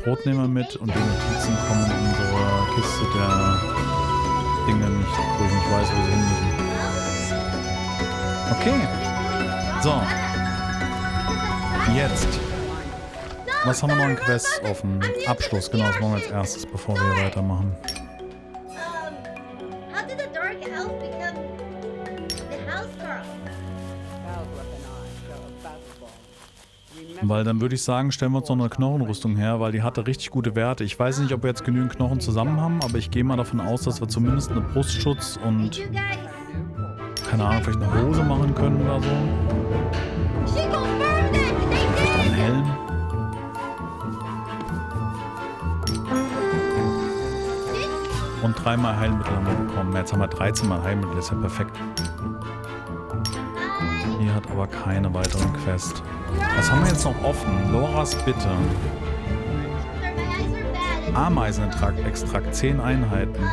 Brot nehmen wir mit und die Notizen kommen in unsere Kiste der Dinge nicht, wo ich nicht weiß, wo sie hin müssen. Okay. So. Jetzt. Was haben wir noch in Quests offen? Abschluss, genau, das machen wir als erstes, bevor wir weitermachen. Weil dann würde ich sagen, stellen wir uns noch eine Knochenrüstung her, weil die hatte richtig gute Werte. Ich weiß nicht, ob wir jetzt genügend Knochen zusammen haben, aber ich gehe mal davon aus, dass wir zumindest eine Brustschutz und keine Ahnung, vielleicht eine Hose machen können oder so. Vielleicht auch einen Helm. Und 3-mal Heilmittel haben wir bekommen. Jetzt haben wir 13-mal Heilmittel, ist ja perfekt. Hier hat aber keine weiteren Quests. Was haben wir jetzt noch offen? Loras Bitte. Ameisenextrakt, 10 Einheiten.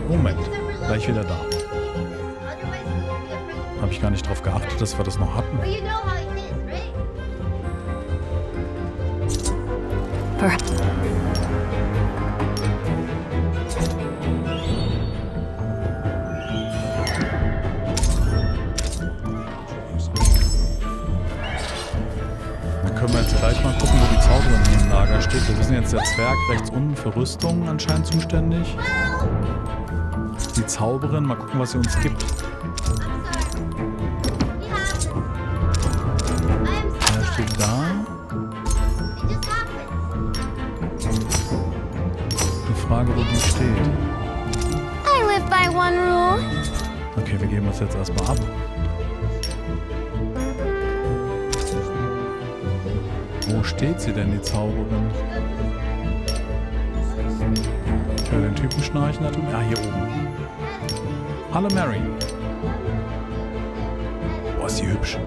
Moment, gleich wieder da. Habe ich gar nicht drauf geachtet, dass wir das noch hatten. Dann können wir jetzt gleich mal gucken, wo die Zauberin hier im Lager steht. Wir wissen jetzt, der Zwerg rechts unten für Rüstung anscheinend zuständig. Die Zauberin, mal gucken, was sie uns gibt. Er steht da. Frage, wo die steht. I live by one rule. Okay, wir geben das jetzt erstmal ab. Wo steht sie denn, die Zauberin? Ich höre den Typen schnarchen. Ah, hier oben. Hallo Mary. Boah, ist die hübsch.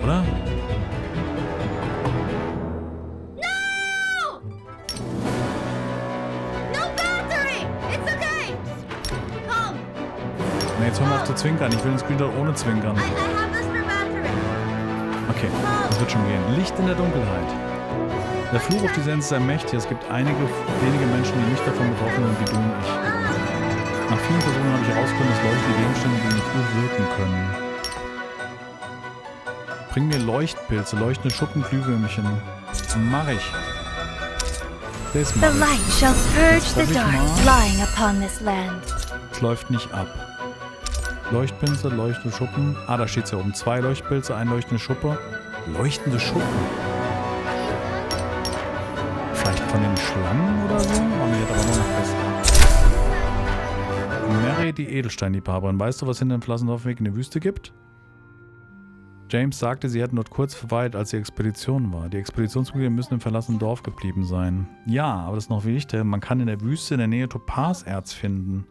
Oder? Jetzt hör mal auf zu zwinkern. Ich will den Screenshot ohne Zwinkern. Okay, das wird schon gehen. Licht in der Dunkelheit. Der Fluch auf die Sense ist sehr mächtig. Es gibt einige wenige Menschen, die nicht davon betroffen sind, wie du und ich. Nach vielen Versuchen habe ich herausgefunden, dass leuchtende Gegenstände gegen die Fluch wirken können. Bring mir Leuchtpilze, leuchtende Schuppen, Glühwürmchen. Mach ich. Das mach ich. The light shall purge the dark lying upon this land. Es läuft nicht ab. Leuchtpinsel, leuchtende Schuppen. Ah, da steht es ja oben. 2 Leuchtpilze, 1 leuchtende Schuppe. Leuchtende Schuppen. Vielleicht von den Schlangen oder so? Machen wir jetzt aber noch fest. Mary, die Edelsteinliebhaberin. Weißt du, was hinter dem Flassendorfweg in der Wüste gibt? James sagte, sie hätten dort kurz verweilt, als die Expedition war. Die Expeditionsmitglieder müssen im verlassenen Dorf geblieben sein. Ja, aber das ist noch wichtig. Man kann in der Wüste in der Nähe Topazerz finden.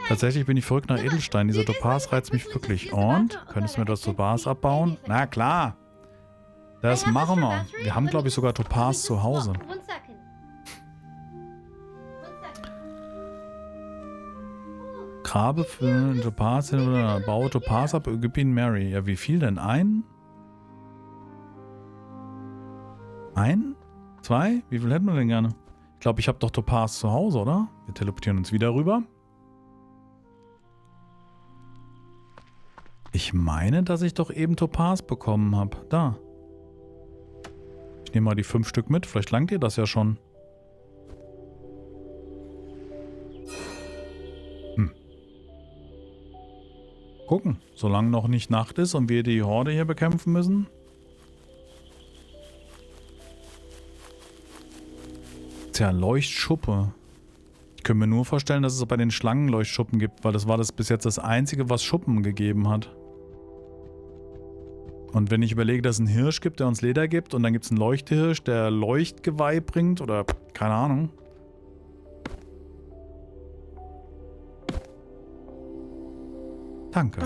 Tatsächlich bin ich verrückt nach Edelstein. Dieser Topaz reizt mich wirklich. Und? Könntest du mir das Topaz abbauen? Na klar. Das machen wir. Wir haben, glaube ich, sogar Topaz zu Hause. Grabe für Topaz hin oder baue Topaz ab, gib ihn Mary. Ja, wie viel denn? 1? 1? 2? Wie viel hätten wir denn gerne? Ich glaube, ich habe doch Topaz zu Hause, oder? Wir teleportieren uns wieder rüber. Ich meine, dass ich doch eben Topaz bekommen habe. Da. Ich nehme mal die 5 Stück mit. Vielleicht langt ihr das ja schon. Gucken. Solange noch nicht Nacht ist und wir die Horde hier bekämpfen müssen. Tja, Leuchtschuppe. Ich könnte mir nur vorstellen, dass es bei den Schlangen Leuchtschuppen gibt, weil das war das bis jetzt das Einzige, was Schuppen gegeben hat. Und wenn ich überlege, dass es einen Hirsch gibt, der uns Leder gibt, und dann gibt es einen Leuchtehirsch, der Leuchtgeweih bringt, oder keine Ahnung. Danke.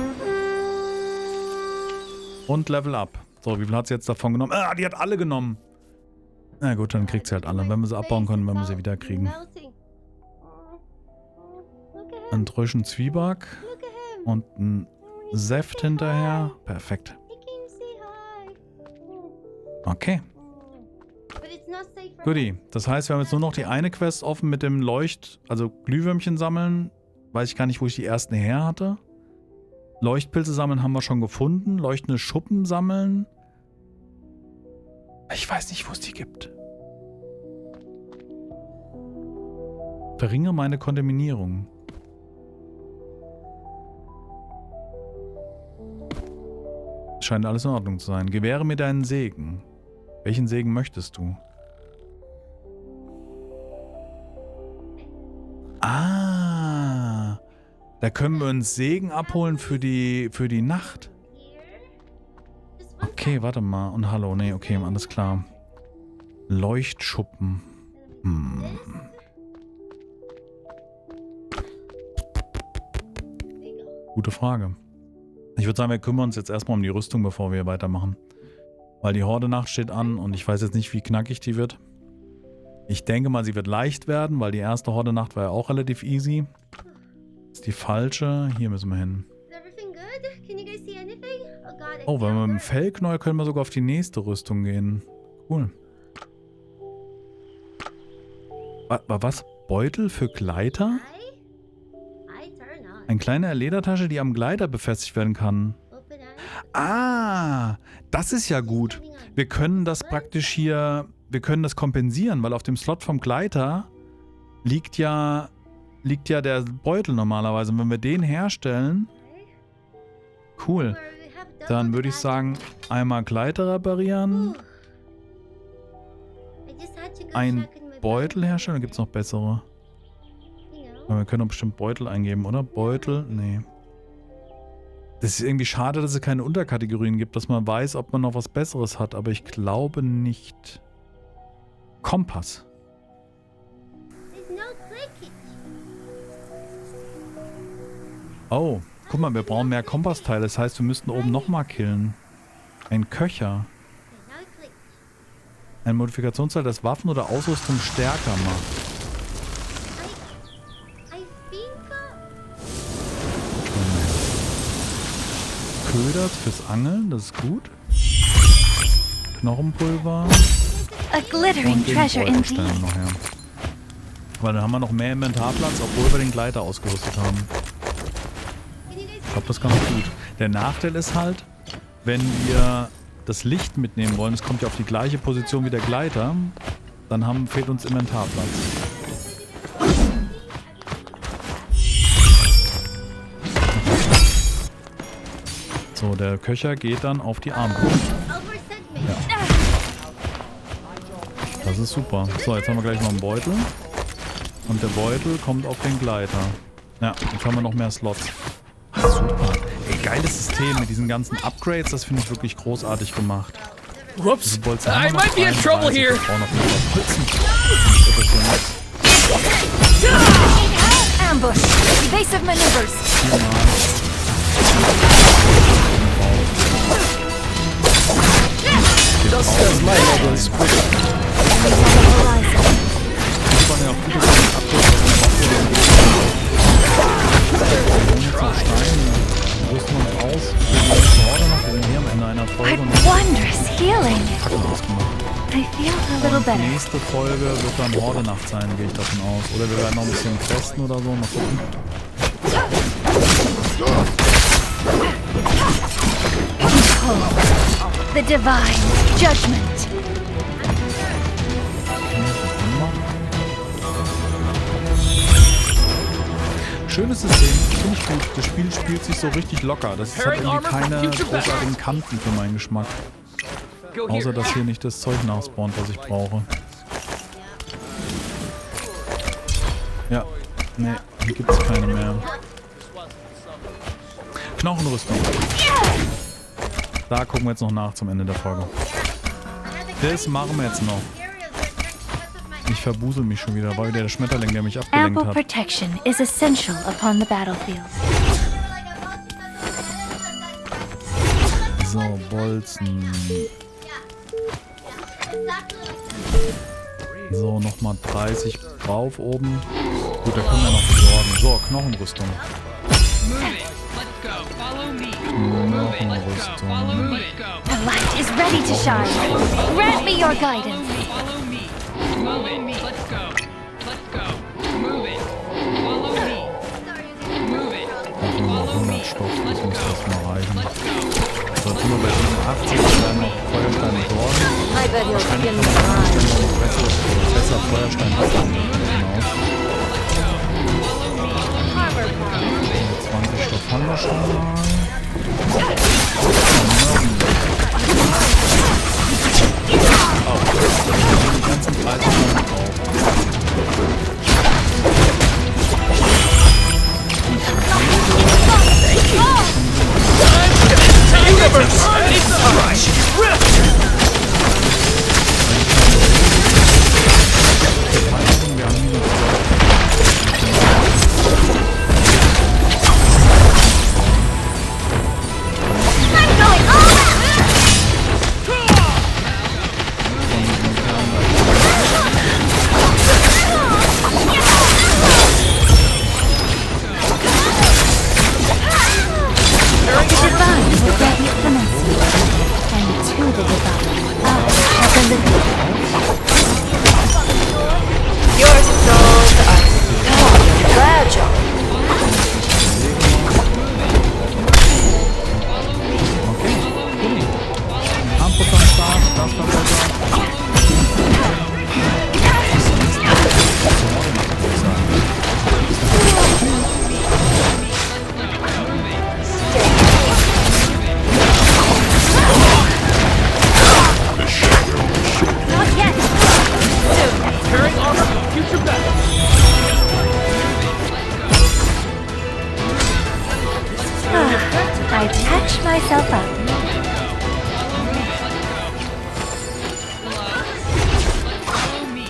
Und Level Up. So, wie viel hat sie jetzt davon genommen? Ah, die hat alle genommen. Na gut, dann kriegt sie halt alle. Wenn wir sie abbauen können, werden wir sie wieder kriegen. Ein Dröschen Zwieback und ein Säft hinterher. Perfekt. Okay. Guti. Das heißt, wir haben jetzt nur noch die eine Quest offen mit dem also Glühwürmchen sammeln. Weiß ich gar nicht, wo ich die ersten her hatte. Leuchtpilze sammeln haben wir schon gefunden. Leuchtende Schuppen sammeln. Ich weiß nicht, wo es die gibt. Verringere meine Kontaminierung. Scheint alles in Ordnung zu sein. Gewähre mir deinen Segen. Welchen Segen möchtest du? Ah, da können wir uns Segen abholen für die Nacht. Okay, warte mal. Und hallo, nee, okay, alles klar. Leuchtschuppen. Gute Frage. Ich würde sagen, wir kümmern uns jetzt erstmal um die Rüstung, bevor wir weitermachen. Weil die Horde-Nacht steht an und ich weiß jetzt nicht, wie knackig die wird. Ich denke mal, sie wird leicht werden, weil die erste Horde-Nacht war ja auch relativ easy. Das ist die falsche. Hier müssen wir hin. Oh, wenn wir mit dem Fellknäuel können wir sogar auf die nächste Rüstung gehen. Cool. Was? Beutel für Gleiter? Eine kleine Ledertasche, die am Gleiter befestigt werden kann. Ah, das ist ja gut. Wir können das praktisch hier, wir können das kompensieren, weil auf dem Slot vom Gleiter liegt ja der Beutel normalerweise. Und wenn wir den herstellen, cool, dann würde ich sagen, einmal Gleiter reparieren, einen Beutel herstellen, gibt es noch bessere? Wir können doch bestimmt Beutel eingeben, oder? Beutel? Nee. Das ist irgendwie schade, dass es keine Unterkategorien gibt, dass man weiß, ob man noch was Besseres hat, aber ich glaube nicht. Kompass. Oh, guck mal, wir brauchen mehr Kompassteile. Das heißt, wir müssten oben nochmal killen. Ein Köcher. Ein Modifikationsteil, das Waffen oder Ausrüstung stärker macht. Köder fürs Angeln, das ist gut. Knochenpulver. A glittering treasure indeed. Noch her. Weil dann haben wir noch mehr Inventarplatz, obwohl wir den Gleiter ausgerüstet haben. Ich glaube, das ist ganz gut. Der Nachteil ist halt, wenn wir das Licht mitnehmen wollen, es kommt ja auf die gleiche Position wie der Gleiter, dann fehlt uns Inventarplatz. So, der Köcher geht dann auf die Armbrust. Ja. Das ist super. So, jetzt haben wir gleich noch einen Beutel. Und der Beutel kommt auf den Gleiter. Ja, jetzt haben wir noch mehr Slots. Ach, super. Ey, geiles System mit diesen ganzen Upgrades. Das finde ich wirklich großartig gemacht. Whoops, I might be in trouble here. Ambush. Evasive maneuvers. Just as my level is quicker. Wondrous healing. I feel a little better. Die nächste Folge wird dann Horde-Nacht sein, gehe ich davon aus. Oder wir werden noch ein bisschen testen oder so. Mal gucken. The divine judgment. Schönes System, finde ich gut. Das Spiel spielt sich so richtig locker. Das hat irgendwie keine großartigen Kanten für meinen Geschmack. Außer, dass hier nicht das Zeug nachspawnt, was ich brauche. Ja, nee, hier gibt es keine mehr. Knochenrüstung. Da gucken wir jetzt noch nach zum Ende der Folge. Das machen wir jetzt noch. Ich verbusel mich schon wieder. War wieder der Schmetterling, der mich abgelenkt Ample hat. protection is essential upon the battlefield. So, Bolzen. So, nochmal 30 drauf oben. Gut, da können wir noch besorgen. So, Knochenrüstung. The light is ready to shine. Grant me your guidance. Noch 100 Stoff, das muss erstmal reichen. So, jetzt sind wir bei 87, wir werden noch Feuerstein besorgen. Wahrscheinlich kommt noch besser Feuerstein hinaus. 20 Stoff haben wir schon mal. Die ganzen Preise schon drauf. Universe! It's alright! I patch myself up.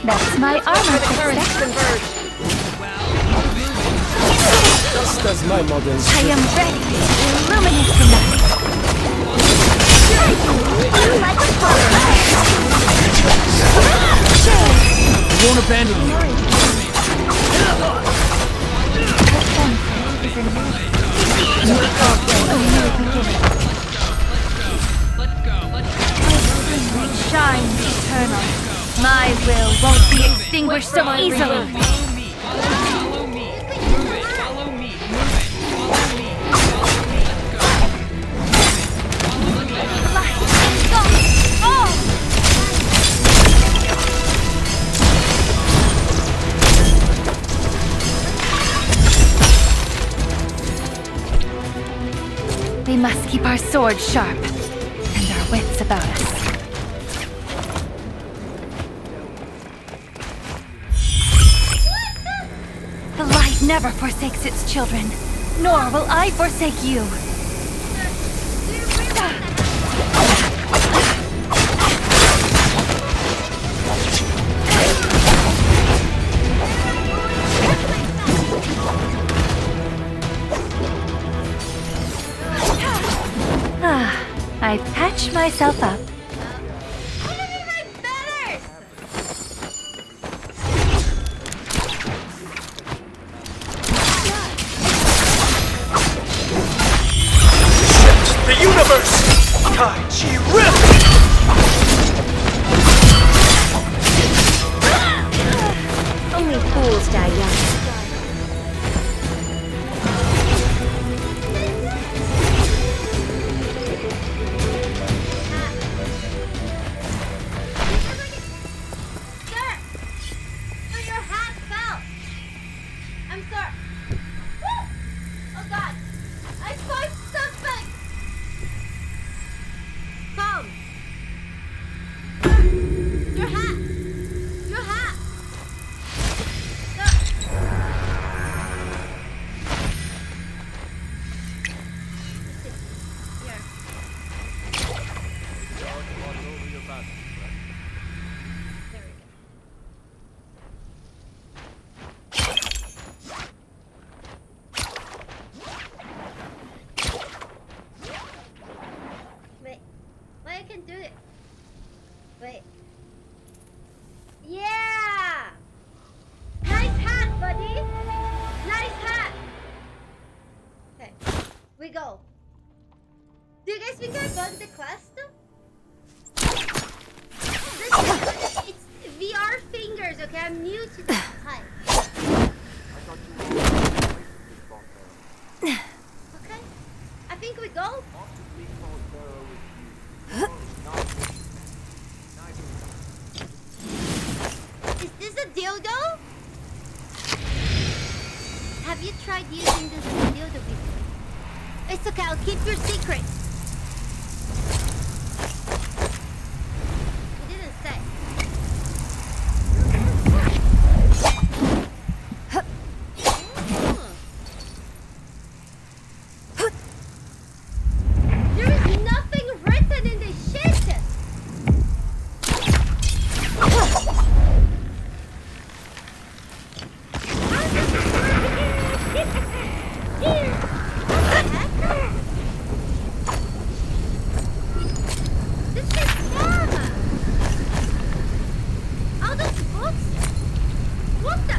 That's my armor fixed. Just as my models. I am ready to illuminate the night. Like a fire. I won't abandon you. Shine eternal. My will won't be extinguished so easily. We must keep our swords sharp and our wits about us. The light never forsakes its children, nor will I forsake you. I patch myself up. The universe! Tai Chi Rip! Only fools die young. Do you guys think I bugged the class though? Listen, it's VR fingers, okay? I'm new to this type. Okay, I think we go. Is this a dildo? Have you tried using this dildo before? It's okay, I'll keep your secret. You didn't say. There is nothing written in this shit! This is scam! All those books? What the?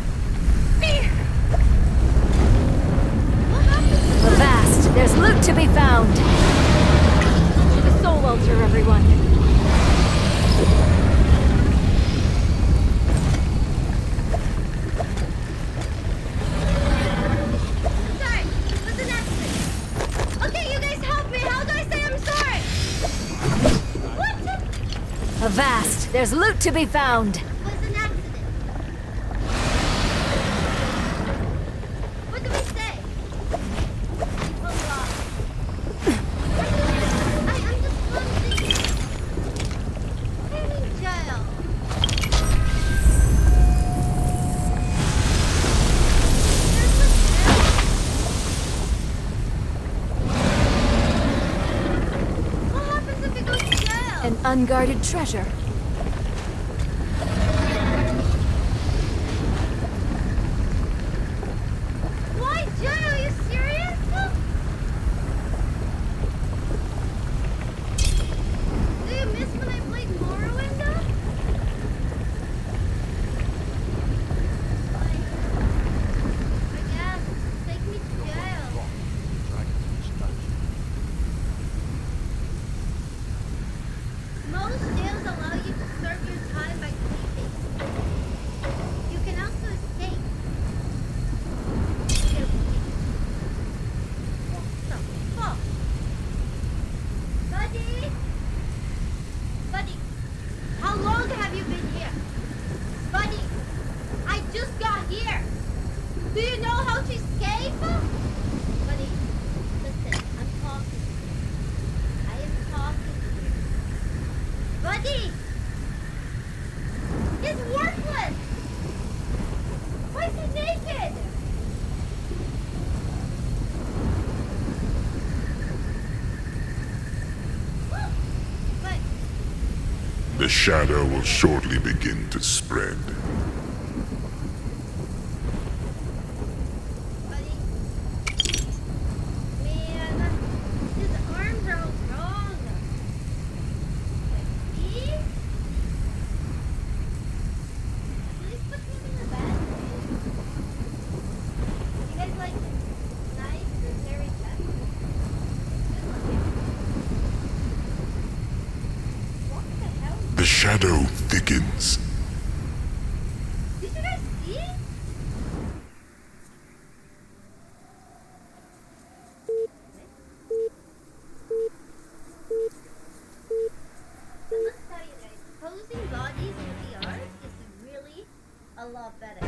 What happened? Avast! There's loot to be found! To the soul altar, everyone! Sorry, it was an accident. Okay, you guys help me. How do I say I'm sorry? What? Avast! There's loot to be found! It was an accident. What do we say? Oh God. I'm just clumsy. I'm in jail. There's a jail. What happens if we go to jail? An unguarded treasure. Why jail? Are you serious? Do you miss when I played Morrowind though? I guess. Take me to jail. Most jails allow you to serve your time by sleeping. You can also escape. What the fuck? Buddy? Buddy, how long have you been here? Buddy, I just got here. Do you know how to escape? Buddy, listen, I'm talking. I am talking to you. Buddy! He's worthless! Why is he naked? But, The shadow will shortly begin to spread. buddy. Man, his arms are all wrong. See? Please put him in the bed. You guys like nice and very tough? Good looking. What the hell? The shadow thickens. Did you guys see? I must tell you guys, posing bodies in VR is really a lot better.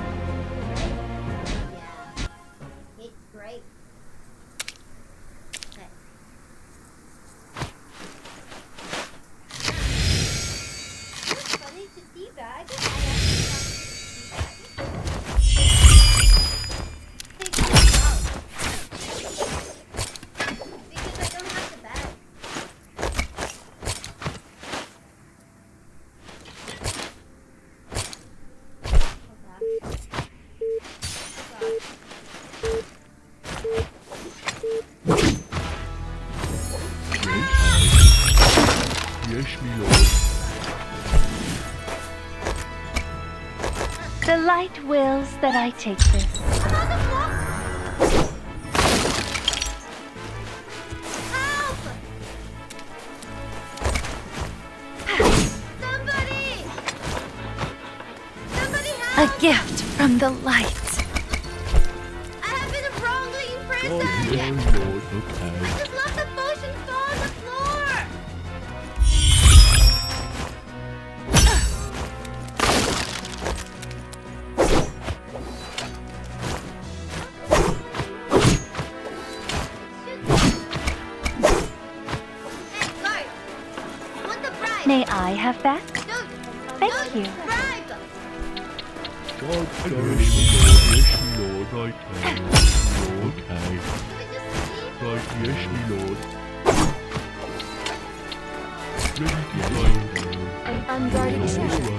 Yeah, it's great. Okay. It's funny to teabag. I actually have to teabag. Take this out. Because I don't have the bag. The light wills that I take this. Help! A gift from the light. I have been wrongly imprisoned. I just let the potion fall on the floor. Hey, guard. You want the bribe? May I have that? No, Thank no, you. bribe. An unguarded treasure.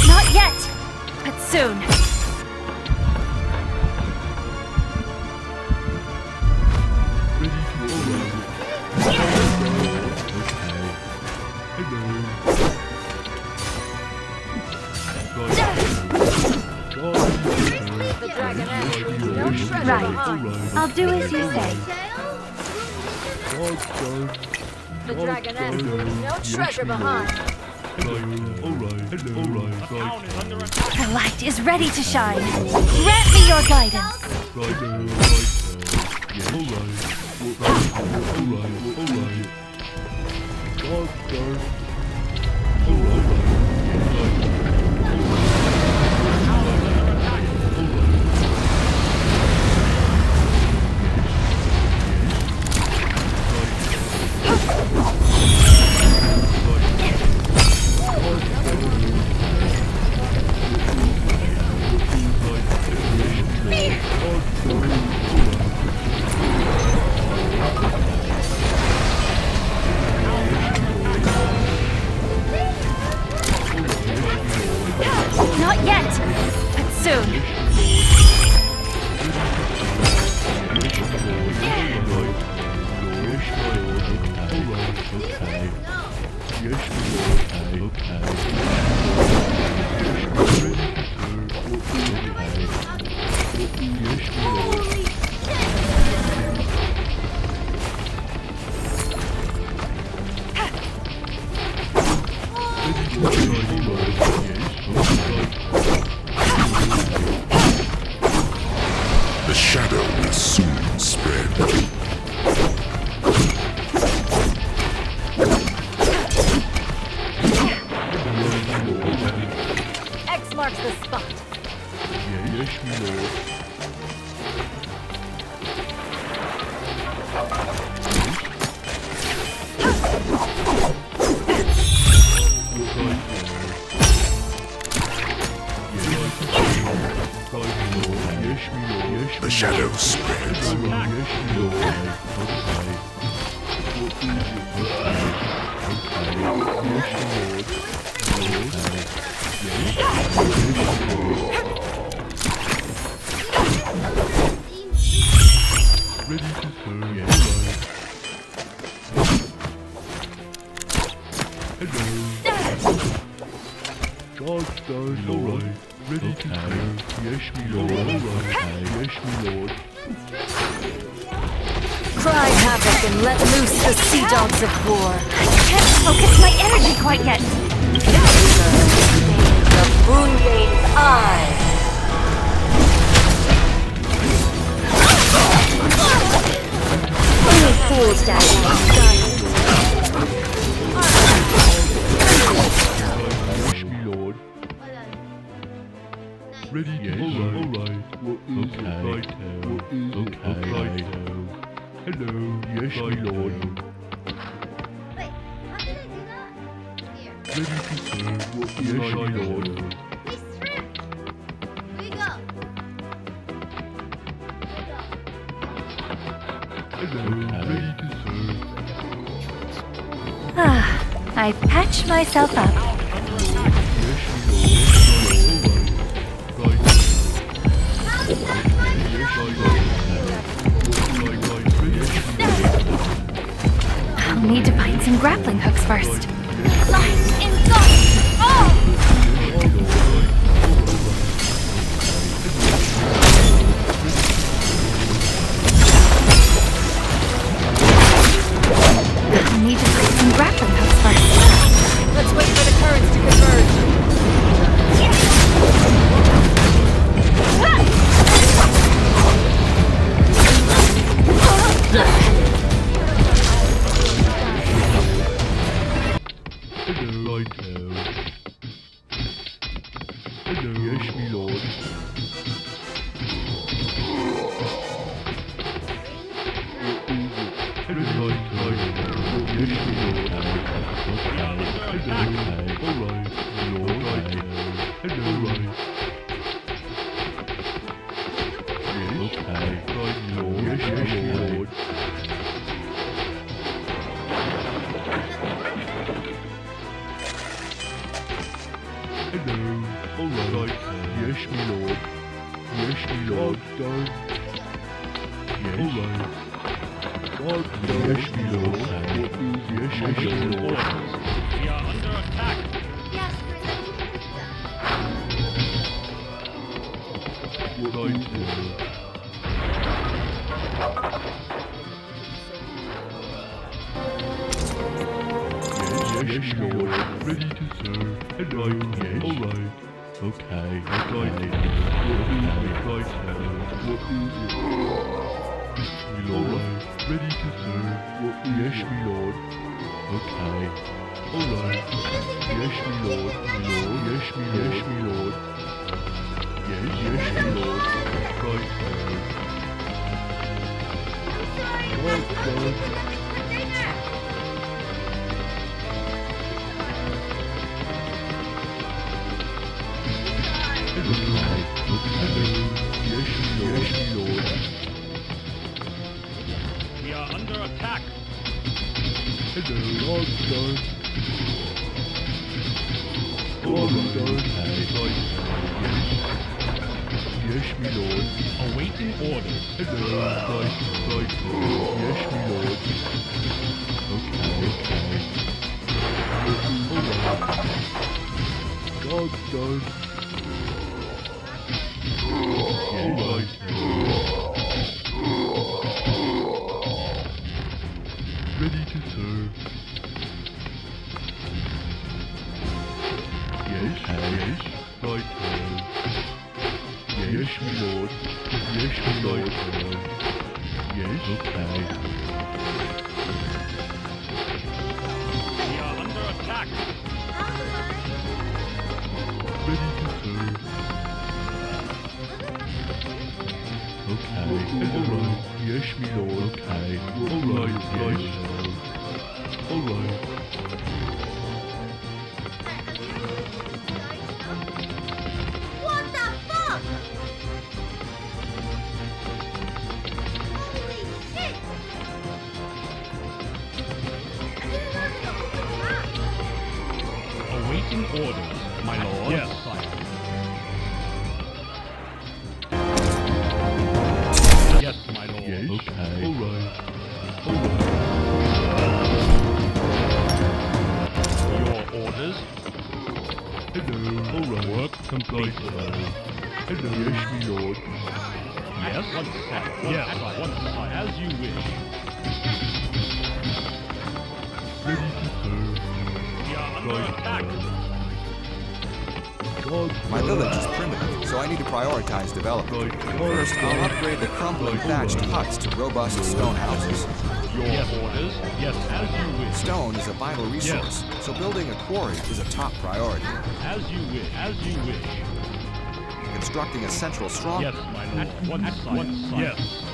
Not yet, but soon. Right. I'll do as you say. The dragoness leaves no treasure behind. The light is ready to shine. Grant me your guidance. Not yet, but soon. The shadow will soon spread. X marks the spot. The shadow spreads. Cry havoc and let loose the sea dogs of war. I can't focus my energy quite yet. The Moongate's eye. Only fools die once. Wait, how did I do that? Here. He's stripped. Here we go. I patch myself up. I'll need to find some grappling hooks first. Light engulf! Oh! Hello. Yes, my lord. Hello, right, right. Yes, my lord. Okay. Hello. Alright, my lord. Right. Hello, right. Yes. Okay. Right, my lord. Yes, my lord. Hello. Alright. Yes, my lord. Yes, my lord. Done. Yes. Alright. God, yes, my lord. Yes, my lord. We are under attack. Yes, Right. Yes, my lord. Ready to serve. Hello. Yes. Alright. Okay. Right. Right. My lord. Ready to serve. Yes, my lord. Okay. Alright. Yes, my lord. My lord. Yes, my lord. Yes, my lord. Right. Right. Yes, my lord. We are under attack. Hello, Lord, done. Lord, done. Yes, my lord. Awaiting orders. Hello, right. Yes, my lord. Okay. Alright. Lord, done. Alright. Ready to serve. Yes, yes, right. Yes, my lord. Yes, my lord. Yes, okay. We are under attack. Ready to serve. Okay. Alright. Yes, my lord. Okay. Alright, yes. Alright. What the fuck? Holy shit! I didn't know they opened up. Awaiting orders, my lord. Yes, sire. Yes, my lord. Yes. Okay. Alright. Your orders. Hello. Alright. Work complete. Hello. Yes, my lord. Yes, one side. Yes, one side. As you wish. Ready to serve. We are under attack. God, My village is primitive, so I need to prioritize development. First, I'll upgrade the crumbling thatched huts to robust stone houses. Your orders. Yes, as you wish. Stone is a vital resource, so building a quarry is a top priority. As you wish. As you wish. Constructing a central strong Yes, my lord. At one side. Yes.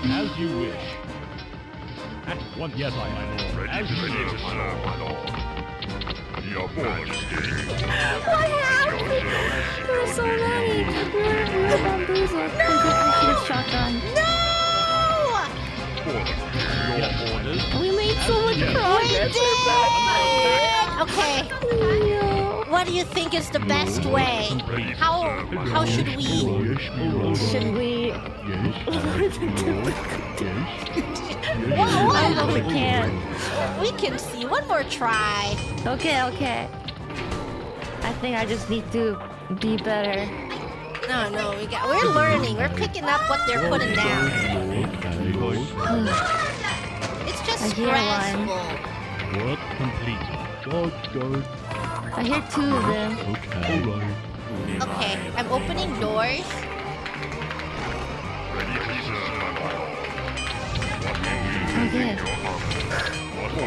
As you wish. At one yes, my lord. As you wish. Your majesty. What happened? There were so many. We were bamboozled. No! With shotgun. No! Your orders. We made so much Yes. progress. Okay. No. What do you think is the best way? How should we? Yes, my lord. Should we? Yes. I don't know if we can. We can see. One more try. Okay. I think I just need to be better. No, we're learning. We're picking up what they're putting down. It's just I hear one. stressful. Work complete. God, done. I hear two of them. Okay. Alright. Okay, I'm opening doors. Ready to serve, my lord. Okay.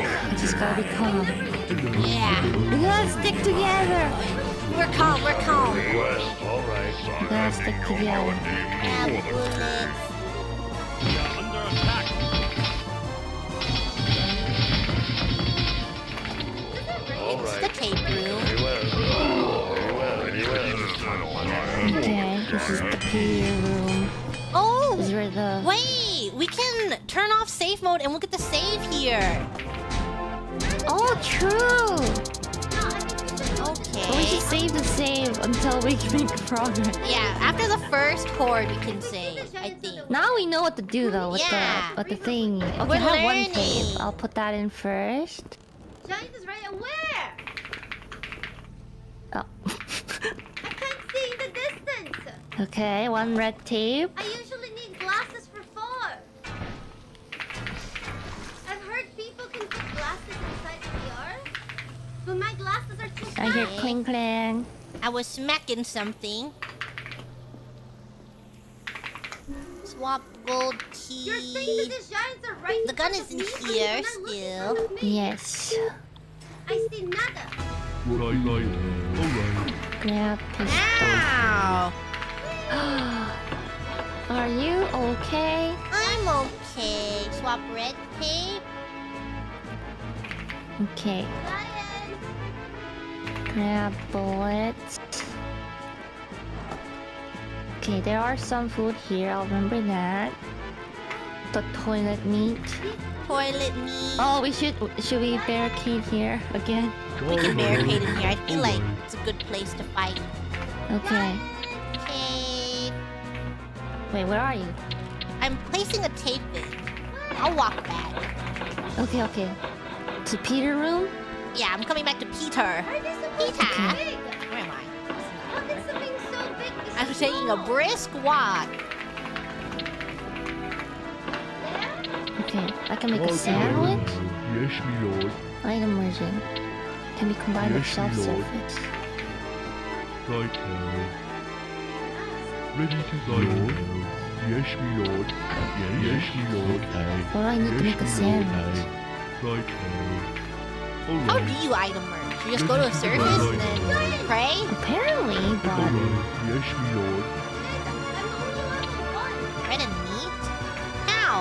I just gotta be calm. Yeah. We gotta stick together. We're calm, we're calm. We're gonna stick together. Have bullets. We are under attack. It's the tape room. Okay, this is the PU room. Oh! This is where the... Wait! We can turn off safe mode and look at the save here. Oh, true! But we Okay. should save the save until we can make progress. Yeah, after the first chord we can save, I think. Now we know what to do though with Yeah. the thing. Okay, We're I have one learning. tape. I'll put that in first. Giant is right where? Oh. I can't see in the distance. Okay, one red tape. I usually need glasses for 4. I've heard people can put glasses inside the VR, but my glasses are too I hear small. cling clang. I was smacking something. Swap gold key. You're saying that these giants are right. The gun is in here still. Yes. I see nada. Alright. Grab pistol. Ow! Are you okay? I'm okay. Swap red tape. Okay. Giant. Grab bullets. Okay, there are some food here. I'll remember that. The toilet meat. Toilet meat. Oh, should we barricade here again? We can barricade in here. I feel like it's a good place to fight. Okay. Okay. Wait, where are you? I'm placing a tape in. I'll walk back. Okay, okay. To Peter room? Yeah, I'm coming back to Peter. Peter! Where am I? I'm taking a brisk walk. Okay, I can make a sandwich. Yes, me lord. Item merging. Can be combined with Yes, shelf my lord. surface. Right. Ready to go. Yes, me lord. Yes, me lord. What do I need to make a sandwich? Right. How do you item merge? You just go to a surface and then pray? Apparently, but Yes, me lord. Bread and meat? How?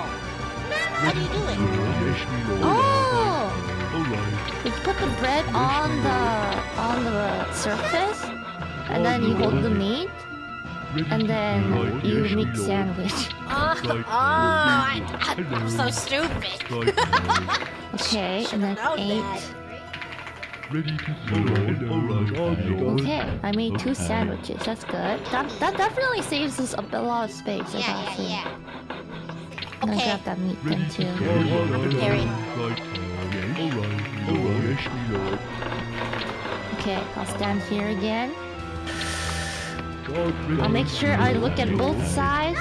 How do you do it? Yes, me lord. oh, Alright. you put the bread on the surface, and then you hold the meat, and then you make sandwich. I'm so stupid. Okay, and then Know 8. that. Ready to go. Alright. Okay, I made 2 sandwiches. That's good. That definitely saves us a lot of space. I Yeah, gotta say. yeah. I'm gonna Okay. grab that meat then too. Preparing. Right. Alright. Yes, me lord. Okay, I'll stand here again. I'll make sure I look at both sides.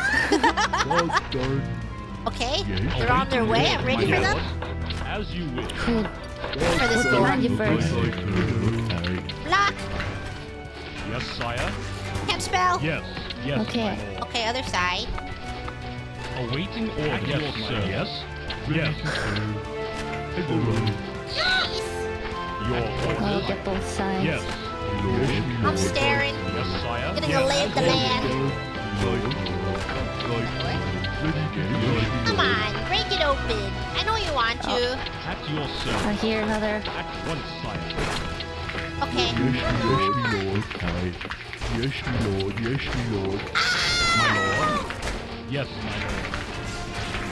Okay, they're on their way. I'm ready for them. As you wish. Cool. For this Look door. behind you first. Block. Yes, sire. Can't spell. Yes. Yes. Okay. my lord. Okay, other side. Awaiting order. Yes, sir. Yes. Yes. Nice. Your I'll orders. get both sides. Yes. I'm staring. Yes, sire. Getting Yes. a lay of the land. Come on, break it open. I know you want to. At your I service. hear another. At once, sire. Okay. Yes, me lord. Yes, me lord. My lord. Yes, my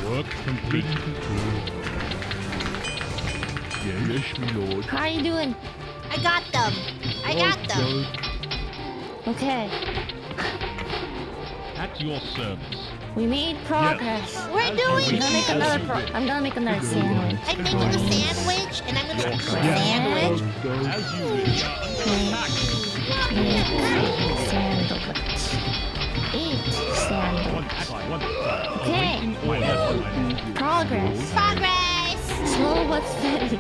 lord. Work complete. Yes, me lord. How are you doing? I got them. I got them. Okay, At your service. we made progress. We're doing I'm gonna make another sandwich. I'm making a sandwich, and I'm gonna eat the sandwich. As you wish. Make sandwich. Eat sandwich. One side. One side. Okay. Awaiting order. Yes, my lord. Progress. Progress. Slow but steady.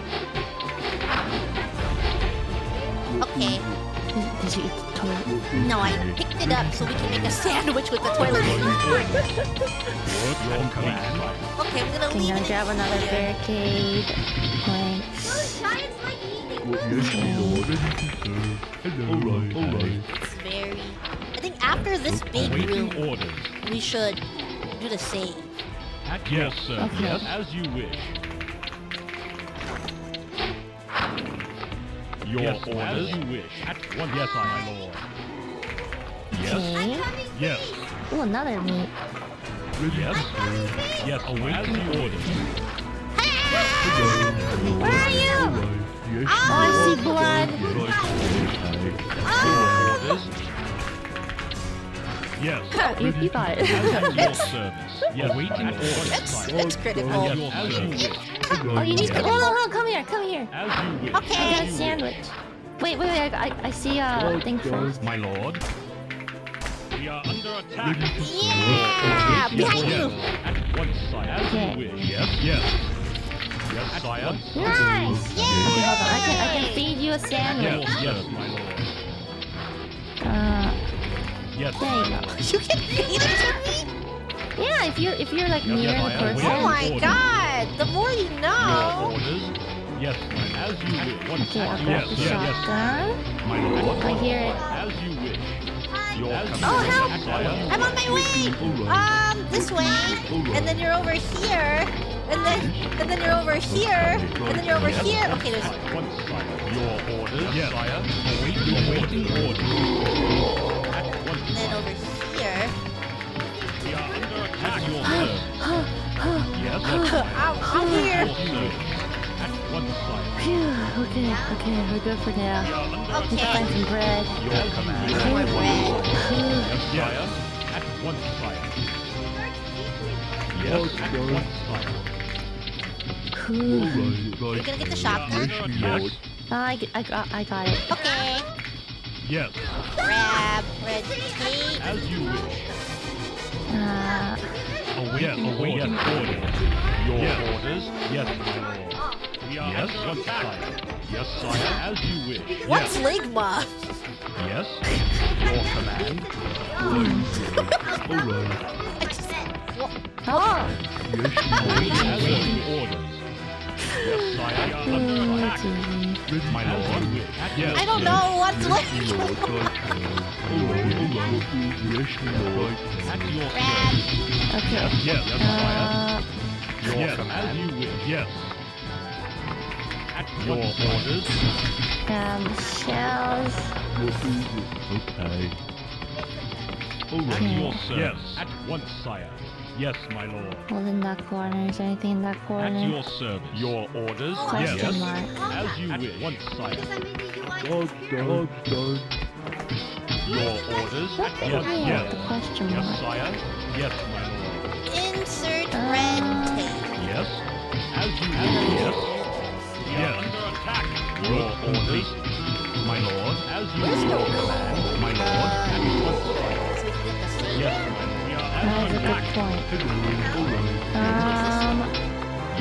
Okay. Did you eat the toilet? No, I picked it up so we can make a sandwich with the toilet. Work complete. Okay, I'm gonna Okay, leave now it. grab another barricade. Planks. Giants like eating. Yes, my lord. Ready to serve. Hello. Alright. It's very. I think after this big room, Awaiting orders. we should do the save. At your service. Okay. Yes, as you wish. Your orders. As you wish. At once. Yes, my lord. Yes. Okay. Yes. Oh, another meat. Yes. Yes. Awaiting orders. Where are you? Yes, Oh, I see blood. Orders. Yes. You got it. As at your service. Yes. Awaiting orders. It's critical. Yes, as you wish. Oh, you need to. Hold on, come here, come here. As you wish. I got a sandwich. Wait, I see a thing first. My lord. We are under attack. Yeah! Behind you! At once, sire. As Okay. you wish. Yes, yes. Yes, sire. Nice. Okay, hold on. I can feed you a Yes, sandwich. yes, my lord. Yes. There you go. You can feed it to me? Yeah, if you're like Yes, near yes, the I am. person. Oh my Orders. god! The more you Your know! orders. Yes, ma'am. As you wish. Once Okay, I'll yes, grab the yes, shotgun. my lord. I hear it. As you wish. Your Oh, help! sire. I'm on my way! This way, and then you're over here, and then you're over here, and then you're over here. Okay, there's. At once, sire. Your orders. Yes, sire. Awaiting orders. At once, And then sire. over here. We are under attack. Your service. Yes, I'm here. your service. At once, sire. Phew, okay, we're good for now. We are under Need to Okay. find some bread. your command. More bread. Yes, sire. At once, sire. Yes, at once, sire. Phew. You're gonna get the shotgun? Yes, I got it. Okay. yes. Grab red tape. As you wish. Awaiting orders. Your orders. Yes, my lord. We are under attack. Yes, sire. As you wish. What's Ligma? Yes. Your command. Oh, Awaiting orders. Yes, sire. We are under attack. My lord. Yes. I don't know what's Ligma. Yes, my lord. At your Grab. okay. Yes, sire. Your Uh, yes, as you wish. Yes. At your orders. shells. Okay. At Okay. your service. Yes. At once, sire. Yes, my lord. Hold in that corner. Is there anything in that At corner? your service. Your orders. Question Yes. mark. As you wish. Once, sire. Done. Your orders. What? Yes, Oh, yes. the question Yes, mark. sire. Yes, my lord. Insert red tape. Yes. As you wish. Yes. Yes. Under attack. Your orders. My lord. As you Where's wish. the Your room? command. My lord. At once, sire. So we can get the save. Yes, my lord. We are That under is a good attack. point.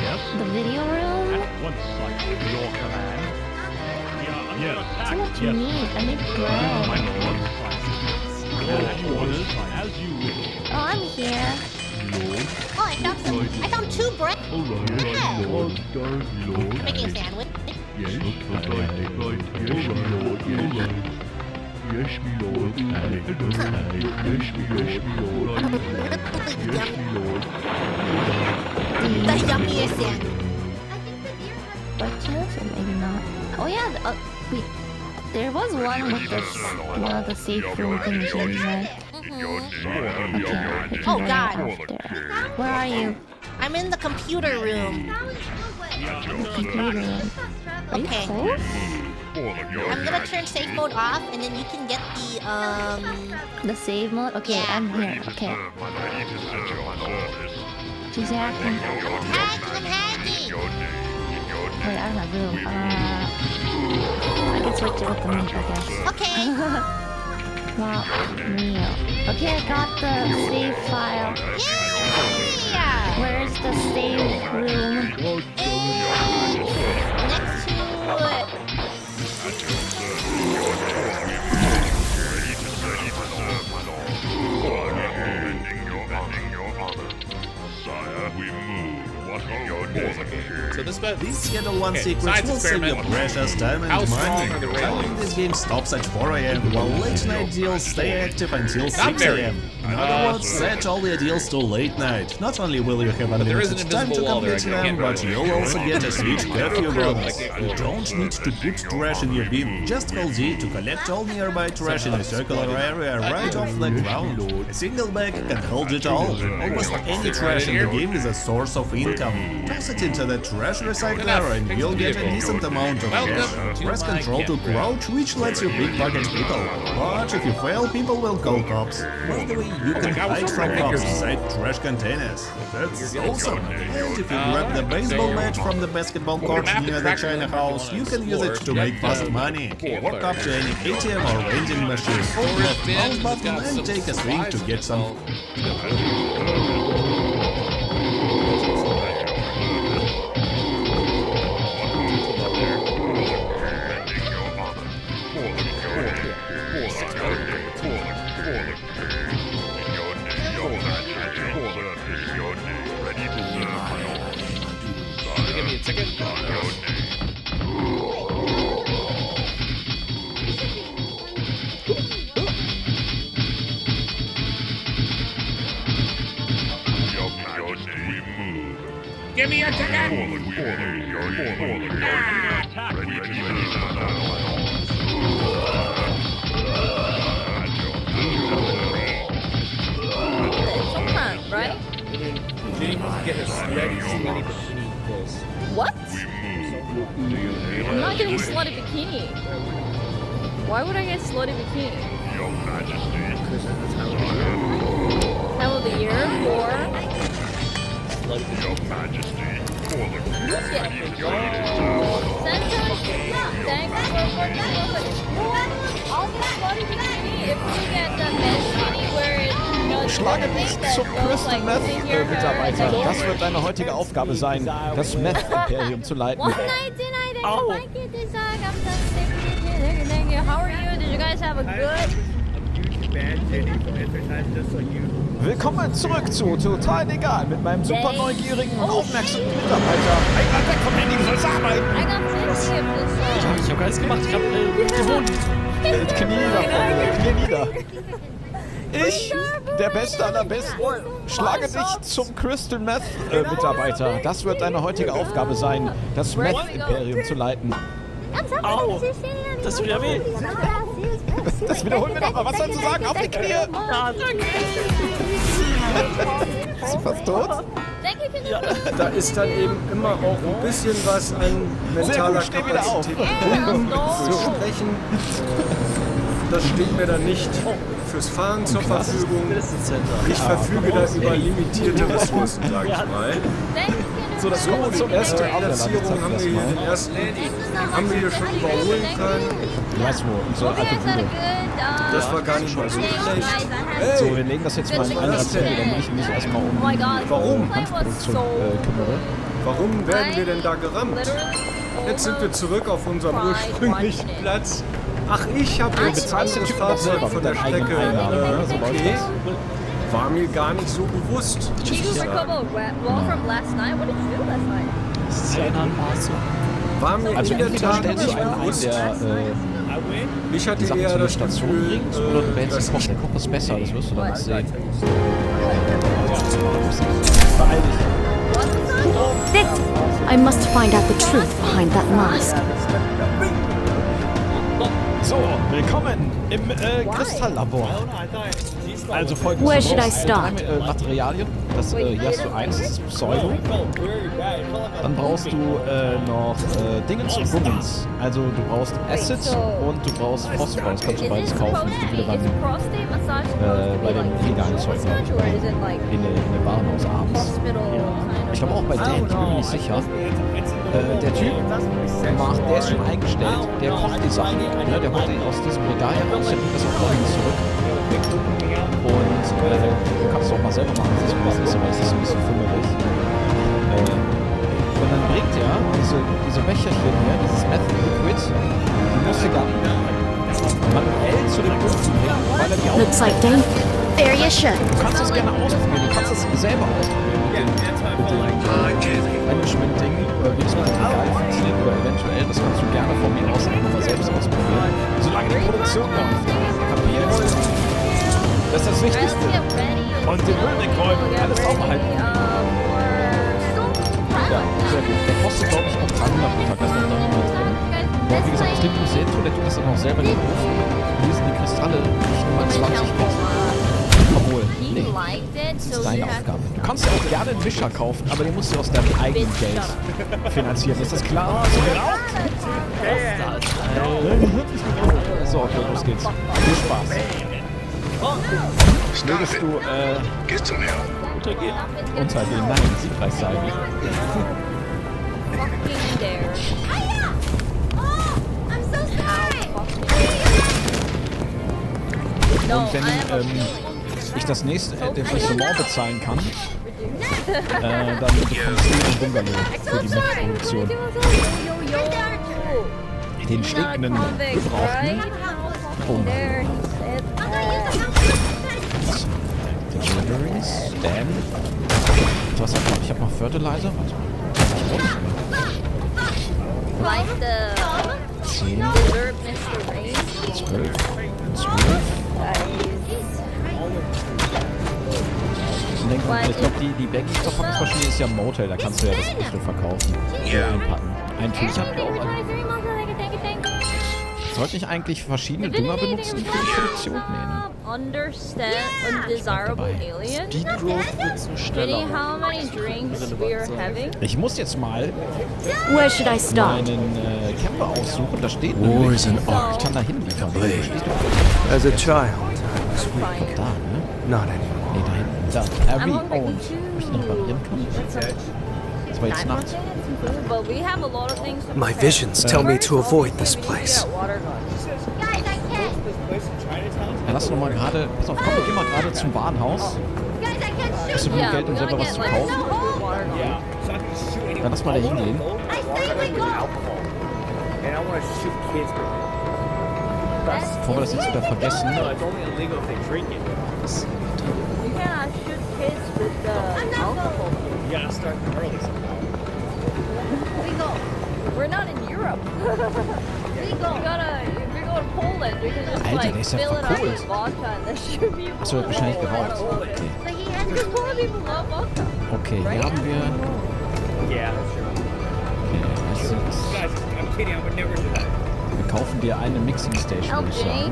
Yes. The video room? At once, sire. Your command. We are under attack. So much Yes. meat. I need My bread. lord, sire. Your orders. As you wish. Oh, I'm here. Oh, I found two bread. I'm making a sandwich. Yes, okay. Right. Yes, my lord. Yes, yes, my lord. Okay. Yes, my lord. Yes, my lord. The yummiest sandwich. Butchers? Or maybe not. Oh yeah, wait. There was one with this, one of the safe room things, right? Oh god. Where are you? I'm in the computer room. Computer room. Are you Okay. close? I'm gonna turn safe mode off, and then you can get The save mode? Okay, Yeah. I'm here. Okay. She's hacking. I'm hacking. Wait, I don't have room. I can switch it with the meat, I guess. Okay. Wow, meal. Okay, I got the save file. Yeah. Where's the save room? Next to it. Sire, we move. What are your orders? So this These Schedule 1 secrets will save you precious time and money. Timing this game stops at 4 AM, while late night deals stay active until 6 AM. In other words, set all your deals to late night. Not only will you have unlimited time to complete them, but you'll also get a sweet curfew bonus. You don't need to put trash in your bin. Just call D to collect all nearby trash in a circular area right off the ground. A single bag can hold it all. Almost any trash in the game is a source of income. Toss it into the trash recycler and you'll get a decent amount of cash. Press Ctrl to crouch, which lets you pickpocket people. But if you fail, people will call cops. By the way, you can hide from cops inside trash containers. That's awesome. And if you grab the baseball bat from the basketball court near the China house, you can use it to make fast money. Walk up to any ATM or vending machine, hold left mouse button and take a swing to get some. Give me a ticket. Give me a ticket! Sometimes, right? What? I'm not getting slutty bikini. Why would I get slutty bikini? Your Majesty. Time of the year for... Your Majesty. For the Thanks for I'll get slutty bikini if we get the men's bikini where it Schlage dich zum Crystal Meth Mitarbeiter. Das wird deine heutige Aufgabe sein, das Meth-Imperium zu leiten. 199, how are you? Did you guys have a good... Willkommen zurück zu Total Egal mit meinem super neugierigen und aufmerksamen Mitarbeiter. Hey, Alter, komm Handy, du sollst arbeiten! Ich hab gar nichts gemacht, ich hab gewohnt. Knie nieder, Knie nieder. Ich, der Beste aller Besten, schlage dich zum Crystal Meth Mitarbeiter. Das wird deine heutige Aufgabe sein, das Meth-Imperium zu leiten. Au, das tut ja weh. Das wiederholen wir nochmal. Was sollst du sagen? Auf die Knie! Ja, danke. Ist sie fast tot? Ja. Da ist dann eben immer auch ein bisschen was an mentaler Kapazität gebunden fürs Sprechen. Das steht mir dann nicht fürs Fahren zur Verfügung. Ich verfüge da über limitierte Ressourcen, sag ich mal. So, die erste Platzierung haben wir hier, den ersten haben wir hier schon überholen können. Du weißt wo, unsere alte Bude. Das war gar nicht mal so schlecht. Hey, so, wir legen das jetzt mal in eine Zettel, damit ich mich erstmal um Hanfproduktion kümmere. Warum werden wir denn da gerammt? Jetzt sind wir zurück auf unserem ursprünglichen Platz. Ach, ich habe jetzt ein anderes Fahrzeug von der Strecke. Okay. War mir gar nicht so bewusst. Did you recover well from last night? What did you do last night? Das ist ja ein Fahrzeug. War mir also in der entweder Tat stellst du nicht einen ein, bewusst. der Ich hatte die Sachen eher zu einer das Station Gefühl, bringt, oder du wählst den Koch, der Koch ist besser, das wirst du dann nicht sehen. Beeil dich. Dick! I must find out the truth behind that mask. So, willkommen im Kristalllabor. Also folgendes. Where should I start? Materialien. Das, hier hast du eins, das ist Pseudo. Dann brauchst du noch Dingens und Bummens. Also du brauchst Acid und du brauchst Phosphor. Das kannst du beides kaufen. Das wieder bei dem illegalen Zeug, glaube ich. In der Warenhaus abends. Ich glaube auch bei denen, ich bin mir nicht sicher. Der Typ, der ist schon eingestellt, der kocht die Sachen, ne? Der holt die aus diesem Regal heraus, der bringt das auf Kochen zurück. Und du kannst es auch mal selber machen, das ist aber es ist ein bisschen fummerig. Und dann bringt er diese Becherchen hier, dieses Meth Liquid, die musst du dann manuell zu dem Ofen bringen, weil er die auch... Looks like Dane. There you should. Du kannst das gerne ausprobieren, du kannst das selber ausprobieren mit dem Management-Ding. wie das Material funktioniert oder eventuell, das kannst du gerne von mir aus einfach mal selbst ausprobieren. Solange die Produktion läuft. Kapierst? Das ist das Wichtigste. Und den Müll wegräumen, alles aufhalten. Ja, sehr gut. Der kostet, glaube ich, auch 300 pro Tag. Das ist noch 300 drin. Und wie gesagt, das liegt nicht sehr drin, der tut das dann auch selber in den Ofen. Hier sind die Kristalle nicht nur mal 20 Bit. Obwohl, nee, das ist deine Aufgabe. Du kannst ja auch gerne einen Wischer kaufen, aber den musst du aus deinem eigenen Geld finanzieren. Ist das klar? So, okay, los geht's. Viel Spaß. Mögest du, untergehen? Nein, siegreich sein. Und wenn ich das nächste Restaurant bezahlen kann, dann bekommst du den Bungalow für die Mech-Produktion. Den stinkenden, gebrauchten Bungalow. Deliveries, Dan. Was hab ich? Ich hab noch Fertilizer. Warte. Like the 10, dessert Mr. Rain. 12. Ich glaube, die Bagging-Verpackungsmaschine ist ja ein Motel, da kannst du ja das Früchte verkaufen. Einpacken. Ein Tuch habe ich auch an. Sollte ich eigentlich verschiedene Dünger benutzen für die Produktion? Nee, ne? Understand undesirable aliens? Speed Growth wird so schneller. How many drinks we are having? Ich muss jetzt mal Where should I start? meinen Camper aussuchen. Da steht nämlich. Ich kann da hinliefern. As a child, I was weak. Da, ne? Not anymore. Nee, da hinten. Da. Every owned. Ob ich den reparieren kann? Das war jetzt Nacht. But we have a lot of things to My visions tell me to avoid this place. Ja, lass noch mal gerade. Pass auf, komm, wir gehen mal gerade zum Warenhaus. Hast du genug Geld, um selber was zu kaufen? Dann lass mal da hingehen. Bevor wir das jetzt wieder vergessen. You cannot shoot kids with alcohol. You gotta start early sometime. We're not in Europe. We gotta, if we go to Poland, we can just Alter, like der ist ja fill it up verkohlt. with vodka and there should be. Achso, wird wahrscheinlich geraucht. Okay. Because Polish people love vodka. Okay, hier haben wir. Yeah, sure. Okay, das sind. Guys, I'm kidding, I would never do that. Wir kaufen dir eine Mixing Station, würde ich sagen.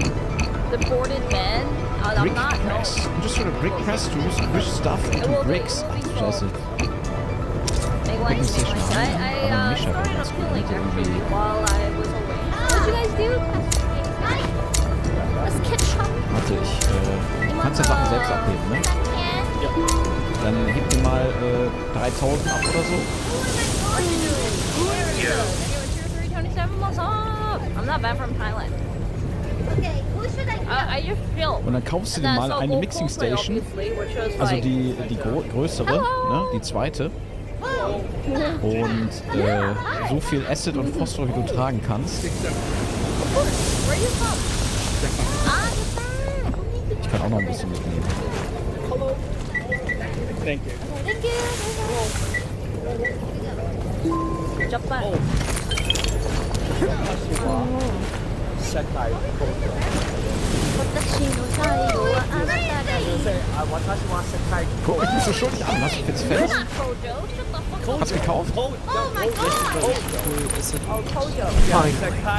The boarded man. I'm Brick not. Press. Just for a brick press to push stuff into bricks. Ach du Scheiße. Mixing Station. I started a killing actually while I was away. What did you guys do? Let's ketchup. Warte, du kannst ja Sachen selbst abheben, ne? Ja. Dann heb dir mal 3000 ab oder so. I'm not bad from Thailand. I just feel. Und dann kaufst du dir mal eine Mixing Station, also die größere, ne, die zweite. Und so viel Acid und Phosphor, wie du tragen kannst. Ich kann auch noch ein bisschen mitnehmen. Thank you. Thank you. Japan. Guck mich nicht so schuldig an, hast du jetzt fest? Hast du gekauft? Oh my god!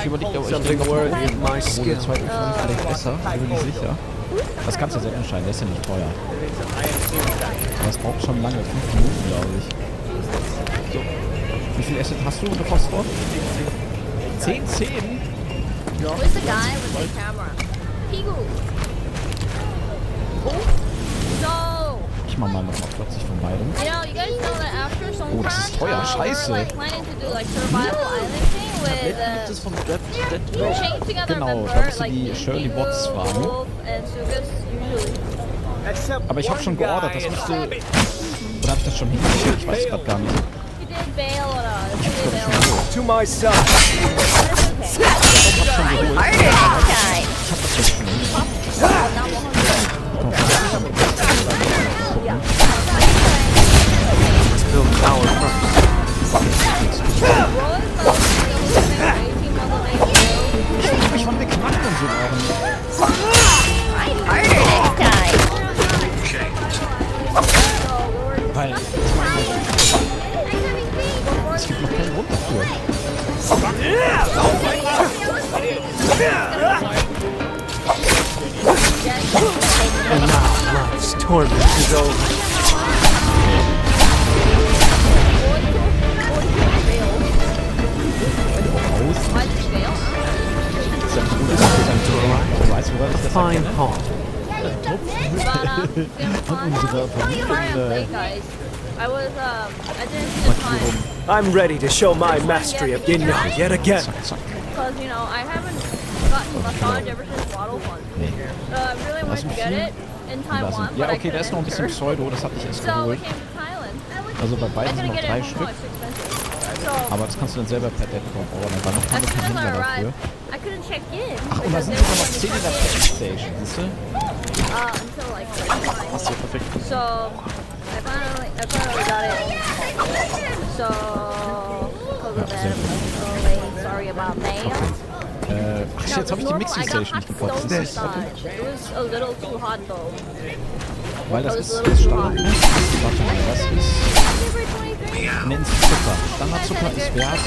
Ich überlege, aber Something worthy of my der skill. zweite Versuch vielleicht besser, ich bin mir nicht sicher. Das kannst du ja selbst entscheiden, der ist ja nicht teuer. Aber es braucht schon lange, 5 Minuten, glaube ich. So. Wie viel Acid hast du unter Phosphor? 10? Who's the guy with the camera? Pigu. So, Ich mach mal nochmal 40 von beidem. you know, you guys know that after some Oh, das ist teuer, scheiße. we're like planning to do like survival island thing with chain together Genau, member, da musst du like die me, Shirley Pigu, Watts fragen. Wolf, and Sugas usually. Aber ich habe schon geordert, das müsste... Oder hab ich das schon hingeschickt? Ich weiß es gerade gar nicht. You did bail or not? Ich hab's glaube ich schon geholt. To my side. Ich hab das schon geholt. Ich hab das jetzt schon geholt. Let's build a tower first. And now life's torment is over. Fine hall. I'm ready to show my mastery of yin yang yet again. Because, you know, I haven't gotten massage ever since Waddle Fun. I really wanted to get it in Taiwan, Ja, okay, da ist noch ein bisschen Pseudo, das hat dich erst geholt. Also bei beiden sind noch 3 Stück. Aber das kannst du dann selber per Deadcom ordern. Dann noch ein Händler dafür. Ach, und da sind sogar noch 10 in der Playstation, siehst du? Achso, perfekt. So, I finally got it. So, because of that, I'm really sorry about that. Ach, jetzt habe ich die Mixing Station nicht gekauft. It was a little too hot though. Weil das ist Standard, ne? Warte mal, das ist... Nennt sich Zucker. Standardzucker ist wert...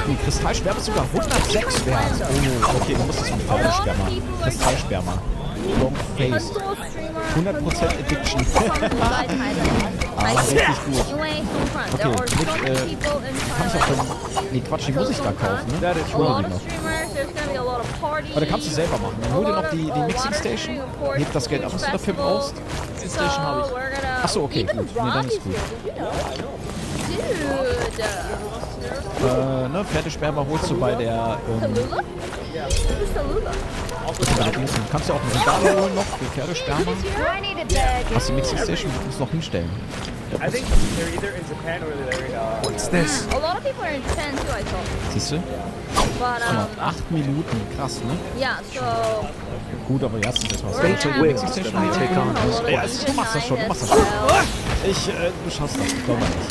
Die Kristallsperma ist sogar 106 wert. Oh, okay, du musst das mit Pferdesperma. Kristallsperma. Long Face. 100% Addiction. Richtig gut. Okay, Nick, kannst du auch dann... Nee, Quatsch, die muss ich da kaufen, ne? Ich hole die noch. Aber da kannst du selber machen. Dann hol dir noch die Mixing Station. Heb das Geld ab, was du dafür brauchst. Die Station habe ich. Achso, okay, gut. Nee, dann ist gut. Ne, Pferdesperma holst du bei der, kannst du auch einen Regale holen noch für Pferdesperma. Hast du Mixing Station? Du musst noch hinstellen. I think they're either in Japan or they're in What's this? A lot of people are in Japan too, I thought. Siehst du? But, 8 Minuten, krass, ne? Yeah, so... Gut, aber erstens erstmal Fate wills that I take on this quest. Du machst das schon, du machst das schon. Du schaffst das, glaub mal nicht.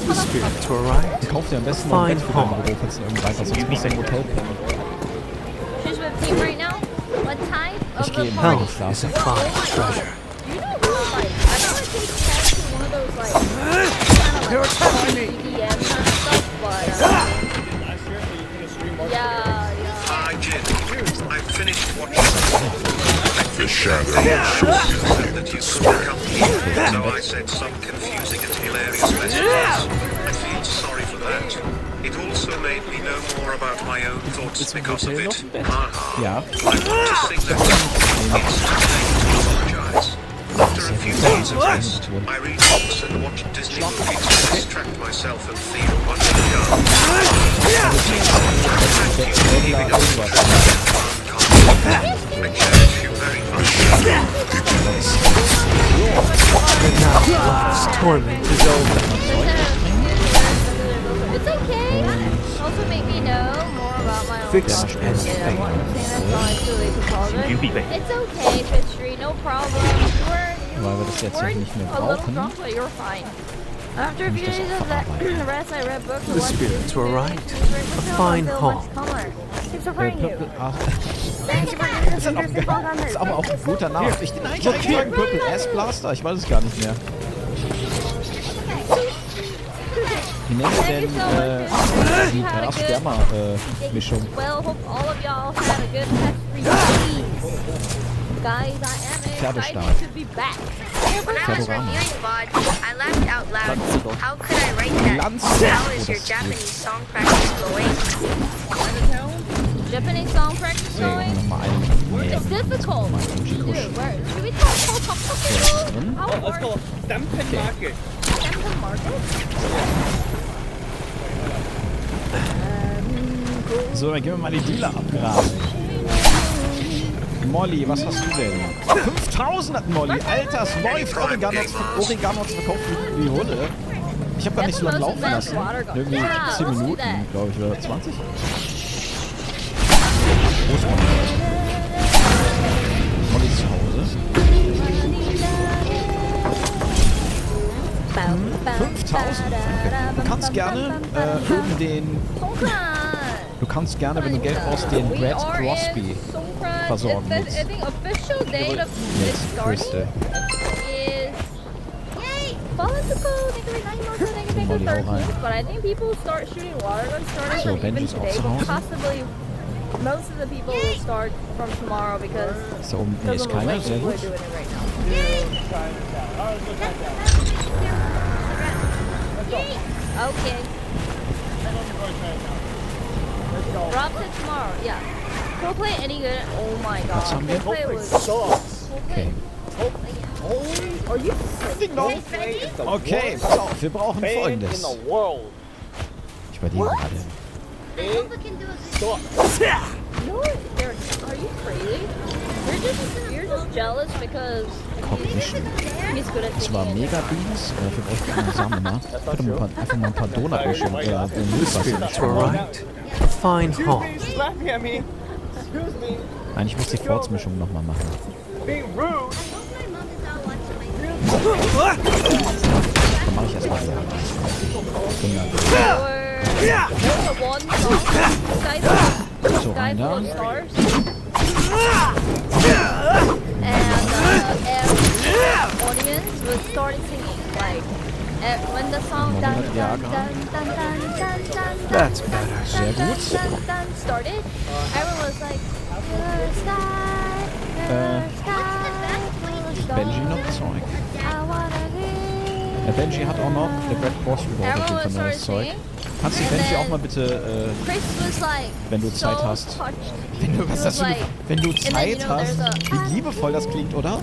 The spirit to arrive. Kauf dir am besten noch ein Bett für dein Büro, falls du irgendwie weiter, sonst musst du im Hotel pennen. She's with me right now. What type of Ich gehe the in party? den Schlaf. Is a fine treasure. You know what, like, I don't want to take Ted to one of those, like, kind of, like, EDM kind of stuff, but, yeah. Hi, Jin. I've finished watching. The shadow shortly That you couldn't come here, so I said some confusing and hilarious messages. I feel sorry for that. It also made me know more about my own thoughts because of it. Ja. I want to sing that it's too late to apologize. After a few days of rest, I read books and watch Disney movies to distract myself and feel wonderfully young. Thank you for leaving us. I cherish you very much. And now life's torment is over. It's okay. Also make me know more about my own Fixed culture. and Yeah, I'm not saying that's not too late to apologize. It's okay, Fitchery, no problem. Weil wir das jetzt nicht mehr A little brauchen. drunk, but you're fine. After a few days of that rest, I read books. The spirit to arrive. A fine hall. Thanks for bringing you. Thank you for giving us ist aber auch ein guter Name. Ich den eigentlich sagen Purple Ass Blaster, ich weiß es gar nicht mehr. Wie nennen wir denn die Gras-Sperma-Mischung? Well, hope all of y'all had a good pet-free days. Guys, I am excited to be back. When I was reviewing VOD, I laughed out loud. How could I write that? How is your Japanese song practice going? Japanese song practice going? It's difficult. Dude, where? Should we call something? How it Let's go Stempen Market. Stempen Market? So, dann gehen wir mal die Dealer abgraben. Molly, was hast du denn? 5000 hat Molly. Alter, es läuft. Oreganots verkauft wie die Hunde. Ich habe gar nicht so lange laufen lassen. Irgendwie 10 Minuten, glaube ich, oder 20. Wo ist Molly? Molly ist zu Hause. 5000. Du kannst gerne Du kannst gerne, wenn du Geld brauchst, den Brad Crosby versorgen mit official date of this starting is political. Molly, hau rein. But I think people start shooting water guns starting So, like even Benji ist auch today, zu Hause. possibly Most of the people will start from tomorrow because Ist da oben? Nee, ist keiner. Sehr gut. doing it right now. Okay. Rob said tomorrow. Yeah. Coldplay any good? Oh my god. Was haben wir? Coldplay was. Okay. Are you Ding dong. Okay, pass auf, wir brauchen Folgendes. Ich überlege gerade. No, Eric, are you crazy? You're just jealous because Cognition. he's good at Das war singing. Mega Beans. Dafür bräuchte ich eine Samen. Einfach mal ein paar Donutmischungen oder Milchwasser. Alright. Fine home. He's laughing at me. Excuse me. Nein, ich muss die Forts-Mischung nochmal machen. Being rude. Dann mache ich erstmal so. So, rein da. And audience was started singing like when the song dun dun dun dun dun dun dun That's better. Sehr gut. dun dun started, everyone was like "Your sky, your sky." Benji noch Zeug. I wanna hear. Der Benji hat auch noch, der Red Cross Reward auf jeden Fall neues Zeug. Kannst du Benji auch mal bitte, Chris was like wenn du Zeit hast. touched. Wenn du, was hast du, wenn du Zeit hast, wie liebevoll das klingt, oder?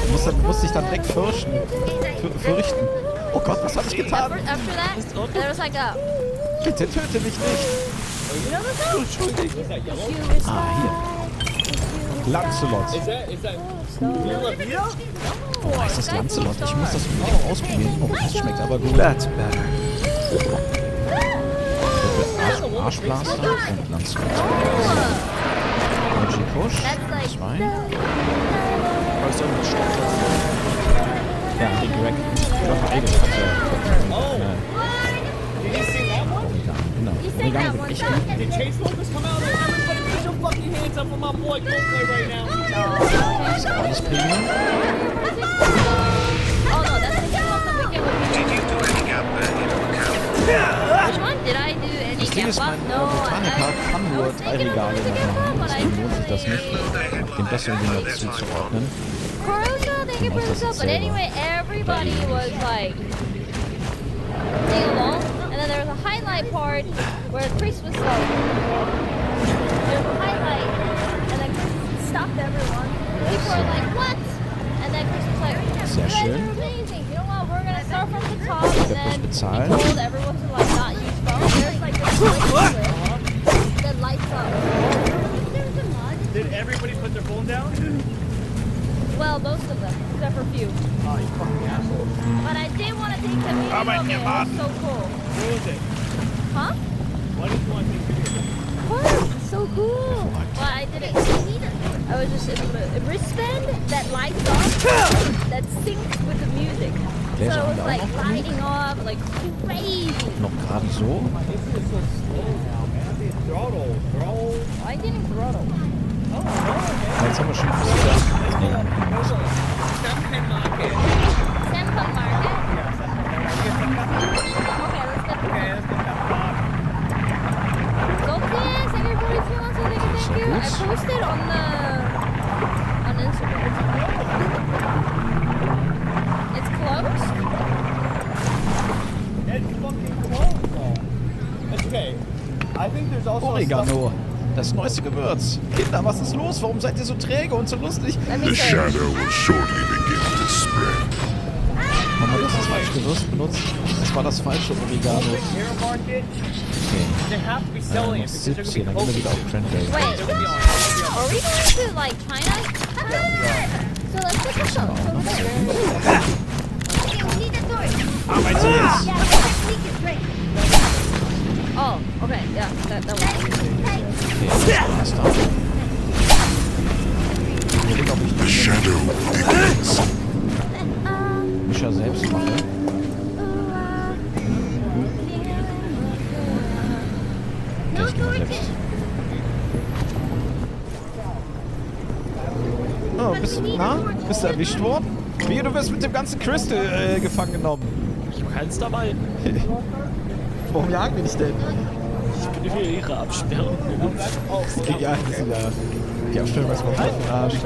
Du musst dich dann direkt fürchten. Fürchten. Oh Gott, was hab ich getan? After that, there was like a. Bitte töte mich nicht. Ah, hier. Lancelot. Oh, ist das Lancelot? Ich muss das unbedingt ausprobieren. Oh, das schmeckt aber gut. That's better. Arschblaster und Lancelot. Energy Push. 2. Ja, den Greg. Genau. Oregano bin ich. Did Chase Lopez come out? Everybody put your fucking hands up for my boy Coldplay right now. Das ist auch alles Premium. Oh no, that's the game of the weekend with me. Did you do any gap in account? Which one? Did I do any Das Ding ist, gap? mein No, Botaniker kann nur 3 Regale noch machen. Deswegen lohnt sich das nicht, dem das irgendwie noch zuzuordnen. Caruso, thank you for the sub. But anyway, everybody was like sing along, and then there was a highlight part where Chris was like, there's a highlight, and then Chris stopped everyone. People were like, what? And then Chris was like, you guys are amazing. You know what? We're gonna start from the top, and then he told everyone to like not use phones. There's like this quick switch that lights up. Did everybody put their phone down? Well, most of them, except for a few. Oh, you fucking asshole. But I did want to take the video of it. It was so cool. What was it? Huh? Why did you want to take video? What? So cool. Well, I didn't. I was just able to a wristband that lights up, that syncs with the music. So it was like lighting up like crazy. Noch gerade so. Throttle. I didn't throttle. Jetzt haben wir schon Sampan Market. Okay, let's get Goldfish, thank you for 42 months, thank you. I posted on Instagram. It's closed? It's fucking closed, though. It's okay. I think there's also Oregano. Das neueste Gewürz. Kinder, was ist los? Warum seid ihr so träge und so lustig? The shadow will shortly begin to spread. Haben wir das falsche Gewürz benutzt? Das war das falsche Oregano. Okay. Noch 17, dann gehen wir wieder auf Cranberry. Wait, are we going to like China? So let's look at some. Oh, okay, yeah, that one. The shadow begins. Mischa selbst mache. Ich gehe selbst. Oh, bist du erwischt worden? Wie, du wirst mit dem ganzen Crystal gefangen genommen. Du kannst dabei. Warum jagen wir dich denn? Ich bin für ihre Absperrung. Ja, das ist ja... Die Absperrung ist mal verarscht.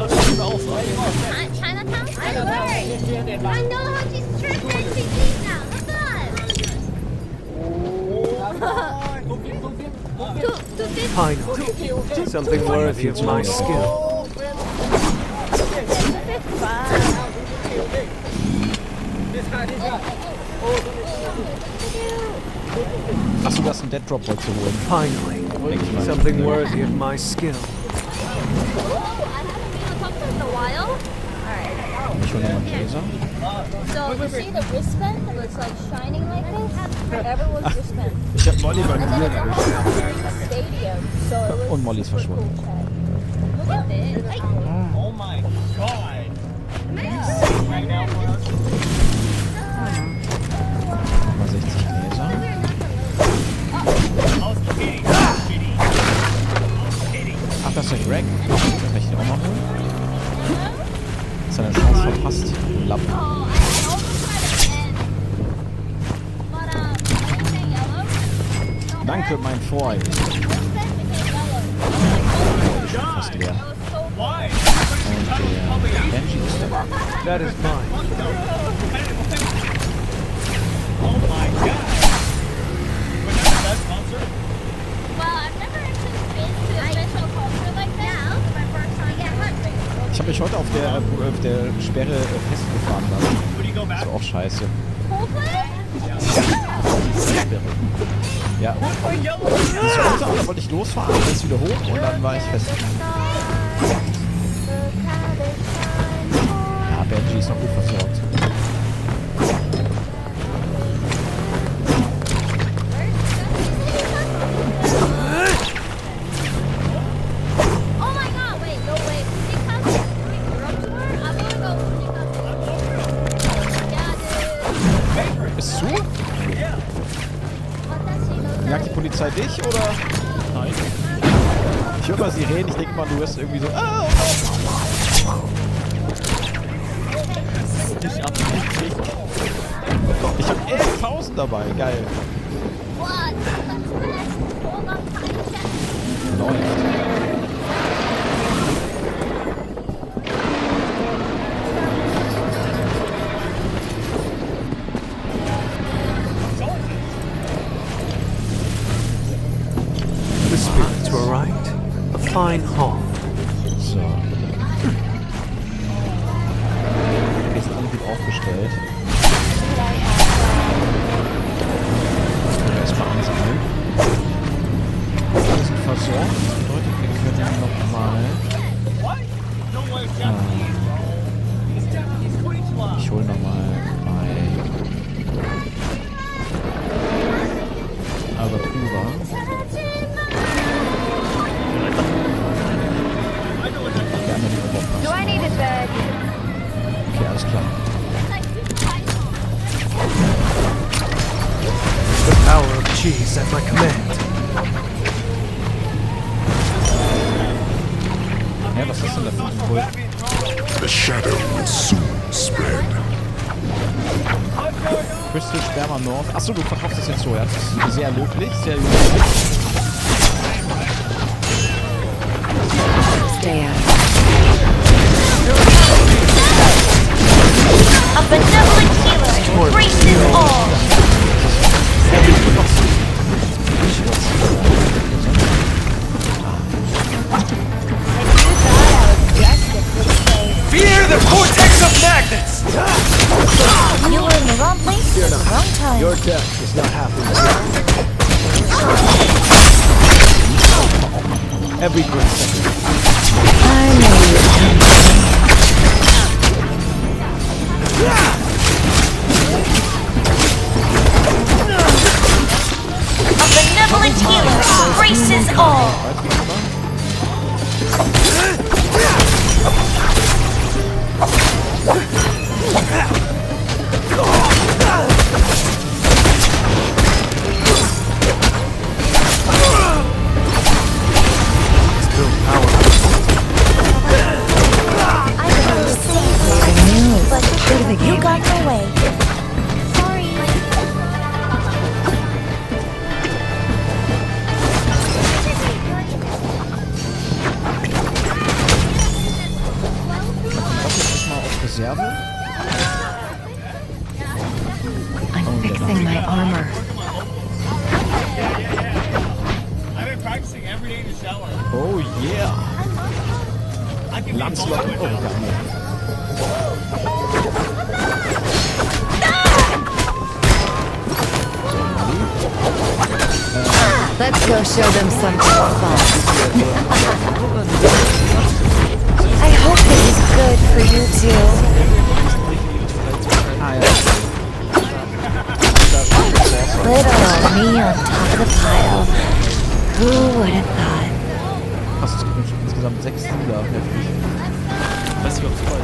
Chinatown? I know how she's tricked NPCs now. Look on. Finally, something worthy of my skill. Achso, du hast einen Dead Drop Ball zu holen. Finally, something worthy of my skill. Ich hol nochmal einen Laser. So you see the wristband that's like shining like this? Everyone's wristband. Ich hab Molly bei mir. Stadium. So it was Und Molly ist verschwunden. Look at this. Oh my god. Mal 60 Laser. Ach, das ist der Greg. Kann ich den auch mal holen? Ist seine Chance verpasst. Lappen. Danke, mein Freund. Fast leer. Und der Benji ist dabei. That is mine. Oh my god. Was that the best concert? Well, I've never actually been to a special concert like that. My first time ever. Ich habe mich heute auf der Sperre festgefahren lassen. Das ist auch scheiße. Ja. Ich runter und dann wollte ich losfahren, dann ist wieder hoch und dann war ich fest. Ja, Benji ist noch gut versorgt. Ist zu? Jagt die Polizei dich oder? Nein. Ich höre mal Sirenen, ich denke mal, du wirst irgendwie so. Ah, ich hab 11.000 dabei, geil. The spirits were right. A fine hall. So. Wir sind alle gut aufgestellt. Erstmal ansammeln. Alle sind versorgt. Das bedeutet, wir können nochmal. Ich hole nochmal bei Albatura. Do I need a bed? Okay, alles klar. The power of cheese at my command. Ja, was ist denn da für ein Pult? The shadow will soon spread. Crystal Sperma North. Achso, du verkaufst das jetzt so, ja. Das ist sehr löblich, sehr löblich. Stay out. A benevolent healer embraces all. Fear the vortex of magnets! You were in the wrong place at the wrong time. Your death does not happen. Every good second. I know you're coming. A benevolent healer embraces all. Reserve. I'm fixing my armor. I've been practicing every day in the shower. Oh yeah. I can Landslock. Oh, gar nicht. Let's go show them something fun. I hope this is good for you too. Little old me on top of the pile. Who would have thought? Fast insgesamt 6 Lieder. Heftig. Weiß nicht, ob es bald.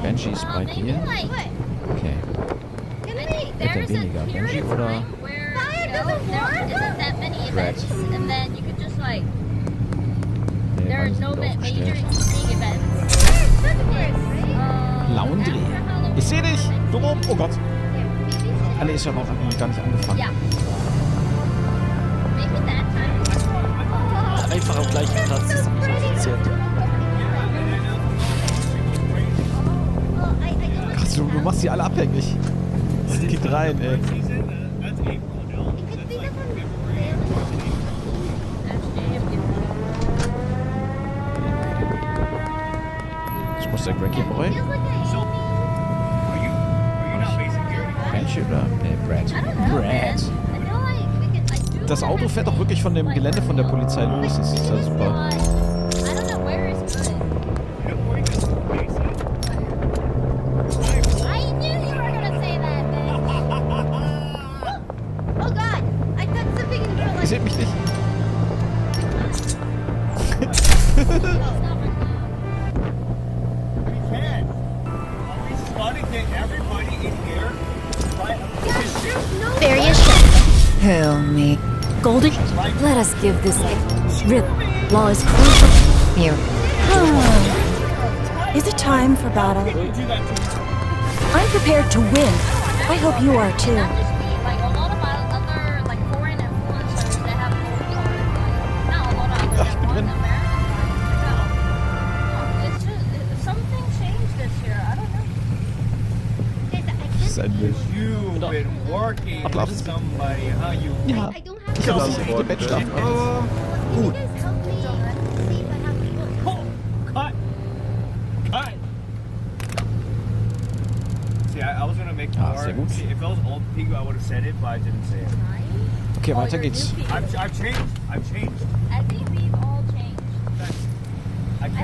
Benji ist bei dir. Okay. Wird der weniger? Benji oder Brad? There are no major big events. Laundry. Ich seh dich! Du rum! Oh Gott! Ah, nee, ist ja noch gar nicht angefangen. Ja. Einfach am gleichen Platz, das ist nicht effizient. Ach so, du machst die alle abhängig. Das geht rein, ey. Ich muss der Granky Boy. Benji oder? Nee, Brad. Brad. Das Auto fährt doch wirklich von dem Gelände von der Polizei los. Das ist ja super. Ihr seht mich nicht. Various Hell me. Goldie, let us give this rip flawless closure. Here. Is it time for battle? I'm prepared to win. I hope you are too. Ach, ich bin drin. Das ist ein Bild. Ablauf. Ja. Ich habe das echte Bettschlaf. Gut. Ah, sehr gut. Okay, weiter geht's.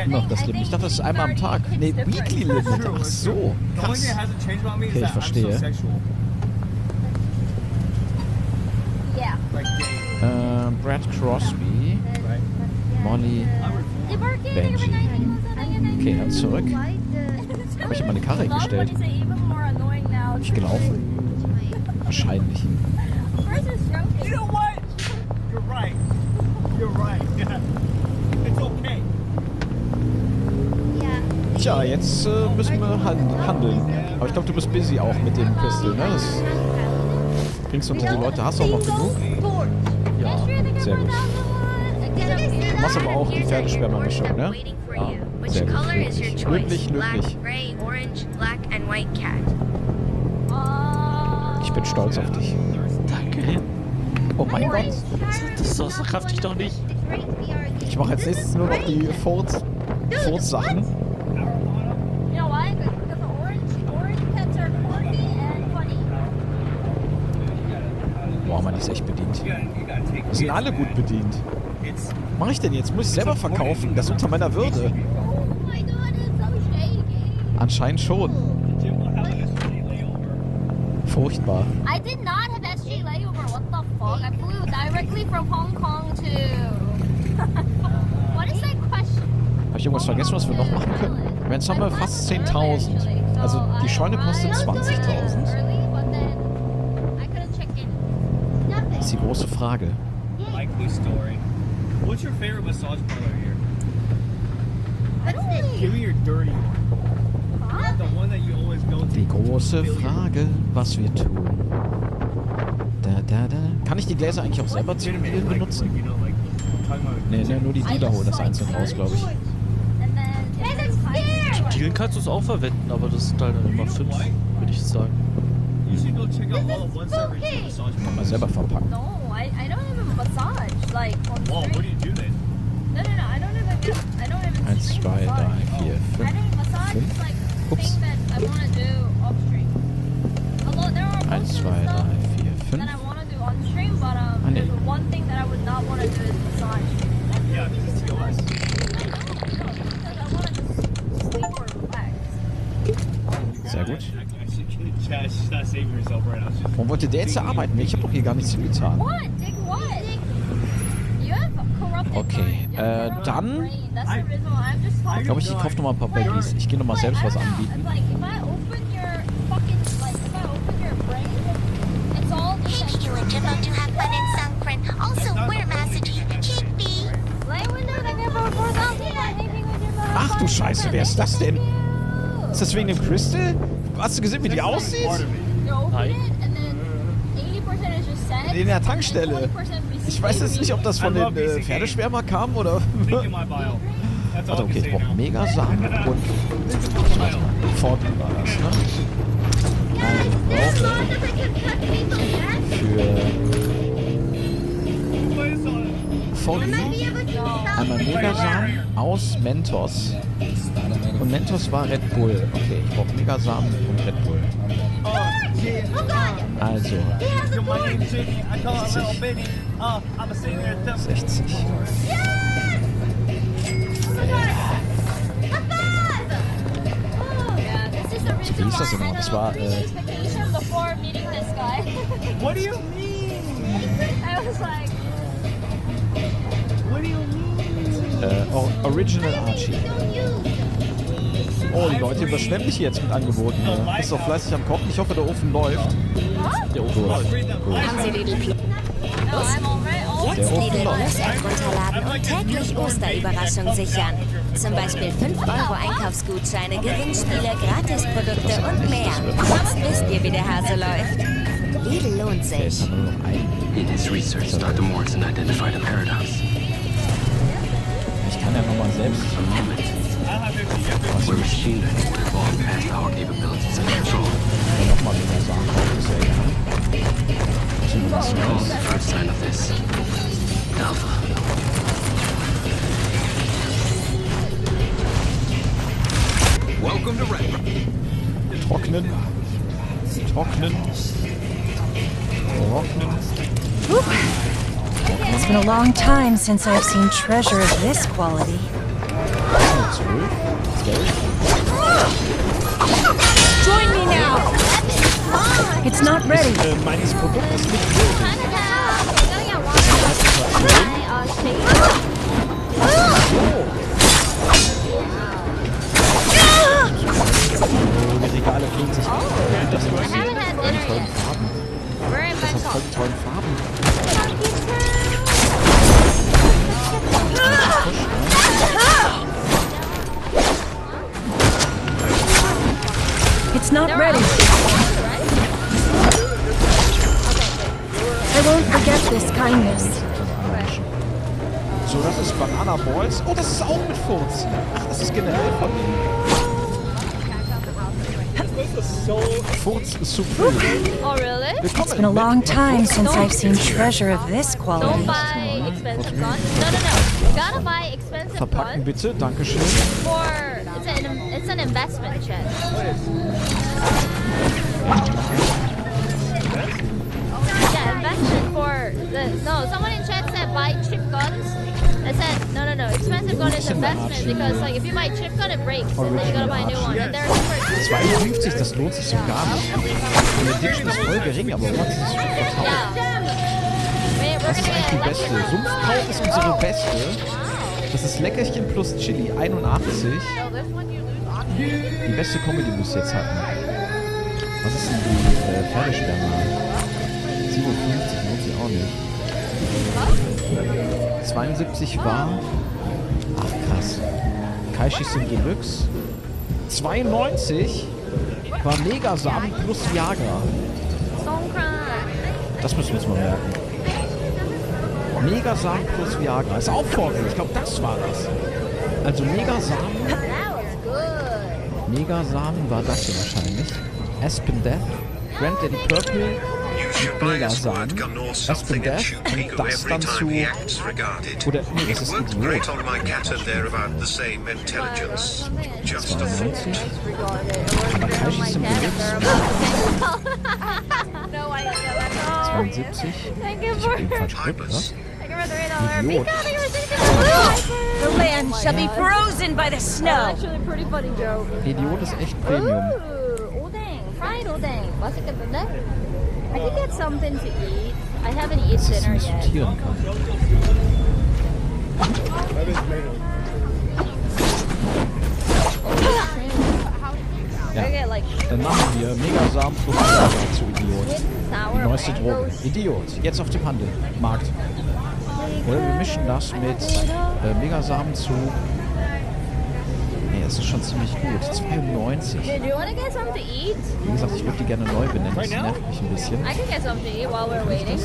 Noch das Limit. Ich dachte, das ist einmal am Tag. Nee, Weekly Limit. Ach so. Krass. Okay, ich verstehe. Brad Crosby. Molly. Benji. Okay, dann zurück. Aber ich habe meine Karre gestellt. Hab ich gelaufen? Wahrscheinlich. You know what? You're right. You're right. It's okay. Tja, jetzt müssen wir handeln. Aber ich glaube, du bist busy auch mit dem Pistol, ne? Das bringst du unsere Leute. Hast du auch noch genug? Ja, sehr gut. Du machst aber auch die Pferdesperma-Mischung, ne? Ja, sehr gut. Löblich, löblich. Ich bin stolz auf dich. Danke. Oh mein Gott. Das kraft ich doch nicht. Ich mache als nächstes nur noch die Furz-Sachen. Boah, man ist echt bedient. Wir sind alle gut bedient. Was mache ich denn jetzt? Muss ich selber verkaufen? Das ist unter meiner Würde. Anscheinend schon. Furchtbar. I did not have SJ the fuck? I flew directly from Hong Kong to... What is that question? Habe ich irgendwas vergessen, was wir noch machen können? Jetzt haben wir fast 10.000. Also die Scheune kostet 20.000. Das ist die große Frage. Likely story. What's your favorite massage parlor here? Give me your dirty one. The one that you always go to. Die große Frage, was wir tun. Da. Kann ich die Gläser eigentlich auch selber zum Spielen benutzen? Nee, nur die Lieder holen das einzeln raus, glaube ich. Zum Dealen kannst du es auch verwenden, aber das sind halt dann immer 5, würde ich sagen. Mal selber verpacken. No, I don't even massage. Like, on Whoa, what do you do then? No, I don't even 1, 2, 3, 4, 5. I think massage is like thing that I want to do off stream. Although there are 1, 2, 3, 4, 5. that I want to do on stream, but there's one thing that I would not want to do is massage. Yeah, because it's yours. Because I want to just sleep or relax. Sehr gut. She's not saving herself right now. Warum wollte der jetzt arbeiten? Ich habe doch hier gar nichts getan. What? Dick what? You have corrupted Okay, dann That's the reason why I'm just talking. glaube ich kaufe nochmal ein paar Baggies. Ich gehe nochmal selbst was anbieten. Like, if I open your fucking, like, if I open your brain, it's all the same. You and Jimbo do have fun in Sungprint. Also, we're Massagey. Hippie. Ach du Scheiße, wer ist das denn? Ist das wegen dem Crystal? Hast du gesehen, wie die aussieht? Nein. In der Tankstelle. Ich weiß jetzt nicht, ob das von den Pferdeschwärmer kam oder... Warte, okay, ich brauche Megasamen und... Ford war das, ne? Also, ich brauche für... einmal Megasamen aus Mentos. Und Mentos war Red Bull. Okay, ich brauche Megasamen und Red Bull. Also 60. So, wie hieß das denn noch? Das war What do you mean? I was like, What do you mean? Original Archie. Oh, die Leute überschwemmen mich jetzt mit Angeboten. Ist doch fleißig am Kochen. Ich hoffe, der Ofen läuft. Der Ofen läuft. Haben Sie Lidl Plus? Jetzt Lidl Plus App runterladen und täglich Osterüberraschung sichern. Zum Beispiel 5 € Einkaufsgutscheine, Gewinnspiele, Gratisprodukte und mehr. Jetzt wisst ihr, wie der Hase läuft. Lidl lohnt sich. In his research, Dr. Morrison identified a paradox. Ich kann ja nochmal selbst. Where machine learning would evolve past our capabilities and control. Nochmal wieder sagen, das ist ja egal. Let's call the first sign of this Alpha. Welcome to Red. Trocknen. It's been a long time since I've seen treasure of this quality. Join me now! It's not ready. Meines Produkt ist nicht möglich. Die Regale fühlen sich an. Das sind voll tollen Farben. Das hat voll tollen Farben. It's not ready. I won't forget this kindness. So, das ist Banana Balls. Oh, das ist auch mit Furz. Ach, das ist generell von denen. Furz ist supreme. Oh, really? It's been a long time since I've seen treasure of this Don't quality. buy expensive guns. No. Gotta buy expensive Verpacken guns bitte, dankeschön. for it's an investment check. Yeah, investment for someone in chat said buy cheap guns. I said no. Expensive gun is investment because like if you buy cheap gun it breaks and then you gotta buy a new one and they're different. 52, das lohnt sich so gar nicht. Die Edition ist voll gering, aber what ist das für Yeah. Das ist eigentlich die beste. Sumpfkraut ist unsere beste. Das ist Leckerchen plus Chili, 81. Die beste Kombi, die wir bis jetzt hatten. Was ist denn die Pferdesperma? 57, lohnt sie auch nicht. 72 war... Ach krass. Kaishis im Deluxe. 92 war Megasamen plus Viagra. Das müssen wir uns mal merken. Megasamen plus Viagra. Ist auch vorgängig. Ich glaube, das war das. Also Megasamen. Megasamen war das hier wahrscheinlich. Aspen Death. Grand Daddy Purple. Megasamen. Aspen Death. Und das dann zu... Oder, nee, das ist Idiot. 92. Aber Kaishis im Deluxe. 72. Ich hab den falsch gedrückt, was? Idiot. The land shall be frozen by the snow. Idiot ist echt Premium. Udang, fried udang. Was it gonna be? I could get something to eat. I haven't eaten dinner yet. Sortieren kann. Ja, dann machen wir Megasamen plus Viagra zu Idiot. Die neueste Droge. Idiot. Jetzt auf dem Handelmarkt. Oder wir mischen das mit Megasamen zu... Nee, das ist schon ziemlich gut. 92. Do you want to get something to eat? Wie gesagt, ich würde die gerne neu benennen. Das nervt mich ein bisschen. I can get something to eat while we're waiting.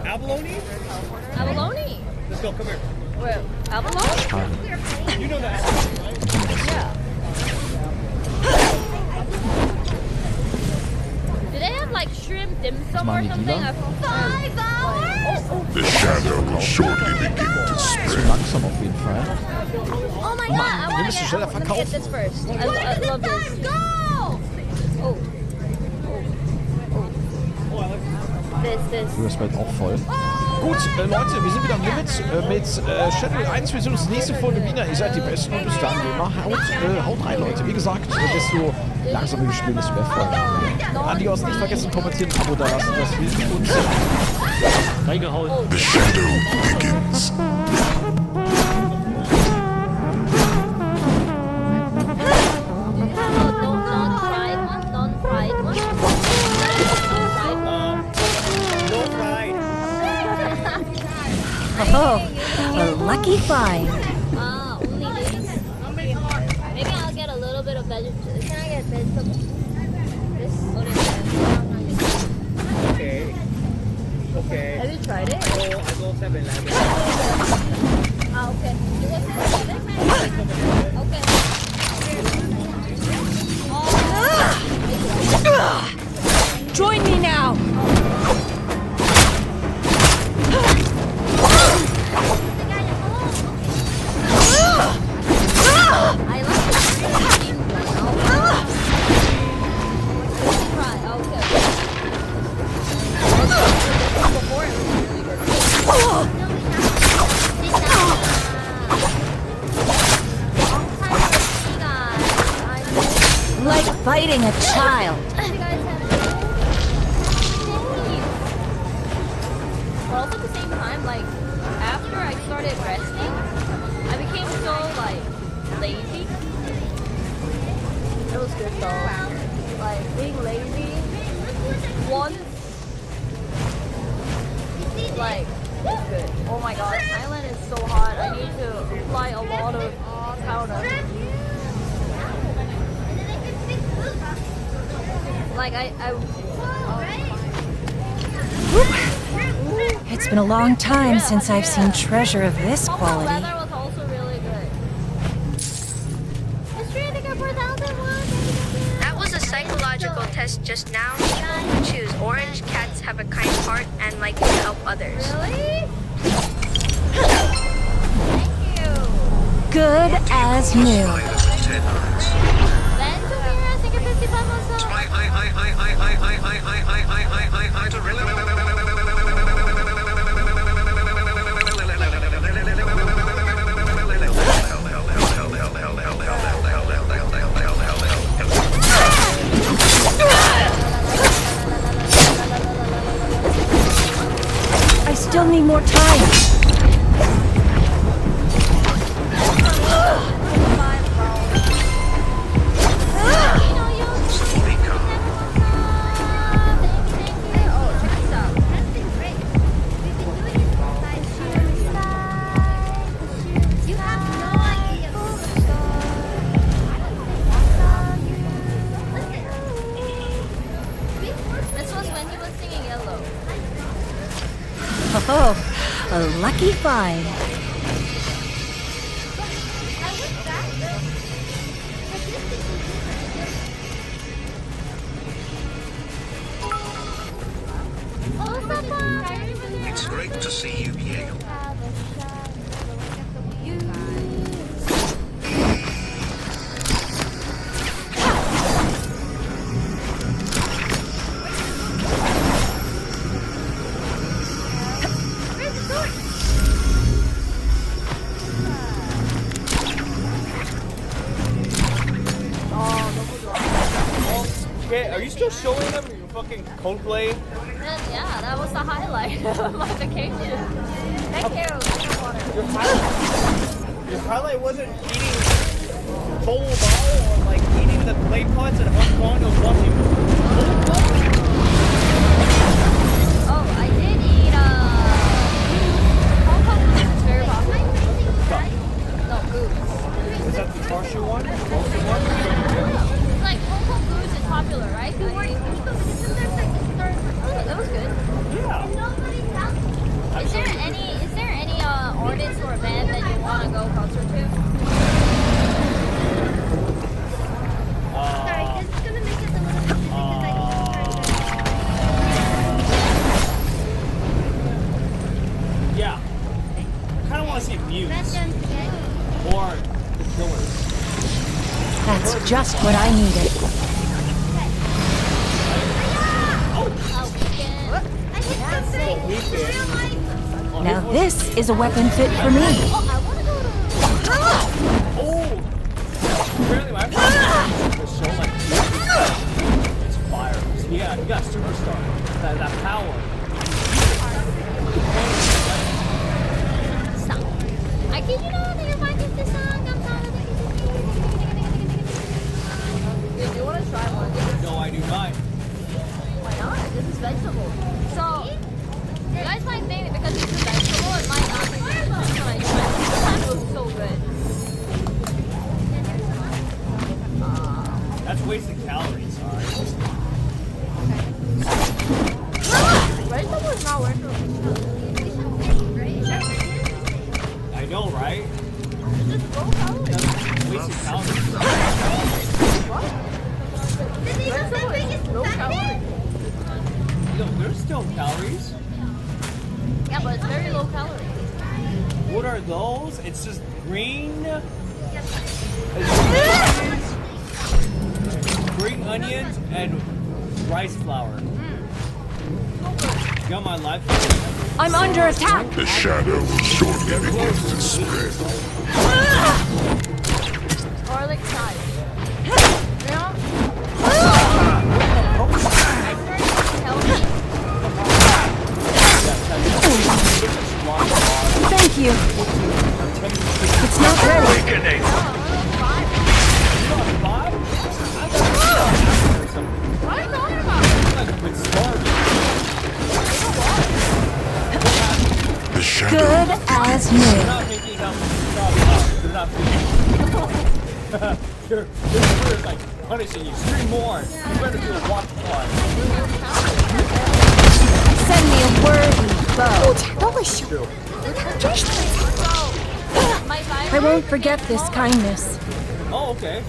Abalone? Abalone? Let's go, come here. Wait, abalone? Schade. You know that. Yeah. Do they have like shrimp dim sum or something? 5 hours? The shadow will shortly begin to Zu spread. langsam auf jeden Fall. Oh my god, Mann, wir müssen schneller let me get verkaufen. this first. I love this. Oh. This. Du bist bald auch voll. Gut, Leute, wir sind wieder am Limit mit Shadow 1. Wir sehen uns nächste Folge wieder. Ihr seid die Besten und bis dann. Haut rein, Leute. Wie gesagt, desto langsamer wir spielen, desto mehr Freude haben wir. Adios, nicht vergessen, kommentieren, ein Abo da lassen. Das hilft uns. Reingehauen. The shadow begins. Oh, a lucky find. Only this. Maybe I'll get a little bit of vegetables. Can I get vegetables? This. Okay. Okay. Have you tried it? Oh, I go 7-Eleven. Ah, okay. You go 7-Eleven? Okay. Join me now. I like the green one. Okay. Before it was really good. Like fighting a child. But also at the same time, like, after I started resting, I became so, like, lazy. It was good though. Like, being lazy once, like, is good. Oh my god, Thailand is so hot. I need to apply a lot of powder. Like, It's been a long time since I've seen treasure of this the quality. weather was also really good. That was a psychological test just now. Choose orange. Cats have a kind heart and like to help others. Really? Good as new. still need more time. This was when he was singing Yellow. Oh, a lucky find. It's great to see you, Diego. Okay, are you still showing them your fucking Coldplay? Yeah, that was the highlight of my vacation. Thank you. Your highlight wasn't eating bowl or like eating the clay pots at Hong Kong. It was watching. Oh, I did eat Hong Kong food is very popular. No, goose. Is that the Char-siu one? Like Hong Kong goose is popular, right? It was good. Yeah. Is there any artist or band that you want to go concert to? Sorry, this is gonna make it a little bit because Yeah. I kind of want to see Muse or the Killers. That's just what I needed. Now this is a weapon fit for me. Apparently, my was so like it's fire. Yeah, you got superstar. That power. Stop. I kid you not, you're finding this song. I'm proud of it. Do you want to try one? No, I do not. Why not? This is vegetable. So, you guys might think because it's a vegetable, it might not be delicious when I try it. Sometimes it was so good. That's wasted calories, alright? Vegetable is not worth it. I know, right? It's just low calories. Wasted calories. Vegetable is low calories. No, there's still calories. Yeah, but it's very low calorie. What are those? It's just green. Green onions and rice flour. You got my life. I'm under attack. The shadow will shortly begin to spread. Garlic chive. Thank you. It's not ready. What are you talking about? The shadow Good as new. Your career is like punishing you. 3 more. You better do a walk part. Send me a worthy bow. I won't forget this kindness. Oh, okay.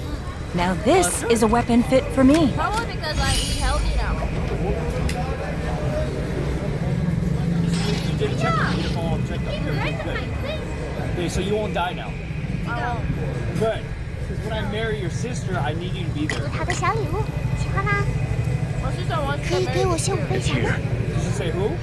Now this is a weapon fit for me. Probably because I eat healthy now. You did a checkup. You did a follow-up checkup. Good. Okay, so you won't die now. I won't. Good. Because when I marry your sister, I need you to be there. 他的小礼物，喜欢吗？我是想玩。可以给我幸福分享吗？ Did you say who?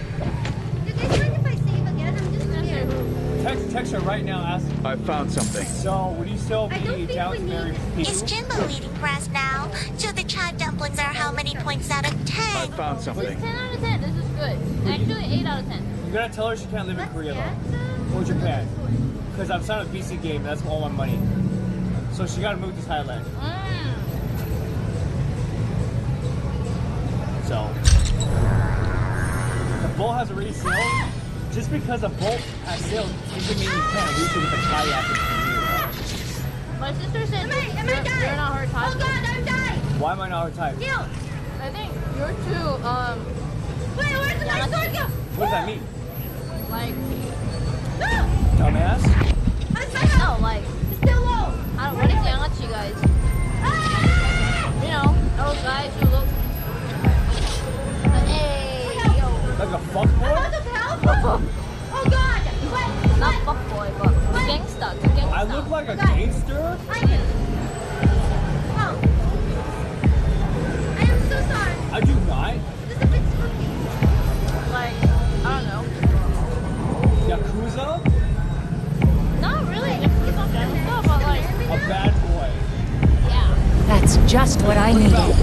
Text her right now. Ask. I found something. So, would you still be down to marry people? It's Jimbo leading press now, so the child dumplings are how many points out of 10? I found something. It's 10 out of 10. This is good. Actually, 8 out of 10. You gotta tell her she can't live in Korea though. Or Japan. Because I'm signed with BC Game, that's all my money. So she gotta move to Thailand. So the boat has already sailed. Just because a boat has sailed doesn't mean you can't reach it with a kayak in Korea. My sister said you're not her type. Oh god, I'm dying! Why am I not her type? Heal! I think you're too, Wait, where's my sword go? What does that mean? like, Dumbass? no, like, it's still low. I don't, what is Yangachi guys? You know, those guys who look, hey, yo. Like a fuckboy? I want some help! Oh god! What? Not fuckboy, but gangsta. I look like a gangster? I do. Oh. I am so sorry. I do not. This is a bit spooky. Like, I don't know. Yakuza? Not really Yakuza gangsta, but like a bad boy. Yeah. That's just what I needed.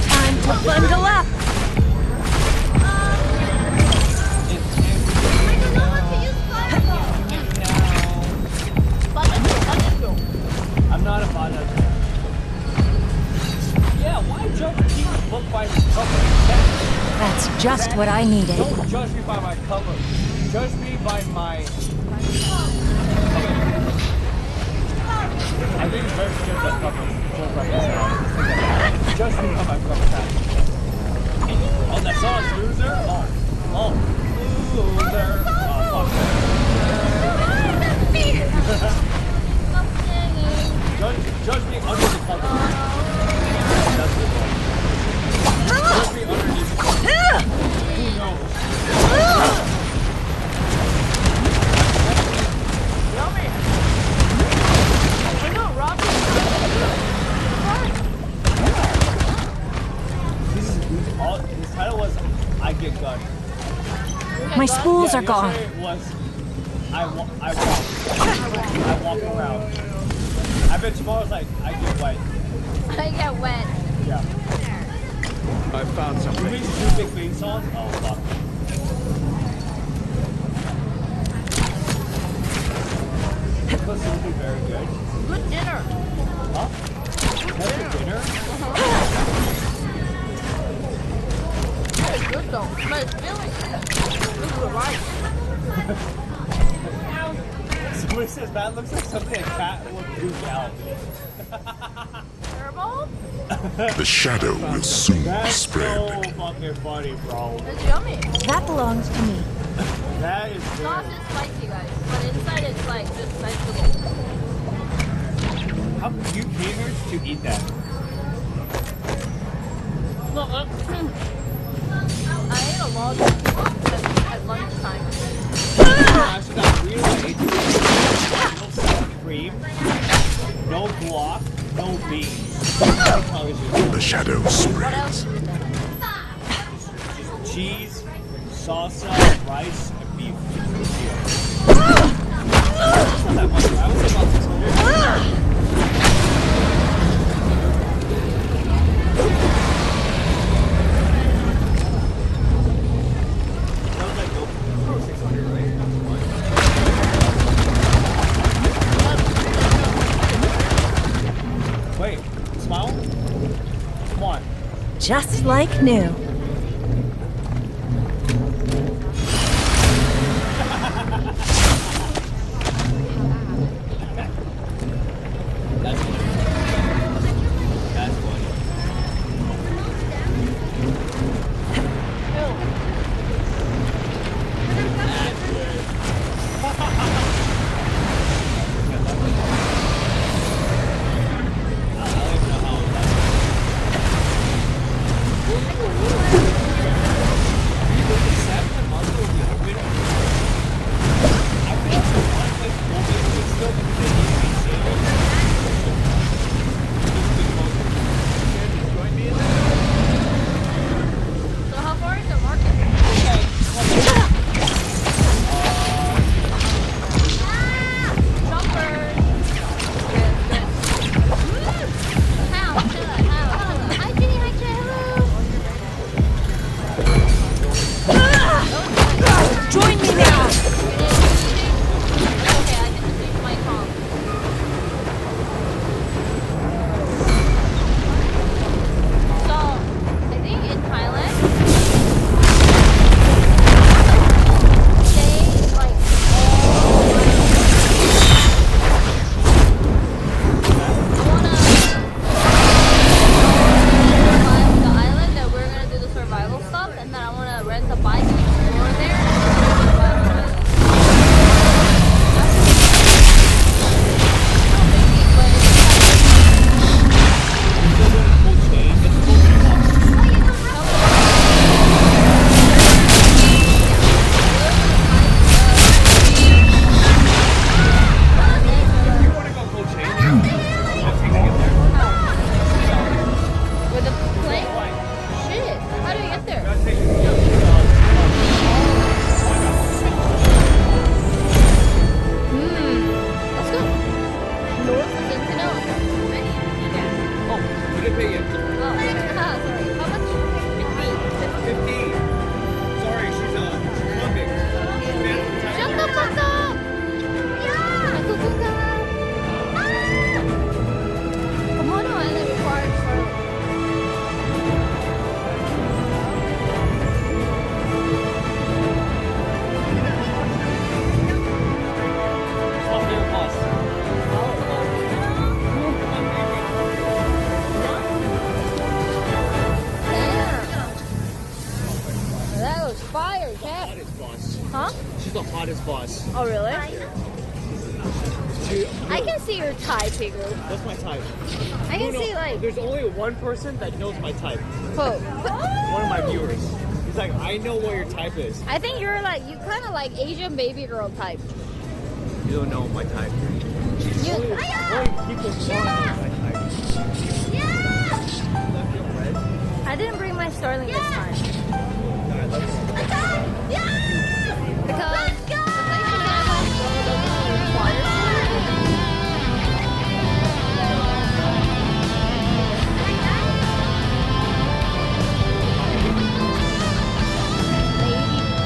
Time to bundle up. I'm not a father. Yeah, why judge me book by its cover? That's just what I needed. Don't judge me by my cover. Judge me by my... I think it's very good that cover. Judge me by my cover. Oh, that song's Loser? Oh, Loser. Oh, fuck. Judge me under the cover. That's the point. Judge me underneath the cover. Who knows? Yummy. We're not robbing. His title was I Get Gunned. My spools are gone. Yesterday was I walk around. I bet tomorrow's like I get wet. I get wet. Yeah. I found something. You mean two big main songs? Oh fuck. This will be very good. Good dinner. Huh? That's your dinner? It's good though. But it's filling. This is right. Somebody says that looks like something a cat would poop out. Terrible? The shadow will soon That's spread. so fucking funny, bro. It's yummy. That belongs to me. That is Sauce good. is spicy, guys, but inside it's like just vegetable. How you came here to eat that? Look, I ate a lot at lunchtime. Actually, got real late. No sour cream, no guac, no beans. The shadow spreads. Cheese, salsa, rice, and beef. That's not that much. I would say about 600. Wait, smile? Come on. Just like new. That's funny. That's funny. boss. Oh, really? Dude, I can see your type, Piglet. what's my type? I can see, like... There's only one person that knows my type. Who? One of my viewers. He's like, I know what your type is. I think you're like, you kind of like Asian baby girl type. You don't know my type. You... Only people know my type. I didn't bring my Starling this time. Because the place you have on Go doesn't require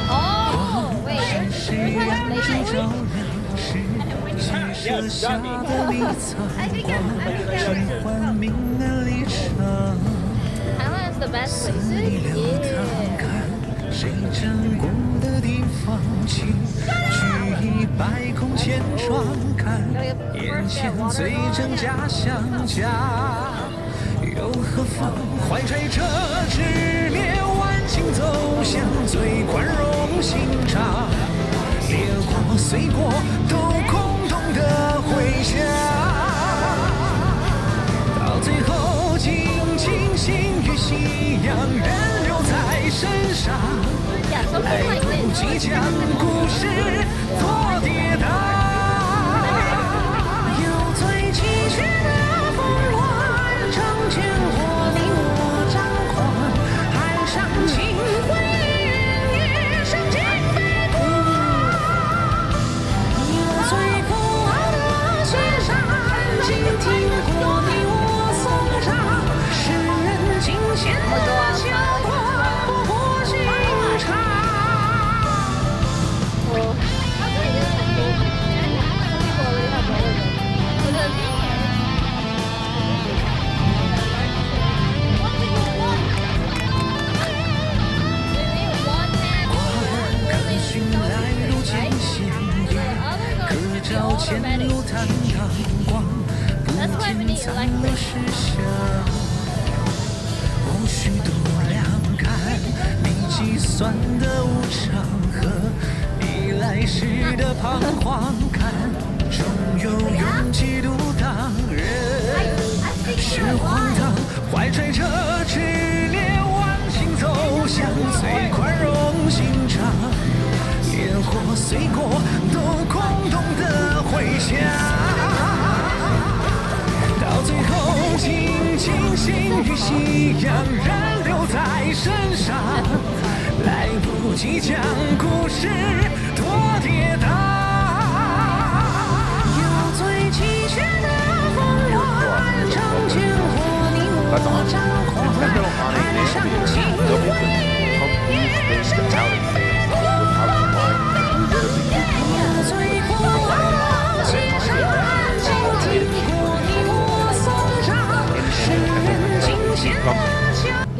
Oh, wait, Yes, got me. Thailand is the best places? Yeah. 谁站过的地方，请举一百空千窗看，眼前最真假相加，又何妨？怀揣着执念，万顷走向最宽容心肠，烈火碎过都空洞的回响，到最后尽情心与信仰人留在身上。 来不及将故事做跌宕，有最崎岖的峰峦，仗剑火你我张狂，海上情辉夜上尽飞过，有最不傲的雪山，倾听过你我颂唱，世人尽显的笑话，不过心肠。 照前路坦荡光，不见残了世相。无需度量看你计算的无常和你来时的彷徨，看终有勇气独当人是荒唐，怀揣着执念，万顷走向最宽容心肠。 烈火碎过，都空洞的回响。到最后，尽情心与信仰仍留在身上，来不及将故事多跌宕。有最崎岖的峰峦，仗剑火你我张狂，海上情辉。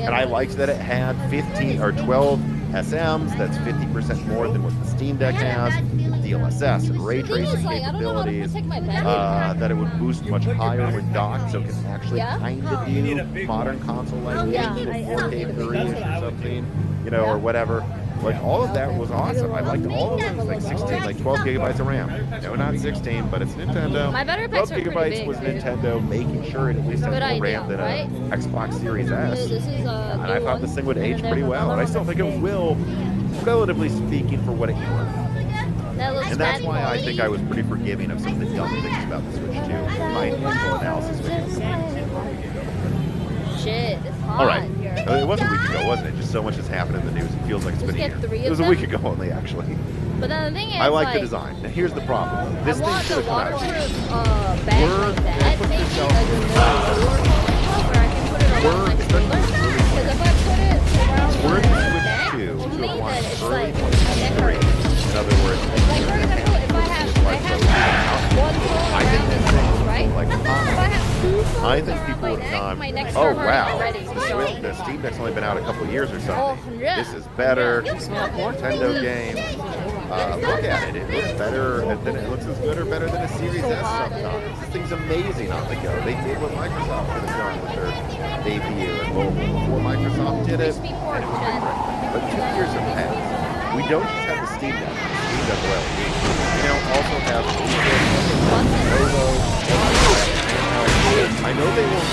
And I liked that it had 15 or 12 SMs. That's 50% more than what the Steam Deck has. DLSS and ray tracing capabilities. That it would boost much higher when docked, so it can actually kind of do modern console-like games at 4K 30ish or something, you know, or whatever. Like, all of that was awesome. I liked all of them. Like 16, like 12 gigabytes of RAM. No, not 16, but it's Nintendo. My better 12 packs are gigabytes big, was dude. Nintendo making sure it at least has more RAM than a Xbox Series S. This is, and I thought this thing would age pretty well. And I still think it will, relatively speaking, for what it can. And that's why I think I was pretty forgiving of some of the dumb things about the Switch 2. My initial analysis video. Shit, it's hot. All right. It was a week ago, wasn't it? Just so much has happened in the news. It feels like it's been a year. It was a week ago only, actually. But then the thing is, I like the design. Now, here's the problem. This thing should have come out. We're that, maybe, like a lower quality where I can put it on my controller. Because if I put it around my neck, then it's like my neck hurts. In other words, like for example, if I have one phone around my neck, right? But then if I have two phones I think around people my would neck, have my neck's gone, oh hurting wow, already. the Steam Deck's only been out a couple of years or something. Oh, yeah. This is better. Nintendo game. Look at it. It looks better. It looks as good or better than a Series S sometimes. This thing's amazing on the go. They did what Microsoft could have done with their debut and mobile before Microsoft did it. And it was different. But 2 years have passed. We don't just have the Steam Deck. The Steam Deck, well, Also have Lenovo. I know they will.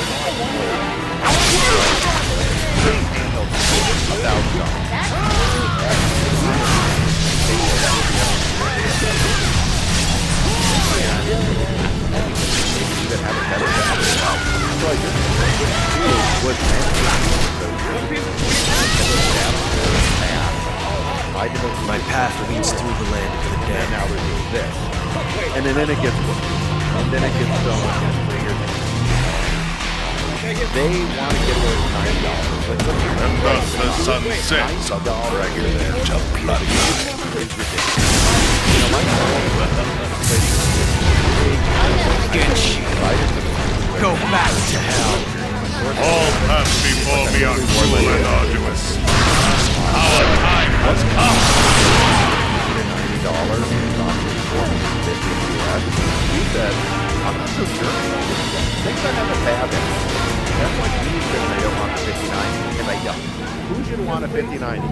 My path leads through the land of the dead. And now they're doing this. And then it gets worse. And then it gets so much weird. They want to get away with $9. Thus the sun sets on the dragon to bloody Get you. Go back to hell. All paths before me are cruel and arduous. Our time has come. He said, I'm not so sure. Things I have a tab in. That's like me saying I don't want a 5090, and I don't. Who should want a 5090?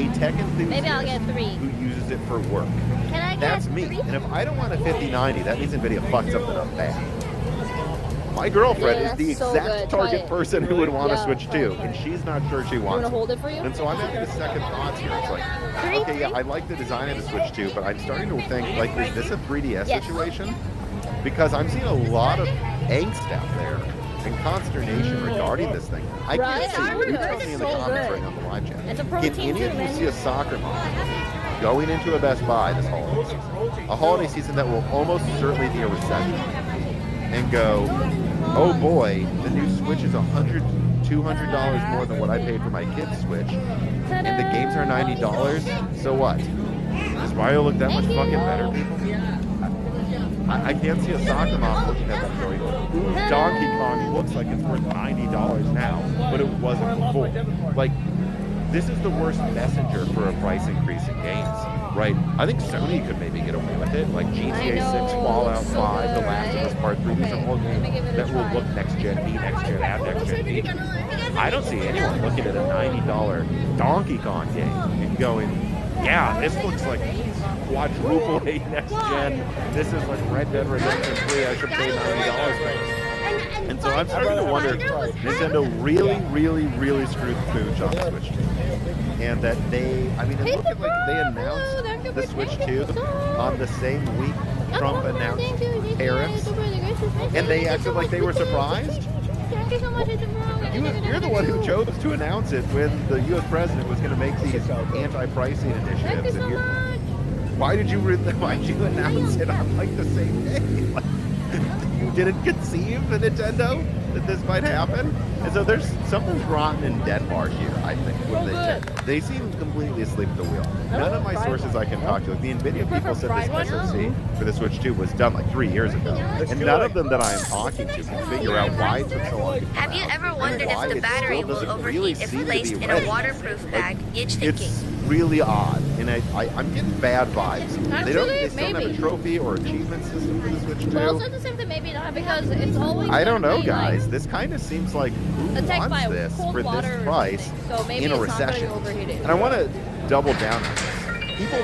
A tech enthusiast Maybe I'll get 3. who uses it for work. Can I get That's me. 3? And if I don't want a 5090, that means NVIDIA fucked something up bad. My girlfriend Yeah, is the that's so exact good. Try target it. person who would want to Yeah, switch try to, it. and she's not sure she You wants want to it. hold it for you? And so I'm having a second thoughts here. It's like, okay, yeah, I like the design of the Switch 2, but I'm starting to think, like, is this a 3DS Yes. situation? Because I'm seeing a lot of angst out there and consternation regarding this thing. I Right? can't see. You tell It's me in the so comments good. right now on the live chat. It's a Can protein any of too, you man. see a soccer mom going into a Best Buy this holiday season? A holiday season that will almost certainly be a recession. And go, oh boy, the new Switch is $100, $200 more than what I paid for my kid's Switch. And the games are $90, so what? Does Mario look that much fucking better, people? I can't see a soccer mom looking at that going, ooh, Donkey Kong looks like it's worth $90 now, but it wasn't before. Like, this is the worst messenger for a price increase in games, right? I think Sony could maybe get away with it, like GTA 6, Fallout 5, The Last of Us Part 3. These are all games that will look next gen, be next gen, have next gen features. I don't see anyone looking at a $90 Donkey Kong game and going, yeah, this looks like quadruple A next gen. This is like Red Dead Redemption 3. I should pay $90 for it. And so I'm starting to wonder if Nintendo really screwed the pooch on the Switch 2. And that they, I mean, it looked like they announced the Switch 2 on the same week Trump announced tariffs. And they acted like they were surprised. You're the one who chose to announce it when the U.S. president was going to make these anti-pricing initiatives. And why did you announce it on like the same day? Like, you didn't conceive the Nintendo that this might happen, and so there's something's rotten in Denmark here. I think with Nintendo. They seem completely asleep at the wheel. None of my sources I can talk to, like the NVIDIA people said this SoC for the Switch 2 was done like 3 years ago, and none of them that I am talking to can figure out why it took so long to come Have you out, ever wondered why if the it battery still will doesn't really overheat if seem to placed be in ready. a waterproof bag? Each thinking. It's really odd, and I'm getting bad vibes. They still don't have a trophy or achievement system for the Switch 2. Well, also the same thing, maybe not, because it's always. I don't know, gonna be, guys. Like, This kind of seems like who attacked by wants this cold for water this or price something. So maybe in a it's not very recession? overheated. And I want to double down on this. People,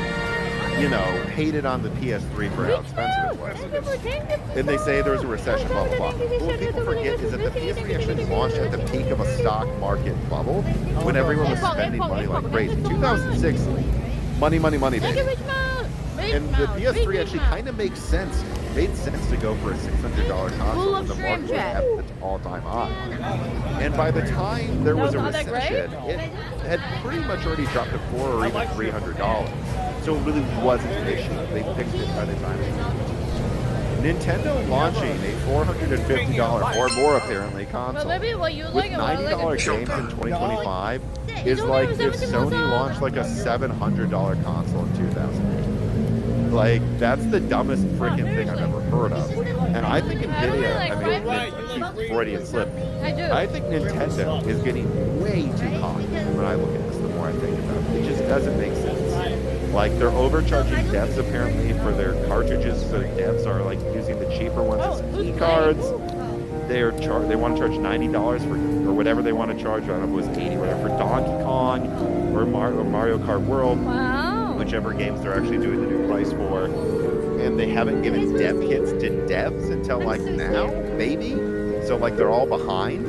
hated on the PS3 for how expensive it was. And they say there was a recession, blah, blah, blah. But what people forget is that the PS3 actually launched at the peak of a stock market bubble when everyone was spending money like crazy. 2006, money, baby. And the PS3 actually kind of makes sense. Made sense to go for a $600 console when the market was at its all-time high. And by the time there was a recession, it had pretty much already dropped to $400 or even $300. So it really wasn't an issue. They fixed it by the time it came. Nintendo launching a $450 or more apparently console maybe what you with like about $90 games in 2025 is like if Sony launched like a $700 console in 2008. Like, that's the dumbest freaking thing I've ever heard of. And I think NVIDIA, I keep Freudian slip. I think Nintendo is getting way too cocky when I look at this, the more I think about it. It just doesn't make sense. Like, they're overcharging devs apparently for their cartridges, so devs are like using the cheaper ones as key cards. They want to charge $90 for, or whatever they want to charge. I don't know if it was $80 or whatever for Donkey Kong or Mario Kart World. Wow. whichever games they're actually doing the new price for, and they haven't given dev kits to devs until like now, maybe. So like they're all behind.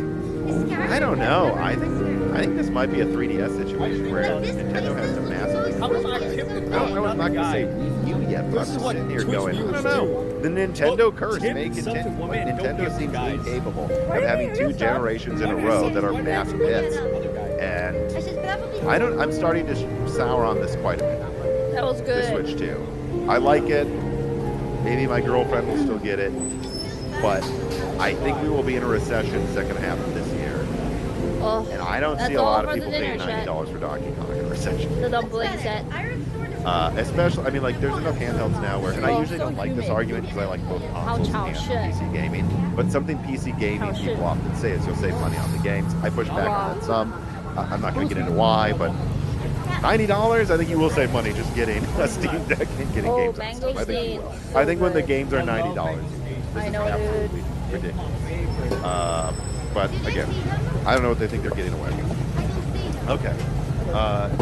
I don't know. I think this might be a 3DS situation where Nintendo has to massively. I don't know. I'm not gonna say Wii U yet, but I'm just sitting here going, I don't know. The Nintendo curse may continue. Nintendo seems incapable of having 2 generations in a row that are massive hits, and I'm starting to sour on this quite a bit. That was good. The Switch 2. I like it. Maybe my girlfriend will still get it, but I think we will be in a recession second half of this year. Oh, and I don't see a lot of people paying $90 for Donkey Kong in a recession. The dumpling set. Especially, I mean, like, there's enough handhelds now where, and I usually don't like this argument because I like both consoles and PC gaming, but something PC gaming people often say is you'll save money on the games. I push back on that some. I'm not going to get into why, but $90, I think you will save money just getting a Steam Deck and getting games on Steam. I think you will. I think when the games are $90, this is absolutely ridiculous. But again, I don't know what they think they're getting away with. Okay.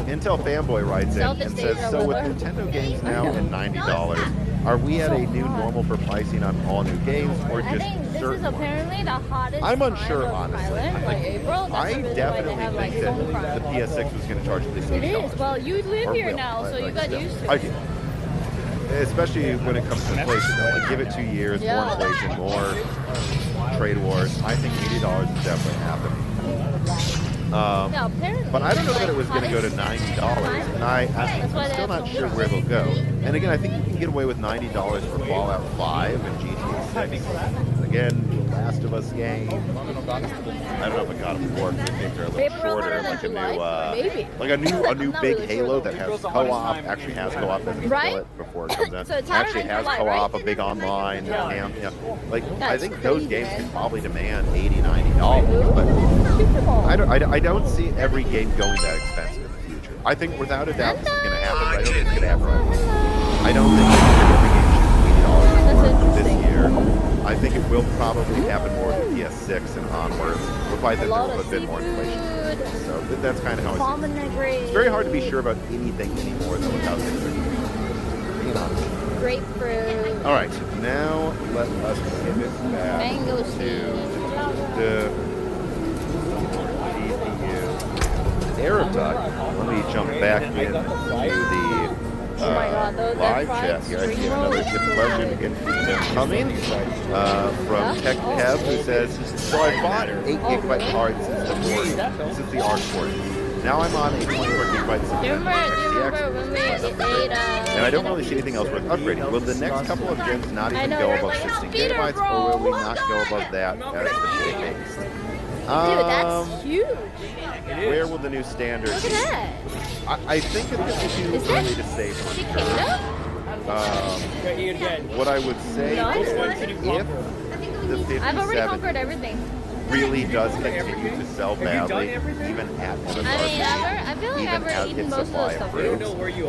Intel Fanboy writes in and says, so with Nintendo games now at $90, are we at a new normal for pricing on all new games, or just this certain is apparently the hottest I'm unsure, honestly. I definitely think that the PS6 was going to charge at least $80. It is. Well, you live here now, so you got used to it. I do. Especially when it comes to inflation, though. Like, give it 2 years, more inflation, more trade wars. I think $80 is definitely happening. But I don't know that it was going to go to $90, and I'm still not sure where they'll go. And again, I think you can get away with $90 for Fallout 5 and GTA 6. Again, The Last of Us game. I don't know if it got them more. Games are a little shorter, like a new big Halo that has co-op. Actually has co-op as it before it comes out. Actually has co-op, a big online. I think those games can probably demand $80, $90. But I don't see every game going that expensive in the future. I think without a doubt this is going to happen, but I don't think it's going to happen right now. I don't think every game should be $80 this year. I think it will probably happen more with PS6 and onwards. We'll probably think there will have been more inflation. So that's kind of how I see it. It's very hard to be sure about anything anymore, though, without being honest. Grapefruit. All right, now let us pivot back to the Arab Talk. Let me jump back into the live chat here. I see another good question again coming from Tech Kev, who says, so I bought 8 gigabyte cards since the ARC Now I'm on a 24 gigabyte XTX. And I don't really see anything else worth upgrading. Will the next couple of gens not even go above 16 gigabytes, or will we not go above that as the base? Dude, that's huge. Where will the new standards be? Look at that. I think it's too early to say for sure. What I would say is if the 57 I've already conquered everything. really does continue to sell badly, even at MSRP, I feel like even I've eaten most of the stuff.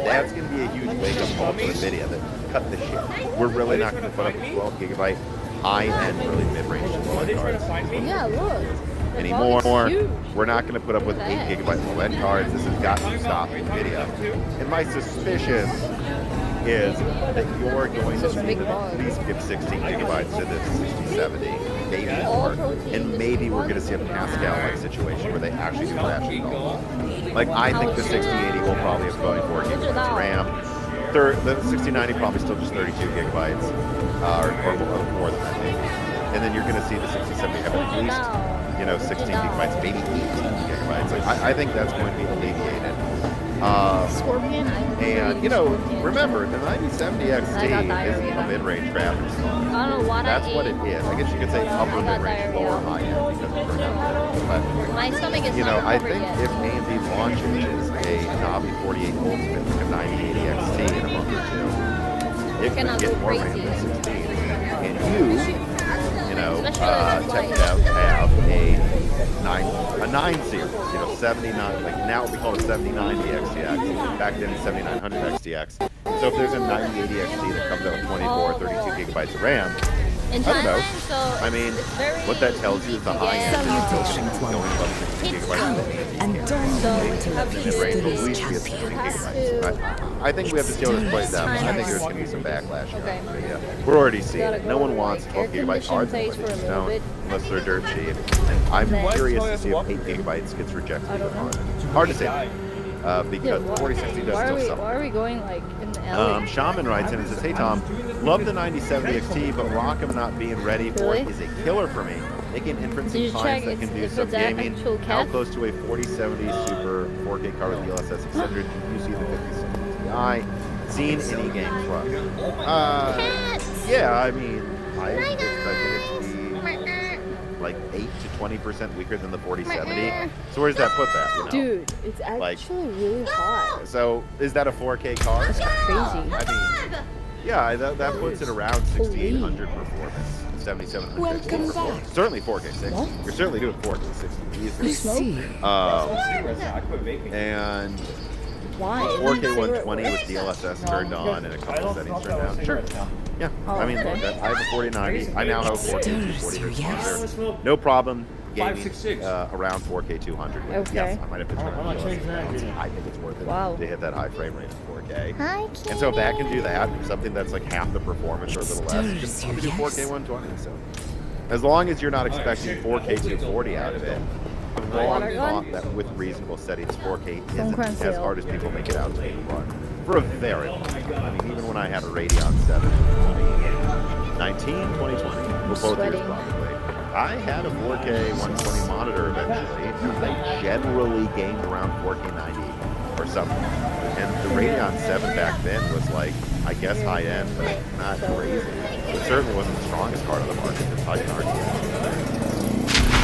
That's going to be a huge wake-up call for NVIDIA that cut the shit. We're really not going to put up a 12 gigabyte high-end, really mid-range low-end cards. Yeah, look. Anymore. We're not going to put up with 8 gigabyte low-end cards. This has got to stop NVIDIA. And my suspicion is that you're going to see them at least give 16 gigabytes to the 6070, maybe more. And maybe we're going to see a Pascal-like situation where they actually do ratchet it all. Like, I think the 6080 will probably have 24 gigabytes of RAM. The 6090 probably still just 32 gigabytes, or more than that maybe. And then you're going to see the 6070 have at least, 16 gigabytes, maybe 18 gigabytes. Like, I think that's going to be alleviated. Scorpion. And remember, the 9070 XT is a mid-range graphics card. That's what it is. I guess you could say upper mid-range, lower high-end because it turned out better. But my stomach is not I think if AMD launches a Navi 48 Ultimate like a 9080 XT in a month or two, it could get more RAM than 16. And Tech Dev have a 9 series, 79, like now we call it 7090 XTX, back then 7900 XTX. So if there's a 9080 XT that comes out with 24 or 32 gigabytes of RAM, in I don't know. Thailand, so I mean, it's very what that tells you is the high end is Salutations, going above 60 gigabytes. And don't wait till And the range will history's at least be at 60 champion. gigabytes. I think we have to see how this plays out. I think there's going to be some backlash here. But yeah, we're already seeing it. No one wants 12 gigabyte cards anymore. They just don't, unless they're dirt cheap. And I'm curious to see if 8 gigabytes gets rejected. Hard to say. Because 4060 does still sell. Why are we going like in the alley? Shaman writes in and says, "Hey Tom, love the 9070 XT, but Rock'em not being ready for it is a killer for me. Making inferencing times that can do some gaming. How close to a 4070 Super 4K card with DLSS 600 do you see the 5070 Ti? Seen any games run? Yeah, I mean, I expected it to be like 8 to 20% weaker than the 4070. So where's that put that? You know? Dude, it's actually really hot. So is that a 4K card? That's crazy. I mean, yeah, that puts it around 6800 performance, 7700 Welcome performance. back. Certainly 4K 60. You're certainly doing 4K 60 easily. And Why? 4K 120 with DLSS turned on and a couple of settings turned down. Sure. Yeah. I mean, look, I have a 4090. I now have a 4K 240 hertz monitor. No problem gaming around 4K 200. Okay. Yes, I might have to turn on DLSS. I think it's worth it to hit that high frame rate in 4K. Hi, And so if that can do that, something that's like half the performance or a little less, you can do 4K 120. So as long as you're not expecting 4K 240 out of it, I've long thought that with reasonable settings, 4K isn't as hard as people make it out to be run for a very long time. I mean, even when I had a Radeon 7 2019, 2020, well, both years probably, I had a 4K 120 monitor eventually, and they generally gained around 4K 90 or something. And the Radeon 7 back then was like, I guess high end, but not crazy. It certainly wasn't the strongest card on the market for Titan RTS.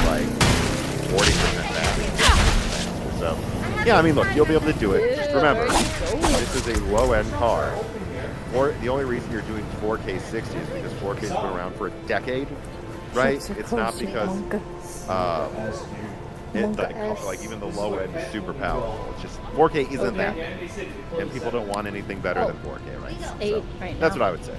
Like 40% faster. So, yeah, I mean, look, you'll be able to do it. Just remember, this is a low-end card. Or the only reason you're doing 4K 60 is because 4K has been around for a decade, right? It's not because like even the low end is super powerful. It's just 4K isn't that, and people don't want anything better than 4K, right? So that's what I would say.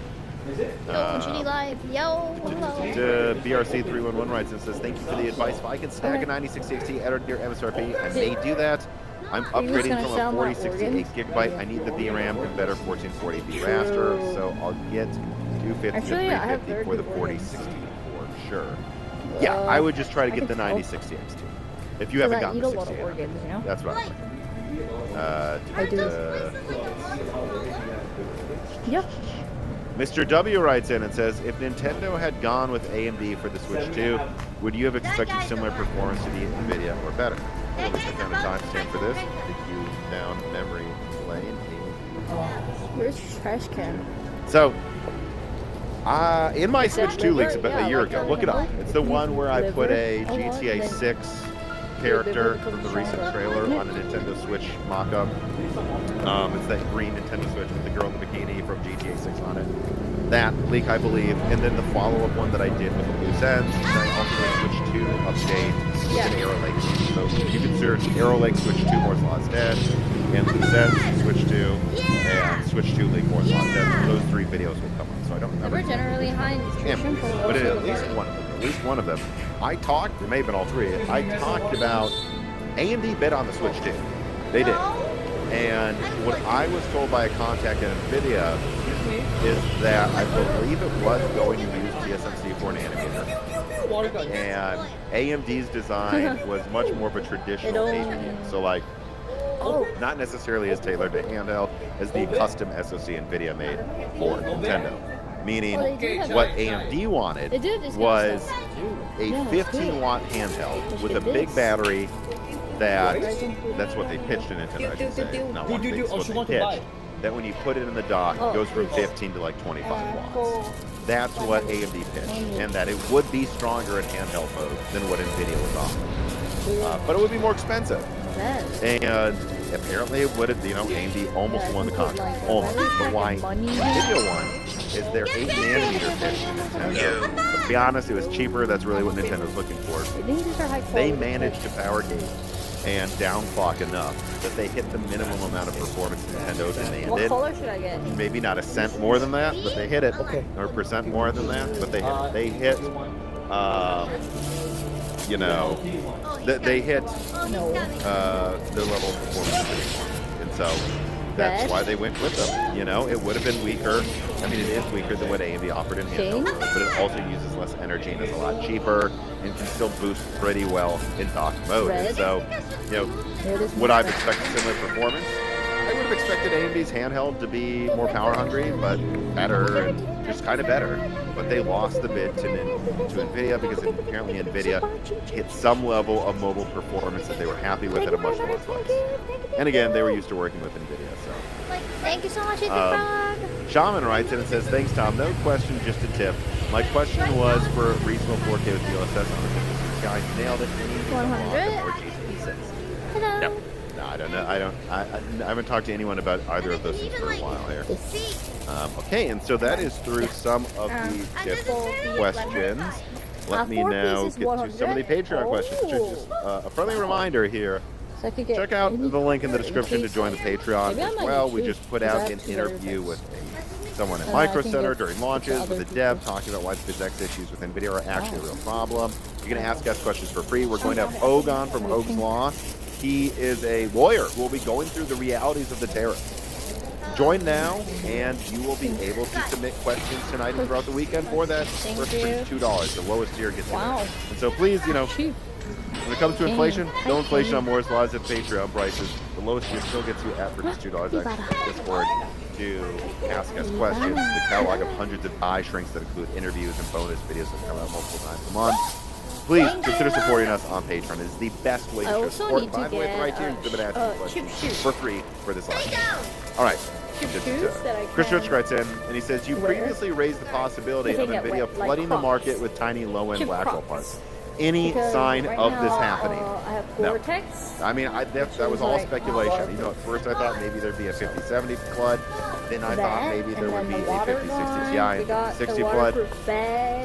Live. Yo, hello. BRC311 writes and says, "Thank you for the advice. If I can stack a 9060 at or near MSRP, I may do that. I'm upgrading from a 4068 gigabyte. I need the VRAM and better 1440p raster, so I'll get 250 to 350 for the 4060 for sure. Yeah, I would just try to get the 9060 XT if you haven't gotten the 60. That's what I'm saying. I do. Yep. Mr. W writes in and says, if Nintendo had gone with AMD for the Switch 2, would you have expected similar performance to the NVIDIA or better? I wish I found a timestamp for this. Take you down memory lane. Where's the trash can? So, in my Switch 2 leaks about a year ago, look it up. It's the one where I put a GTA 6 character from the recent trailer on a Nintendo Switch mock-up. It's that green Nintendo Switch with the girl in the bikini from GTA 6 on it. That leak, I believe, and then the follow-up one that I did with the loose ends, and then also the Switch 2 update with Arrow Lake. So you can search Arrow Lake Switch 2 Moore's Law's Dead, and loose ends Switch 2, and Switch 2 leak Moore's Law's Dead. Those three videos will come up, so I don't remember. We're generally high in nutrition for but it, at least one of them. I talked, it may have been all three, I talked about AMD bid on the Switch 2. They did. And what I was told by a contact at NVIDIA is that I believe it was going to use TSMC 4 nanometer. And AMD's design was much more of a traditional HPU. So like, not necessarily as tailored to handheld as the custom SoC NVIDIA made for Nintendo. Meaning, what AMD wanted was a 15-watt handheld with a big battery. That's what they pitched to Nintendo, I should say. Not one thing, it's what they pitched. That when you put it in the dock, it goes from 15 to like 25 watts. That's what AMD pitched, and that it would be stronger in handheld mode than what NVIDIA was offering. But it would be more expensive. And apparently it would have, AMD almost won the contract. Almost. But why NVIDIA won is their 8 nanometer pitch to Nintendo. But to be honest, it was cheaper. That's really what Nintendo's looking for. They managed to power gate and downclock enough that they hit the minimum amount of performance Nintendo What demanded. color should I get? Maybe not a cent more than that, but they hit it. Or a percent more than that, but they hit it. They hit, you know, they hit their level of performance. And so that's why they went with them. You know, it would have been weaker. I mean, it is weaker than what AMD offered in handheld, but it also uses less energy and is a lot cheaper and can still boost pretty well in dock mode. And so, you know, would I have expected similar performance? I would have expected AMD's handheld to be more power hungry, but better, and just kind of better. But they lost the bid to NVIDIA because apparently NVIDIA hit some level of mobile performance that they were happy with at a much lower price. And again, they were used to working with NVIDIA, so. Thank you so much, Ethan Frog. Shaman writes in and says, thanks, Tom. No question, just a tip. My question was for reasonable 4K with DLSS on the 56 guy. Nailed it. 100? Hello. No. No, I don't know. I haven't talked to anyone about either of those things for a while here. Okay, and so that is through some of the tip questions. Let me now get to some of the Patreon questions. Just a friendly reminder here. Check out the link in the description to join the Patreon as well. We just put out an interview with someone at Micro Center during launches with a dev talking about why the PhysX issues with NVIDIA are actually a real problem. You can ask us questions for free. We're going to have Hogue on from Hogue's Law. He is a lawyer who will be going through the realities of the tariffs. Join now, and you will be able to submit questions tonight and throughout the weekend for that first $2. The lowest tier gets in there. And so please, you know, when it comes to inflation, no inflation on Moore's Laws at Patreon prices. The lowest tier still gets you at for just $2 extra Discord to ask us questions. The catalog of hundreds of eye shrinks that include interviews and bonus videos that come out multiple times a month. Please consider supporting us on Patreon. It is the best way to show support. By the way, right here, you've been asking questions for free for this live. All right. Chris Rich writes in, and he says, you previously raised the possibility of NVIDIA flooding the market with tiny low-end Blackwell parts. Any sign of this happening? No. I mean, that was all speculation. You know, at first I thought maybe there'd be a 5070 flood. Then I thought maybe there would be a 5060 Ti and 5060 flood.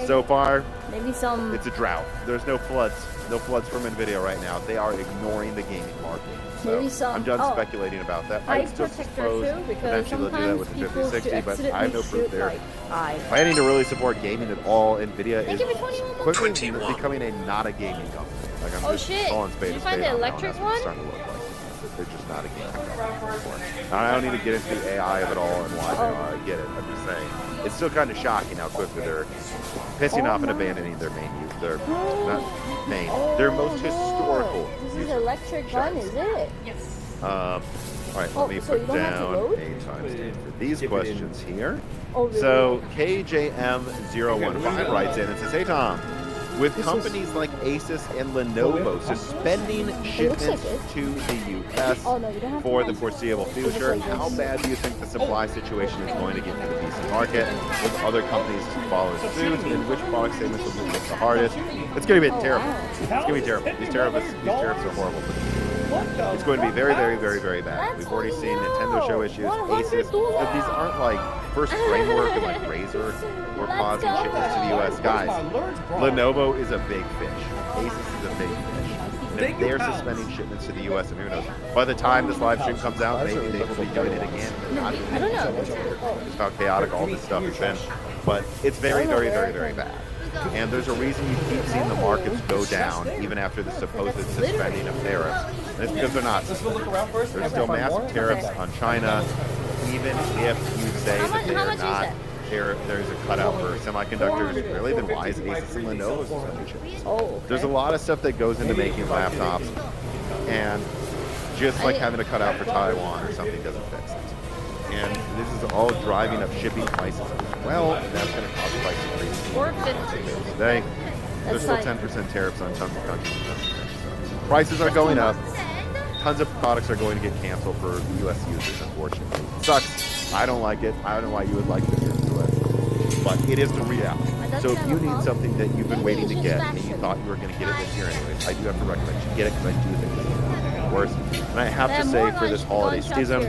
So far, it's a drought. There's no floods. No floods from NVIDIA right now. They are ignoring the gaming market. So I'm done speculating about that. I still suppose eventually they'll do that with the 5060, but I have no proof there. If I need to really support gaming at all, NVIDIA is quickly becoming not a gaming company. Like I'm just calling spade a spade. Did you find the electric one? They're just not a gaming company anymore. I don't need to get into the AI of it all and why they are. I get it. I'm just saying. It's still kind of shocking how quickly they're pissing off and abandoning their main use. Their their most historical. This is electric gun, is it? Yes. All right, let me put down a timestamp for these questions here. Oh, really? So KJM015 writes in and says, hey Tom, with companies like Asus and Lenovo suspending shipments to the US for the foreseeable future, how bad do you think the supply situation is going to get to the PC market? Will other companies follow suit? And which product segments will be hit the hardest? It's going to be terrible. It's going to be terrible. These tariffs are horrible. It's going to be very, very, very, very bad. We've already seen Nintendo show issues, Asus, but these aren't like First Framework and like Razer were pausing shipments to the US. Guys, Lenovo is a big fish. Asus is a big fish. And if they're suspending shipments to the US, and who knows, by the time this live stream comes out, maybe they will be doing it again. I don't know. Just how chaotic all this stuff has been. But it's very, very, very, very bad. And there's a reason you keep seeing the markets go down even after the supposed suspending of tariffs. And it's because they're not. There's still massive tariffs on China, even if you say that they are not. There's a cutout for semiconductors. Really, then why is Asus and Lenovo suspending shipments? There's a lot of stuff that goes into making laptops, and just like having a cutout for Taiwan or something doesn't fix it. And this is all driving up shipping prices as well. That's going to cause price increases. Today, there's still 10% tariffs on tons of countries. So prices are going up. Tons of products are going to get canceled for U.S. users, unfortunately. It sucks. I don't like it. I don't know why you would like to do it to it. But it is the reality. So if you need something that you've been waiting to get and you thought you were going to get it this year anyways, I do have to recommend you get it because I do think it's worse. And I have to say for this holiday season,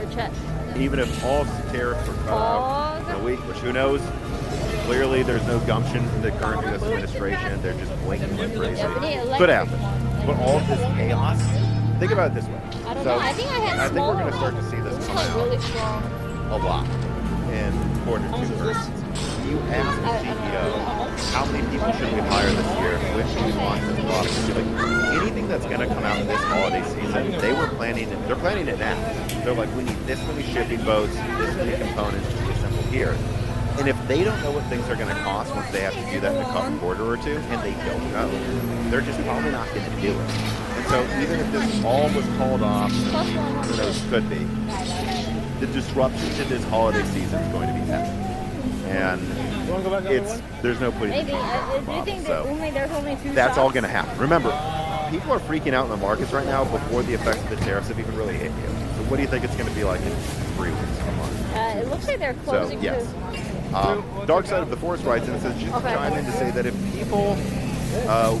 even if all tariffs were cut out in a week, which who knows, clearly there's no gumption in the current U.S. administration. They're just blinking like crazy. Could happen. But all of this chaos think about it this way. I don't So, know. I think I had I think smaller we're going to start to ones. see this This come one's out really strong. a lot in quarter two earnings. You ask the CEO, how many people should we hire this year? When should we launch this product? Like, anything that's going to come out this holiday season, they're planning it now. They're like, we need this many shipping boats, this many components to be assembled here. And if they don't know what things are going to cost once they have to do that in a quarter or two, and they don't know, they're just probably not going to do it. And so even if this all was called off, who knows, could be, the disruption to this holiday season is going to be epic. And there's no putting Maybe. it on Do you think so that there's only 2 that's shops? all going to happen. Remember, people are freaking out in the markets right now before the effects of the tariffs have even really hit you. So what do you think it's going to be like in 3 weeks, a month? It looks like they're So, closing yes. Dark Side of the Force writes in and says, just Okay. chime in to say that if people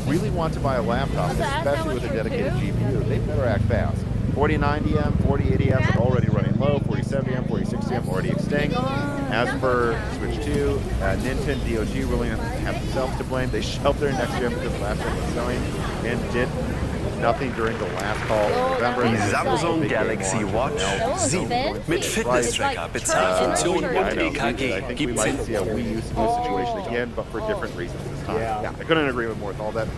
really want to buy a laptop, especially with a dedicated GPU, they better act fast. 4090M, 4080M are already running low, 4070M, 4060M already extinct. As for Switch 2, Nintendo DOG really have themselves to blame. They shelved their next gen because last gen was selling and did nothing during the last call in November. Die Samsung Galaxy Watch 7 mit Fitness-Tracker bezahlt Funktion und EKG I think we might see a Wii U situation again, but for different reasons this time. Yeah, I couldn't agree with more with all that.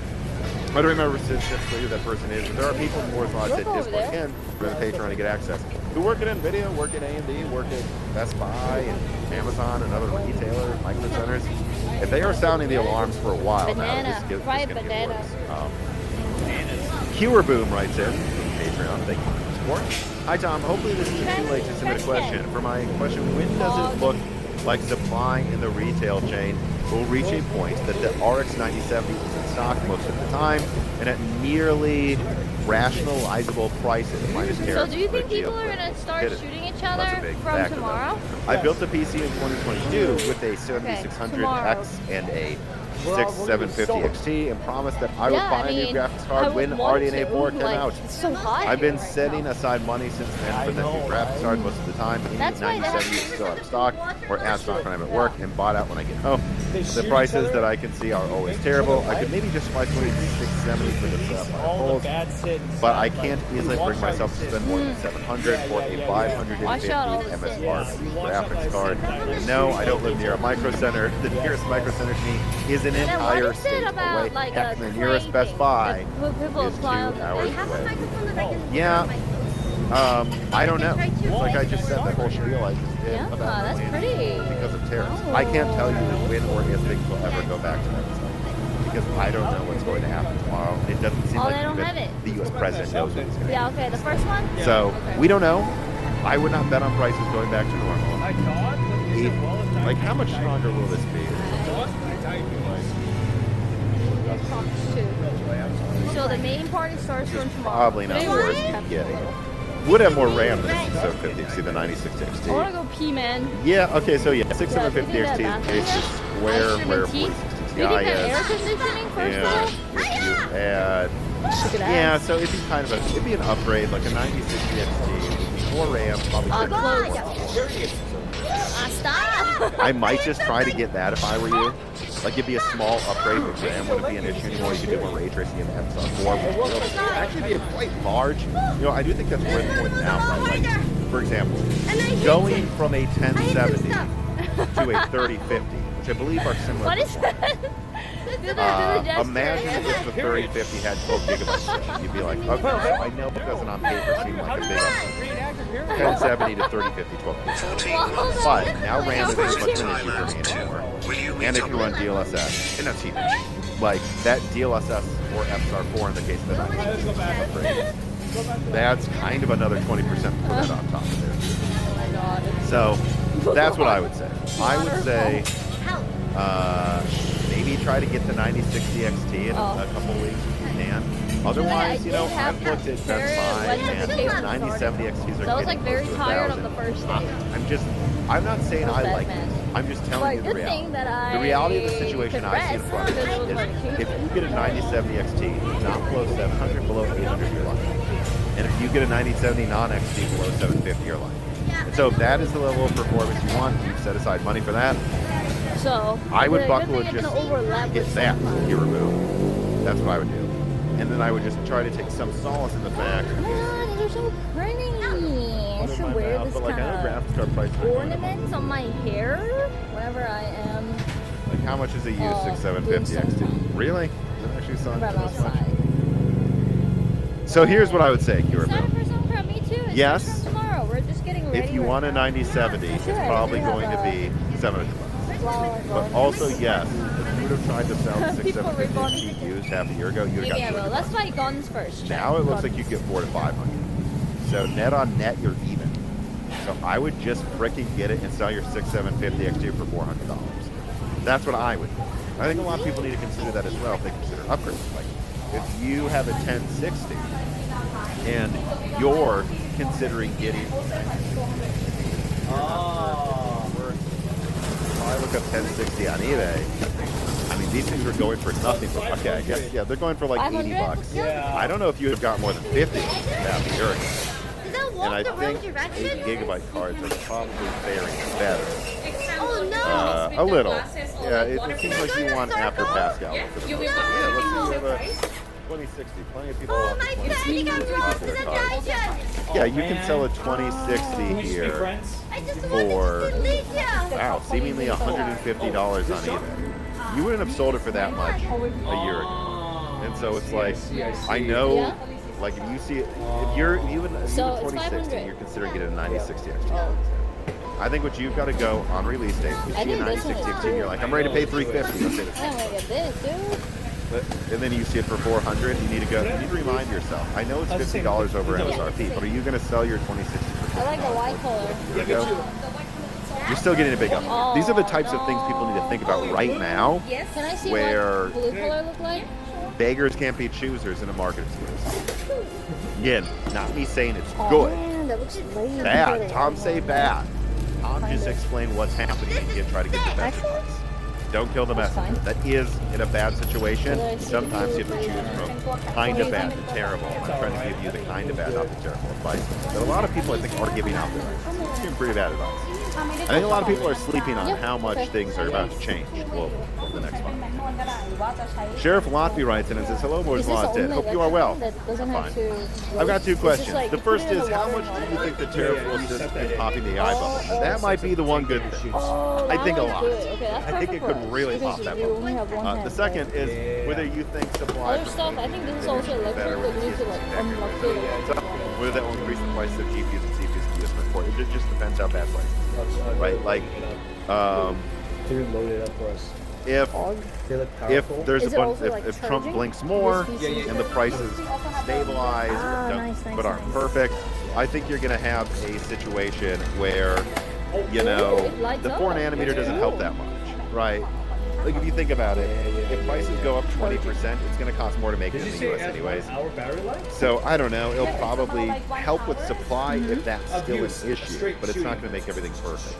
I don't remember specifically who that person is, but there are people in Moore's Law that said Discord again for the page trying to get access. Who work at NVIDIA, work at AMD, work at Best Buy and Amazon and other retailers, micro centers. If they are sounding the alarms for a while now, this is going to get worse. Kewer Boom writes in from Patreon. Thank you for the support. Hi Tom, hopefully this isn't too late to submit a question. For my question, when does it look like supply in the retail chain will reach a point that the RX 9070 is in stock most of the time and at nearly rationalizable prices minus tariffs? So do you think people are going to start shooting each other from tomorrow? I built a PC in 2022 with a 7600X and a 6750 XT and promised that I would buy a new graphics card when RDNA 4 came out. So hot. I've been setting aside money since then for the new graphics card most of the time. The 9070 is still out of stock or at stock when I'm at work and bought out when I get home. The prices that I can see are always terrible. I could maybe justify spending $670 for the but I can't easily bring myself to spend more than $700 for a 550 MSRP graphics card. And no, I don't live near a micro center. The nearest micro center to me is an entire state away. Heck, the nearest Best Buy is 2 hours away. Yeah, I don't know. Like I just said, that whole spiel I just did about that's pretty. because of tariffs. I can't tell you when or if things will ever go back to that because I don't know what's going to happen tomorrow. It doesn't seem like even the U.S. president knows what's going to happen. Yeah, okay, the first one? So we don't know. I would not bet on prices going back to normal. Like, how much stronger will this be? So the main party starts from tomorrow. Probably not worse. Yeah. Would have more RAM than the 6750. See the 96 I XT. want to go pee, man. Yeah. Okay. So yeah, 6750 XT is basically square where 4060 Ti air is. conditioning first And if you add, yeah, so it'd be kind of it'd be an upgrade, like a 9060 XT, more RAM, probably. Stop! I might just try to get that if I were you. Like it'd be a small upgrade, but RAM wouldn't be an issue anymore. You could do more ray tracing and have 4. It would actually be quite large. You know, I do think that's worth pointing out. Right? Like, for example, going from a 1070 to a 3050, which I believe are similar. What is that? Imagine if the 3050 had 12 gigabytes. You'd be like, okay, so I know it doesn't on paper seem like a big upgrade. 1070 to 3050, 12 gigabytes. But now RAM isn't as much an issue for me anymore. And if you run DLSS, and that's huge. Like that DLSS or FSR4 in the case of the 9060 upgrade. That's kind of another 20% put on top of it. So that's what I would say. I would say maybe try to get the 9060 XT in a couple weeks if you can. Otherwise, you know, I've looked at Best Buy and 9070 XTs are I was like very tired of the first day. I'm not saying I like it. I'm just telling you the reality. The reality of the situation I see in front of me is if you get a 9070 XT, not below 700, below 800, you're lucky. And if you get a 9070 non-XT below 750, you're lucky. And so if that is the level of performance you want, you've set aside money for that. So I would buckle and just get that you remove. That's what I would do. And then I would just try to take some solace in the fact. God, they're so pretty. I should wear this But like, I know kind graphics card prices are of going up. ornaments on my hair whenever I am Like, how much is a used 6750 XT? Really? Is it actually selling right for this much? outside. So here's what I would say, Kira. Excited for some crap, me too. It's Yes. just from tomorrow. We're just getting ready. If you want a 9070, it's probably going to be $700. But also, yes, if you would have tried to sell the 6750 XT used half a year ago, you would have Yeah, got well, let's buy guns first. Now it looks like you get 400 to 500. So net on net, you're even. So I would just fricking get it and sell your 6750 XT for $400. That's what I would do. I think a lot of people need to consider that as well if they consider upgrades. Like, if you have a 1060 and you're considering getting I look up 1060 on eBay. I mean, these things are going for nothing. Okay, I guess, yeah, they're going for like 80 bucks. Yeah. I don't know if you would have got more than 50 half a year ago. Does that walk And I the wrong think direction? 8 gigabyte cards are probably faring better. Oh no! A little. Yeah, it seems like you want after Pascal. Yeah, let's see, we have a 2060. Plenty of people want the 2060 popular cards. Yeah, you can sell a 2060 here for, wow, seemingly $150 on eBay. You wouldn't have sold it for that much a year ago. And so it's like, I know, like if you see it, if you're even a 2060, you're considering getting a 9060 XT. I think what you've got to go on release date, you see a 9060 XT, and you're like, I'm ready to pay $350. Let's say this. I'm gonna get this, dude. And then you see it for $400. You need to go. You need to remind yourself. I know it's $50 over MSRP, but are you going to sell your 2060 for $50? I like the white color. There you go. You're still getting a big up. These are the types of things people need to think about right now. Can I see where what blue color look like? beggars can't be choosers in a market space. Again, not me saying it's good. Man, that looks lame. Bad. Tom say bad. Tom just explain what's happening and try to get the best price. Don't kill the messenger. That is in a bad situation. Sometimes you have to choose from kind of bad to terrible. I'm trying to give you the kind of bad, not the terrible advice. But a lot of people, I think, are giving out their advice. It's giving pretty bad advice. I think a lot of people are sleeping on how much things are about to change globally over the next month. Sheriff Lotby writes in and says, hello, Boys Wanted. Hope you are well. Fine. I've got two questions. The first is, how much do you think the tariff will assist in popping the AI bubble? And that might be the one good thing. I think a lot. I think it could really pop that bubble. The second is whether you think supply Other stuff, I think this is also electric, but you need to like unlock it. whether that will increase the price of GPUs and CPUs and USB for it. It just depends how bad price is. Right? Like, They're loaded up for us. if there's a bunch, if Trump blinks more and the prices stabilize but aren't perfect, I think you're going to have a situation where, you know, the 4 nanometer doesn't help that much, right? Like if you think about it, if prices go up 20%, it's going to cost more to make it in the US anyways. So I don't know, it'll probably help with supply if that's still an issue, but it's not going to make everything perfect.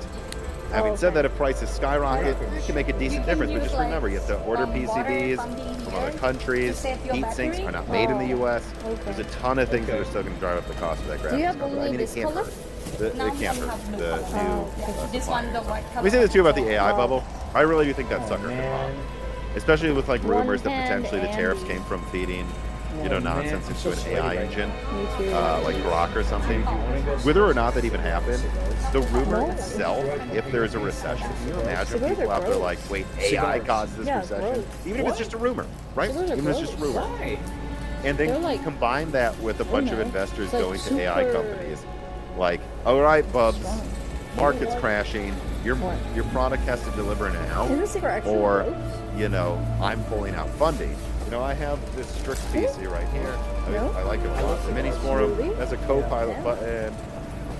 Having said that, if prices skyrocket, it can make a decent difference. But just remember, you have to order PCBs from other countries. Heat sinks are not made in the U.S. There's a ton of things that are still going to drive up the cost of that graphics card. I mean, it can't hurt. It can't hurt. The new. Let me say this too about the AI bubble. I really do think that sucker could pop, especially with like rumors that potentially the tariffs came from feeding, you know, nonsense into an AI engine, like Grok or something. Whether or not that even happened, the rumor itself, if there's a recession, can you imagine people out there like, wait, AI caused this recession? Even if it's just a rumor, right? Even if it's just a rumor. And then combine that with a bunch of investors going to AI companies, like, all right, Bubs, market's crashing, your product has to deliver now, or, you know, I'm pulling out funding. You know, I have this strict PC right here. I like it a lot. The Mini Forum has a co-pilot button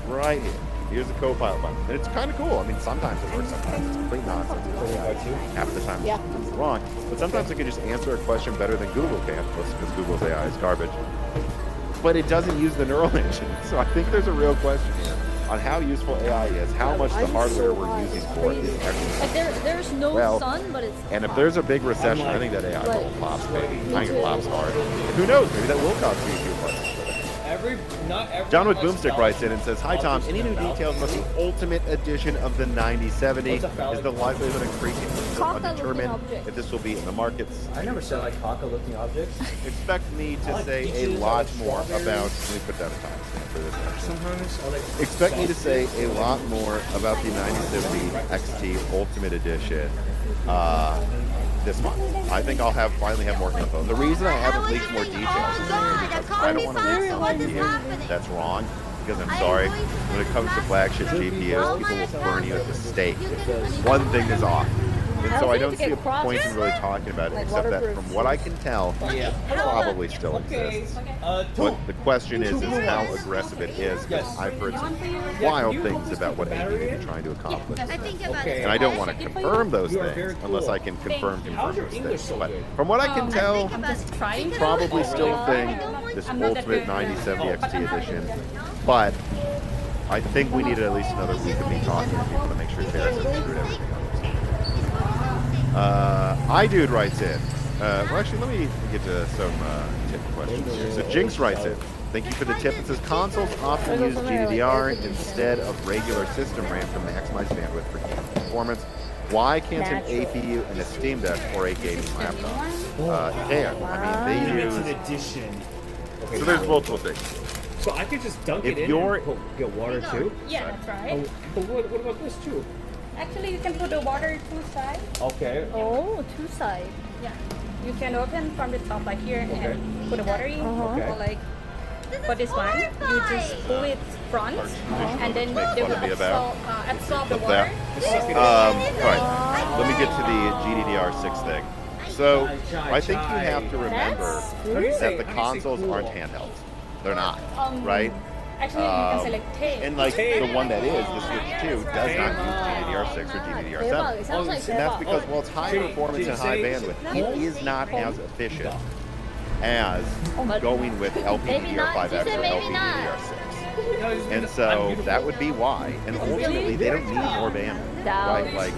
right here. Here's a co-pilot button. And it's kind of cool. I mean, sometimes it works, sometimes it's complete nonsense. Half the time it's wrong. But sometimes it can just answer a question better than Google can, because Google's AI is garbage. But it doesn't use the neural engine. So I think there's a real question here on how useful AI is, how much the hardware we're using for it is actually. Like there's no sun, but it's and if there's a big recession, I think that AI will pops, baby. I think it pops hard. And who knows? Maybe that will cause GPU prices. John with Boomstick writes in and says, "Hi Tom, any new details about the Ultimate Edition of the 9070? Is the likelihood increasing? Still undetermined if this will be in the markets." I never said like caca-looking objects. Expect me to say a lot more about. Let me put down a timestamp for this. Actually. Expect me to say a lot more about the 9070 XT Ultimate Edition this month. I think I'll finally have more info. The reason I haven't leaked more details is because I don't want to leak something to you that's wrong. Because I'm sorry, when it comes to flagship GPUs, people will burn you at the stake. One thing is off. And so I don't see a point in really talking about it, except that from what I can tell, it probably still exists. But the question is how aggressive it is, because I've heard some wild things about what AMD is trying to accomplish. And I don't want to confirm those things unless I can confirm those things. But from what I can tell, probably still a thing, this Ultimate 9070 XT edition. But I think we need at least another week of me talking to people to make sure Terrace hasn't screwed everything up. iDude writes in. Well, actually, let me get to some tip questions here. So Jinx writes in. Thank you for the tip. It says consoles often use GDDR instead of regular system RAM to maximize bandwidth for gaming performance. Why can't an APU and a Steam Deck or a gaming laptop? Can. I mean, they use. So there's multiple things. So I could just dunk it in and get water too? Yeah, that's right. But what about this too? Actually, you can put the water two sides. Okay. Oh, two sides. Yeah. You can open from the top like here and put the water in. Okay. Or like for this one, you just pull it front and then they will absorb the water. All right. Let me get to the GDDR6 thing. So I think you have to remember that the consoles aren't handhelds. They're not, right? Actually, you can select tape. And like the one that is, the Switch 2, does not use GDDR6 or GDDR7. And that's because, well, it's high performance and high bandwidth. It is not as efficient as going with LPDDR5X or LPDDR6. And so that would be why. And ultimately, they don't need more bandwidth, right? Like,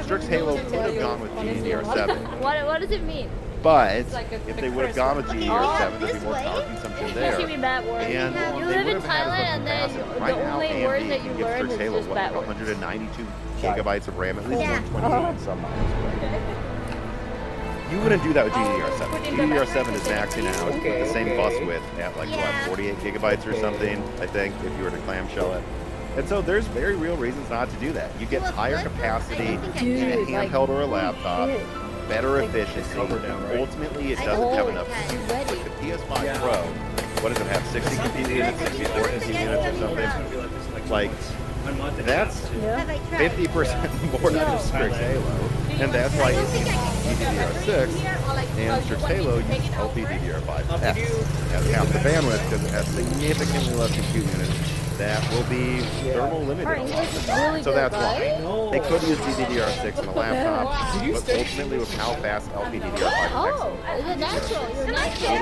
Strix Halo could have gone with GDDR7. What does it mean? But if they would have gone with GDDR7, there'd be more power consumption there. Give me bad words. And you live in Thailand, and then the only word that you learn is just bad words. 192 gigabytes of RAM, at least 128 in some models. You wouldn't do that with GDDR7. GDDR7 is maxing out the same bus width at like what, 48 gigabytes or something, I think, if you were to clamshell it. And so there's very real reasons not to do that. You get higher capacity in a handheld or a laptop. Better efficiency. Ultimately, it doesn't have enough. Like the PS5 Pro, what does it have? 60 compute units, 64 compute units or something? Like, that's 50% more than Strix Halo. And that's why it's GDDR6 and Strix Halo uses LPDDR5X. It has half the bandwidth because it has significantly less compute units. That will be thermal limited. So that's why. They could use GDDR6 in a laptop, but ultimately with how fast LPDDR5X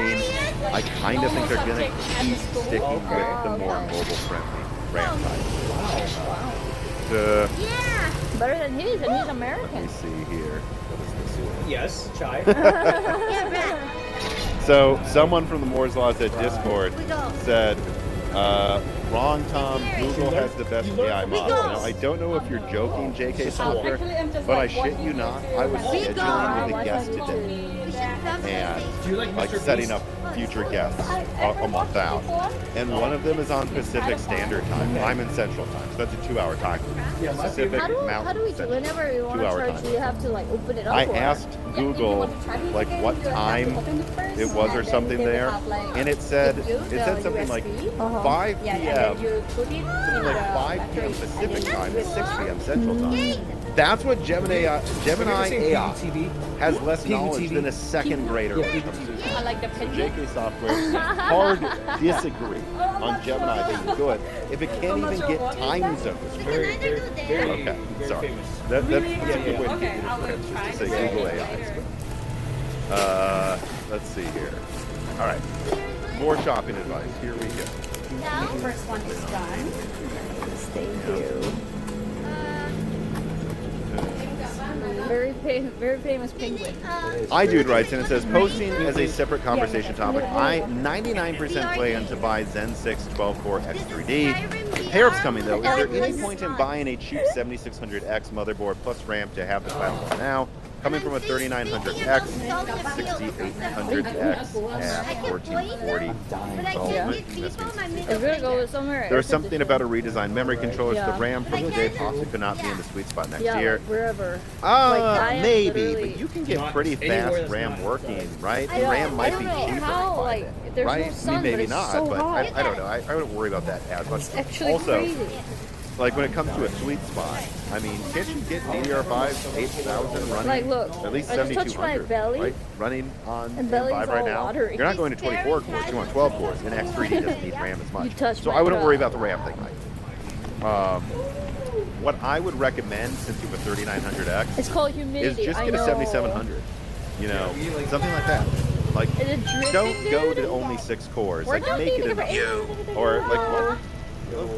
is. I kind of think they're going to keep sticking with the more mobile-friendly RAM type. Better than his, and he's American. Let me see here. What is this one? Yes, chai. So someone from the Moore's Law said Discord said, wrong, Tom. Google has the best AI model. Now, I don't know if you're joking, JK Software, but I shit you not. I was scheduling with a guest today and like setting up future guests a month out. And one of them is on Pacific Standard Time. I'm in Central Time, so that's a 2-hour time. Pacific Mountain Central. Whenever you want to charge, you have to like open it up. I asked Google like what time it was or something there, and it said something like 5 p.m. like 5 p.m. Pacific time to 6 p.m. Central time. That's what Gemini AI has less knowledge than a second grader. I like the JK Software, hard disagree on Gemini being good if it can't even get time zones. Okay, sorry. That's a good way to get it. Just to say Google AI is good. Let's see here. All right, more shopping advice. Here we go. First one is done. Thank you. very famous penguin. iDude writes in and says, posting as a separate conversation topic, I 99% plan to buy Zen 6 12-core X3D. The pair-up's coming though. Is there any point in buying a cheap 7600X motherboard plus RAM to have the platform now? Coming from a 3900X, 6800X at 1440. It's gonna go somewhere. There's something about a redesigned memory controller, so the RAM from today possibly could not be in the sweet spot next year. Like wherever. Maybe, but you can get pretty fast RAM working, right? And RAM might be cheaper. How, like, if there's right? no sun, Maybe but it's not, so but hot. I don't know. I wouldn't worry about that as much. It's actually also, crazy. like when it comes to a sweet spot, I mean, can't you get DDR5 8000 running? Like, look, at least I just touched my 7200, belly, right? Running on and belly's 5 right all now. watery. You're not going to 24 cores, you want 12 cores, and X3D doesn't need RAM as much. You touched So my I wouldn't worry belly. about the RAM thing, Mike. What I would recommend, since you have a 3900X, It's called is humidity. just I get a know. 7700. You know, something like that. Like, Is it dripping, don't go dude? to only 6 cores. We're Like, not make it eating enough. Or like what?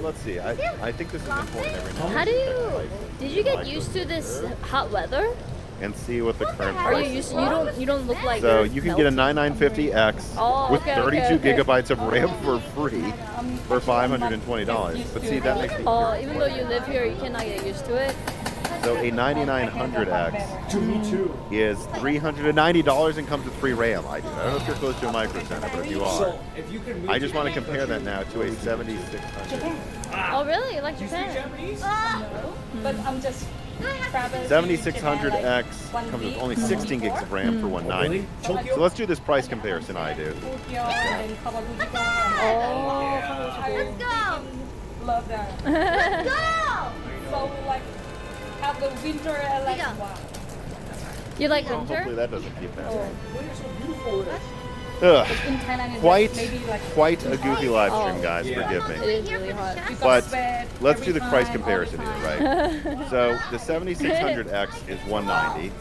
Let's see. I think this is important every now and How do then. you? Did you get used to this hot weather? And see what the current Are you price used? is. You don't look like. So you're you can get a melting. 9950X Oh, with okay, 32 okay. gigabytes of RAM for free for $520. But see, that makes me Oh, even though you live here, you cannot get used to it. so a 9900X is $390 and comes with free RAM. I don't know if you're close to a Micro Center, but if you are, I just want to compare that now to a 7600. Oh, really? You like Japan? But I'm just 7600X comes with only 16 gigs of RAM for $190. So let's do this price comparison, I do. Let's go. Love that. Let's go. So like have the winter and like wow. You like Well, winter? hopefully that doesn't keep passing. In Thailand, it's Quite, maybe like quite a goofy live stream, guys. Forgive me. It is really hot. But let's do the price comparison here, right? So the 7600X is $190.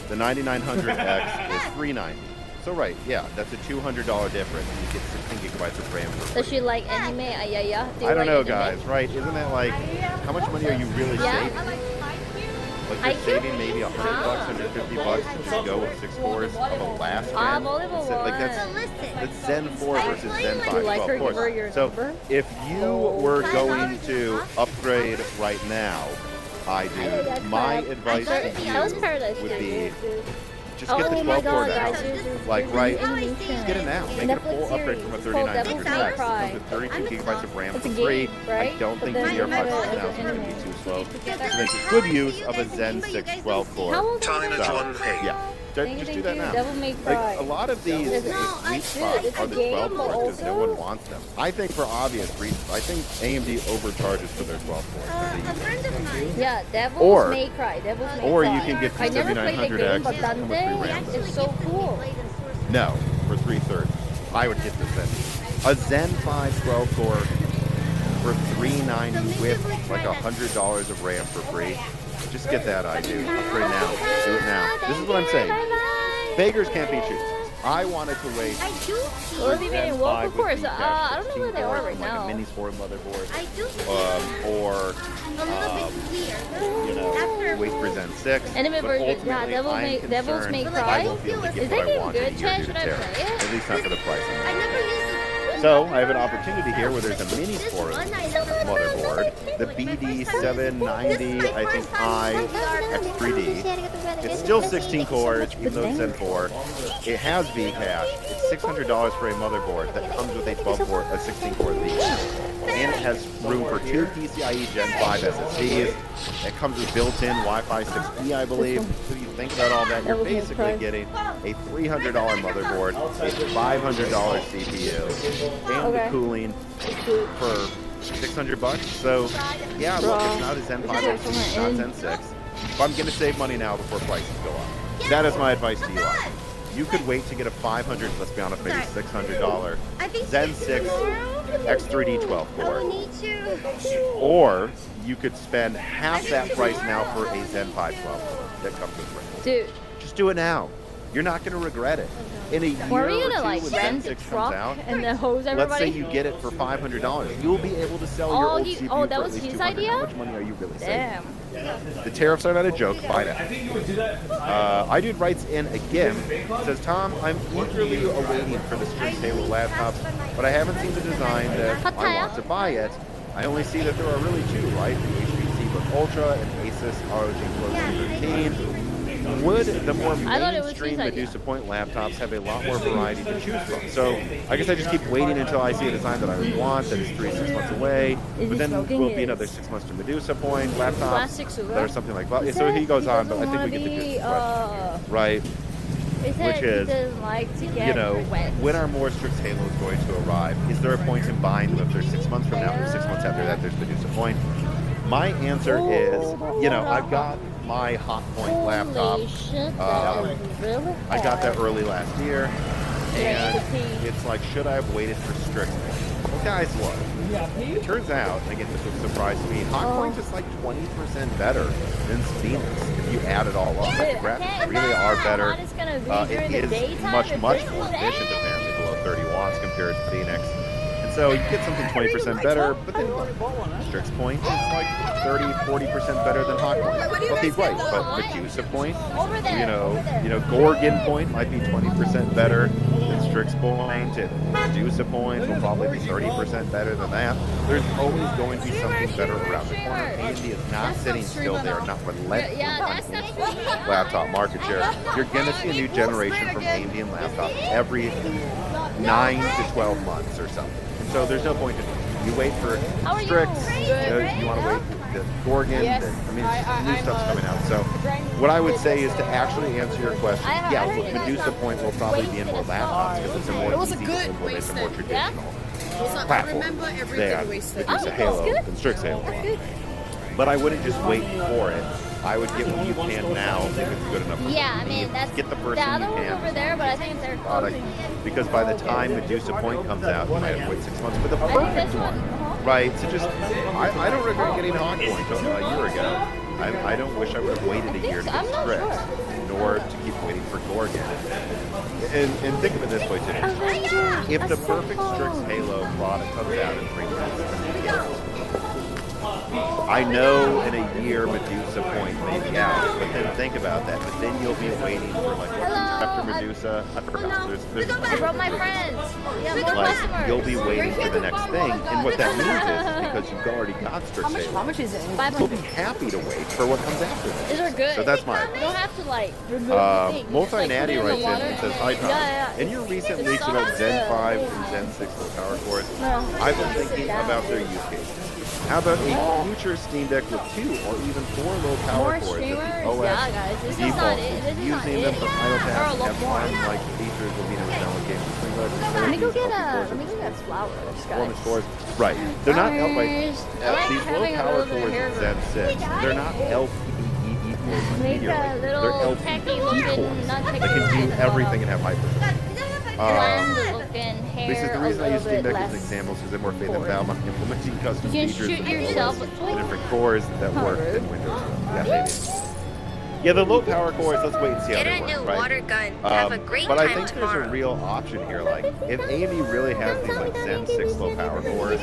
The 9900X is $390. So right, yeah, that's a $200 difference. You get 16 gigabytes of RAM for free. Does she like anime? Yeah. Do you I don't like know, anime? guys, right? Isn't that like, how much money are you really Yeah. saving? Like I you're saving maybe $100, $150 to just go with 6 cores of a last RAM. volleyball Like that's Zen 4 versus Zen 5. You like Well, her, of give her course. your So number? if you were going to upgrade right now, my advice to That was you Paradise would be City. just get the Oh my 12 core god, now. guys, you're Like, right, animation. just get it now. Make it a Netflix full upgrade series. from a It's called 3900X. Devil It May Cry. comes with 32 gigabytes of RAM It's for a free. game, right? I don't But think then you DDR5 have it now as is an going to be anime. too slow. So make good use of a Zen 6 12 core. How old Time are is you? on hey. Yeah. Thank Just you, do that now. Devil May Cry. Like a lot of these It's- sweet spots it's a are the game, 12 but cores because no also- one wants them. I think for obvious reasons. I think AMD overcharges for their 12 cores. Yeah, Devil Or- May Cry. Devil's May or Cry. you can get the I never played the game, 7900X but come with free RAM. Dante is so cool. No, for 330. I would get the Zen. A Zen 5 12 core for $390 with like $100 of RAM for free. Just get that, I do. Upgrade now. Do it now. This is what I'm saying. Beggars can't be choosers. I wanted to wait. What do you mean? Well, of course. Cache I don't know where they are right like now. a Minis 4 motherboard. I do Or you know, wait for Zen 6. Anime But version, yeah, ultimately, Devils I'm May concerned Cry. I won't be able to get Is what that I game want in a good, year Chad? due Should to I tariffs. play it? At least not for the price. I never used it. So I have an opportunity here where there's a mini for motherboard, the BD790, I think X3D. It's still 16 cores, even though it's Zen 4. It has Vcache. It's $600 for a motherboard that comes with a 16 core Vcache. And it has room for 2 PCIe Gen 5 SSDs. It comes with built-in Wi-Fi 6E, I believe. So if you think about all that, you're basically getting a $300 motherboard, a $500 CPU, and the cooling for $600. So yeah, look, it's not a Zen 5, it's not Zen 6. But I'm gonna save money now before prices go up. That is my advice to you. You could wait to get a $500, let's be honest, maybe $600 Zen 6 X3D 12 core. Or you could spend half that price now for a Zen 5 12 core that comes with RAM. Dude. Just do it now. You're not going to regret it. In a year Were we or gonna two like when Zen rent a 6 truck comes out, and then hose everybody? let's say you get it for $500. You'll be able to sell your old CPU Oh, for that at was least his $200. idea? How much money are you really saving? Damn. The tariffs are not a joke. Buy now. iDude writes in again. Says, Tom, I'm eagerly awaiting for the Strix Halo laptops, but I haven't seen the design that I want to buy yet. I only see that there are really two, right? The HTC Book Ultra and Asus ROG Flow 13. Would the more mainstream Medusa Point laptops have a lot more variety to choose from? So I guess I just keep waiting until I see a design that I want that is 3-6 months away. But then will be another 6 months to Medusa Point laptops that are something like that. So he goes on, but I think we get the gist of the question. Right. Which is, you know, when are more Strix Halos going to arrive? Is there a point in buying them if they're 6 months from now, or 6 months after that there's Medusa Point? My answer is, you know, I've got my Hot Point laptop. I got that early last year, and it's like, should I have waited for Strix? Well, guys, look. It turns out, and again, this was a surprise to me, Hot Point is like 20% better than Phoenix if you add it all up. The graphics really are better. It is much more efficient, apparently, below 30 watts compared to Phoenix. And so you get something 20% better, but then Strix Point is like 30-40% better than Hot Point. Okay, right, but Medusa Point, you know, Gorgon Point might be 20% better than Strix Point, and Medusa Point will probably be 30% better than that. There's always going to be something better around the corner. AMD is not sitting still there, not relentless on laptop market share. You're going to see a new generation from AMD and laptops every 9 to 12 months or something. So there's no point in it. You wait for Strix, you want to wait for the Gorgon, new stuff's coming out. So what I would say is to actually answer your question, yeah, look, Medusa Point will probably be in more laptops because it's a more easy to implement, a more traditional platform than Medusa Halo and Strix Halo. But I wouldn't just wait for it. I would get what you can now if it's good enough. Yeah, I mean, that's get the first the thing other you can. over there, but I think they're closing. Because by the time Medusa Point comes out, you might have to wait 6 months for the perfect one. Right? So just, I don't regret getting Hot Point a year ago. I don't wish I would have waited a year to get Strix, nor to keep waiting for Gorgon. And think of it this way too. If the perfect Strix Halo product comes out in 3 months, I know in a year Medusa Point may be out, but then think about that. But then you'll be waiting for like after Medusa. I forgot. There's I brought my friends. Yeah, more customers. You'll be waiting for the next thing, and what that means is because you've already got Strix Halo, how much is it? you'll be happy to wait for what comes after that. These are good. So that's mine. You don't have to like remove the thing. Multi-Natty writes in and says, hi Tom. In your recent leaks about Zen 5 and Zen 6 low power cores, I've been thinking about their use cases. How about a future Steam Deck with 2 or even 4 low power cores that the OS default using them for idle tasks and have fun-like features will be in a game. Let me go get flowers, guys. Performance cores. Right. They're not these low power cores in Zen 6. They're not LPE cores. Make a little techy looking, not techy. They can do everything and have hyper. This is the reason I use Steam Deck as an example, because I'm more faith in Valve on implementing custom features and different cores that work in Windows. Yeah, maybe. Yeah, the low power cores, let's wait and see how they work, right? Water gun. Have a great but I time think tomorrow. there's a real option here. Like, if AMD really has these like Zen 6 low power cores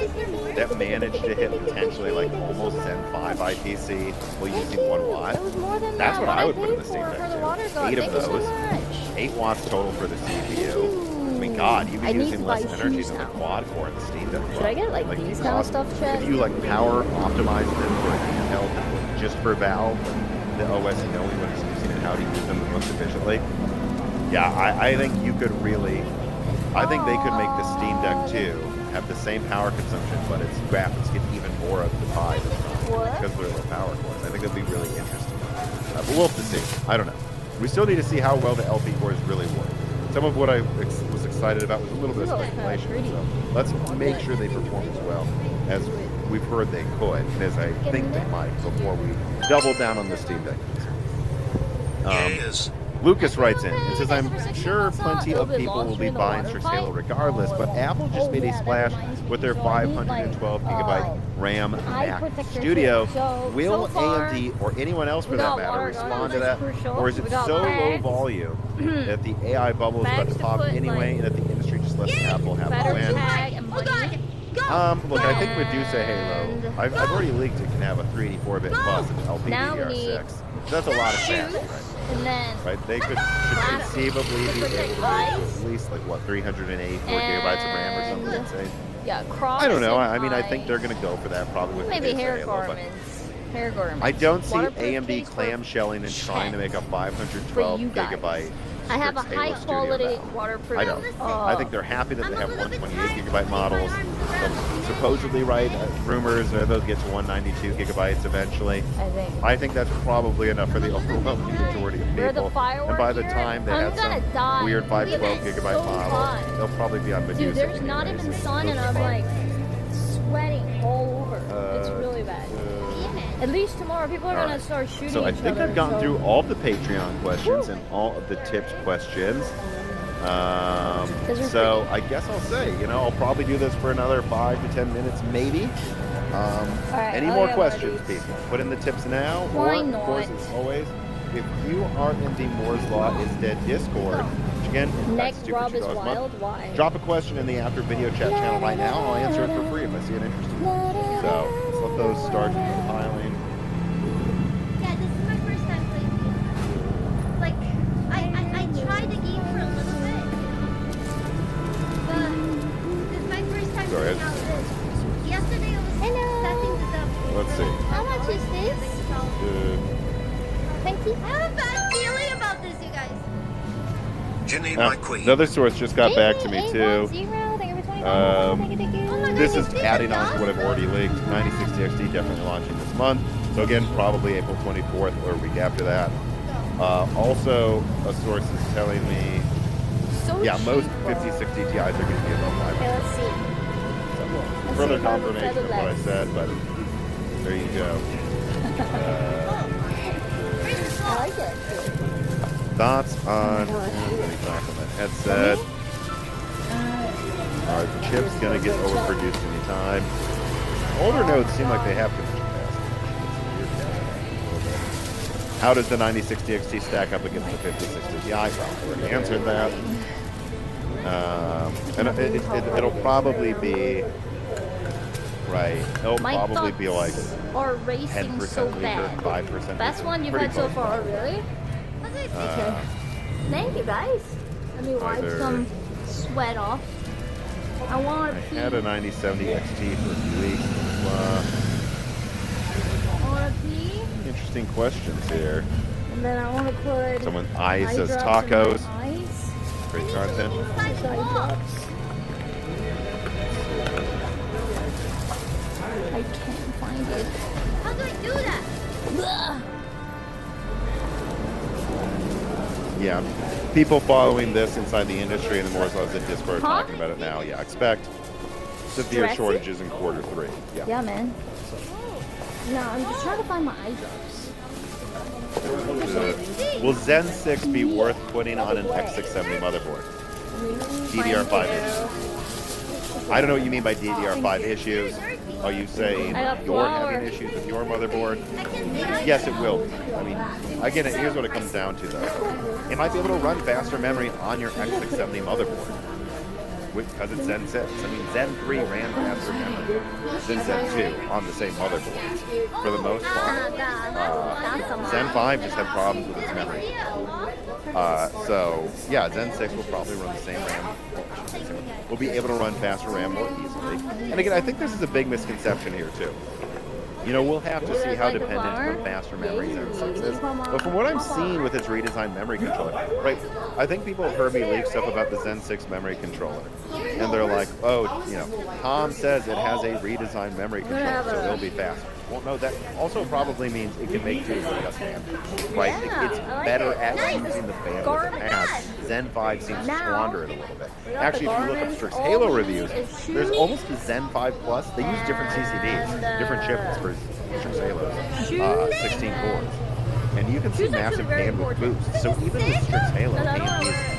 that manage to hit potentially like almost Zen 5 IPC while using 1 watt, that's what I would put in the Steam Deck too. 8 of those. 8 watts total for the CPU. I mean, God, you'd be using less energy than the quad core in the Steam Deck. Should I get like these kind of stuff, Chad? If you like power optimize them for a handheld just for Valve, the OS knowing what it's using and how to use them the most efficiently. Yeah, I think you could really, I think they could make the Steam Deck 2 have the same power consumption, but its graphics get even more of the pie this time because they're low power cores. I think it'd be really interesting. But we'll have to see. I don't know. We still need to see how well the LP cores really work. Some of what I was excited about was a little bit of speculation. So let's make sure they perform as well as we've heard they could, and as I think they might, before we double down on the Steam Deck. Lucas writes in and says, I'm sure plenty of people will be buying Strix Halo regardless, but Apple just made a splash with their 512 gigabyte RAM Mac Studio. Will AMD or anyone else for that matter respond to that? Or is it so low volume that the AI bubble is about to pop aneway and that the industry just lets Apple have the win? Look, I think Medusa Halo, I've already leaked it can have a 384-bit bus and LPDDR6. That's a lot of fast, right? And then They should conceivably be able to do at least, like, what, 384 gigabytes of RAM or something insane? Yeah, cross. I don't know. I mean, I think they're going to go for that probably with maybe Medusa hair Halo, but garments. Hair garments. I don't see Waterproof AMD case for clamshelling and trying to make a 512 you guys. gigabyte. I have a Strix Halo high Studio quality now. waterproof. I don't. I think they're happy that they have 128 gigabyte models. Supposedly, right? Rumors are they'll get to 192 gigabytes eventually. I think that's probably enough for the overwhelming majority of Where the people. fireworks And by the here? time they I'm had gonna some die. weird It's 512 gigabyte so model, hot. they'll probably be on Medusa. Dude, there's not even sun and I'm like sweating all over. It's really bad. At least tomorrow people are All gonna right. start shooting So I each think other. I've gone through all of the Patreon questions and all of the tips questions. So I guess I'll say, I'll probably do this for another 5 to 10 minutes, maybe. Any more questions, people? Put in the tips now. Why or, not? Of course, as always, if you are in the Moore's Law is Dead Discord, which again, Neck that's Rob is $2 a month, wild. Why? drop a question in the After Video Chat channel right now. I'll answer it for free if I see it interesting. So let's let those start compiling. Yeah, this is my first time playing it. Like, I tried the game for a little bit, but this is my first time Sorry, playing out this. Yesterday I was setting this up. Let's see. How much is this? Thank you. I have a bad feeling about this, you guys. Ginny, my queen. Another source just got back to me too. Oh This is adding on to what I've already leaked. 9060 XT definitely launching this month. So again, probably April 24th or a week after that. Also, a source is telling me, most 5060 Ti's are going to be above 500. Okay, let's see. Further confirmation of what I said, but there you go. I like it. Thoughts on the headset? Are the chips going to get overproduced anytime? Older nodes seem like they have too much capacity. How does the 9060 XT stack up against the 5060 Ti? I probably already answered that. And it'll probably be right. It'll My probably be like are racing 10% so weaker, bad. 5% Best weaker. one you've Pretty had so close. far, really? Okay. Thank you guys. Let me wipe Either- some sweat off. I want I to pee. had a 9070 XT for a few weeks. I want to pee. Interesting questions here. And then I want to put Someone ice says drops in tacos. my eyes. Great content. Eye drops. I can't find it. How do I do that? Ugh. Yeah, people following this inside the industry and the Moore's Laws in Discord are talking about it now. Yeah, expect severe Stressy? shortages in Q3. Yeah, man. No, I'm just trying to find my eye drops. Will Zen 6 be worth putting on an X670 motherboard? DDR5 issues. I don't know what you mean by DDR5 issues. Are you saying you're having issues with your motherboard? Yes, it will. I mean, again, here's what it comes down to, though. It might be able to run faster memory on your X670 motherboard because it's Zen 6. I mean, Zen 3 ran faster memory than Zen 2 on the same motherboard for the most part. Zen 5 just had problems with its memory. So, yeah, Zen 6 will probably run the same RAM. We'll be able to run faster RAM more easily. And again, I think this is a big misconception here, too. We'll have to see how dependent on faster memory Zen 6 is. But from what I'm seeing with its redesigned memory controller, right, I think people have heard me leak stuff about the Zen 6 memory controller. And they're like, Tom says it has a redesigned memory controller, so it'll be faster. Well, no, that also probably means it can make 2 less bandwidth, right? It's better at using the bandwidth it has. Zen 5 seems to squander it a little bit. Actually, if you look up Strix Halo reviews, there's almost a Zen 5 Plus. They use different CCDs, different chiplets for Strix Halos, 16 cores. And you can see massive bandwidth boosts. So even with Strix Halo, AMD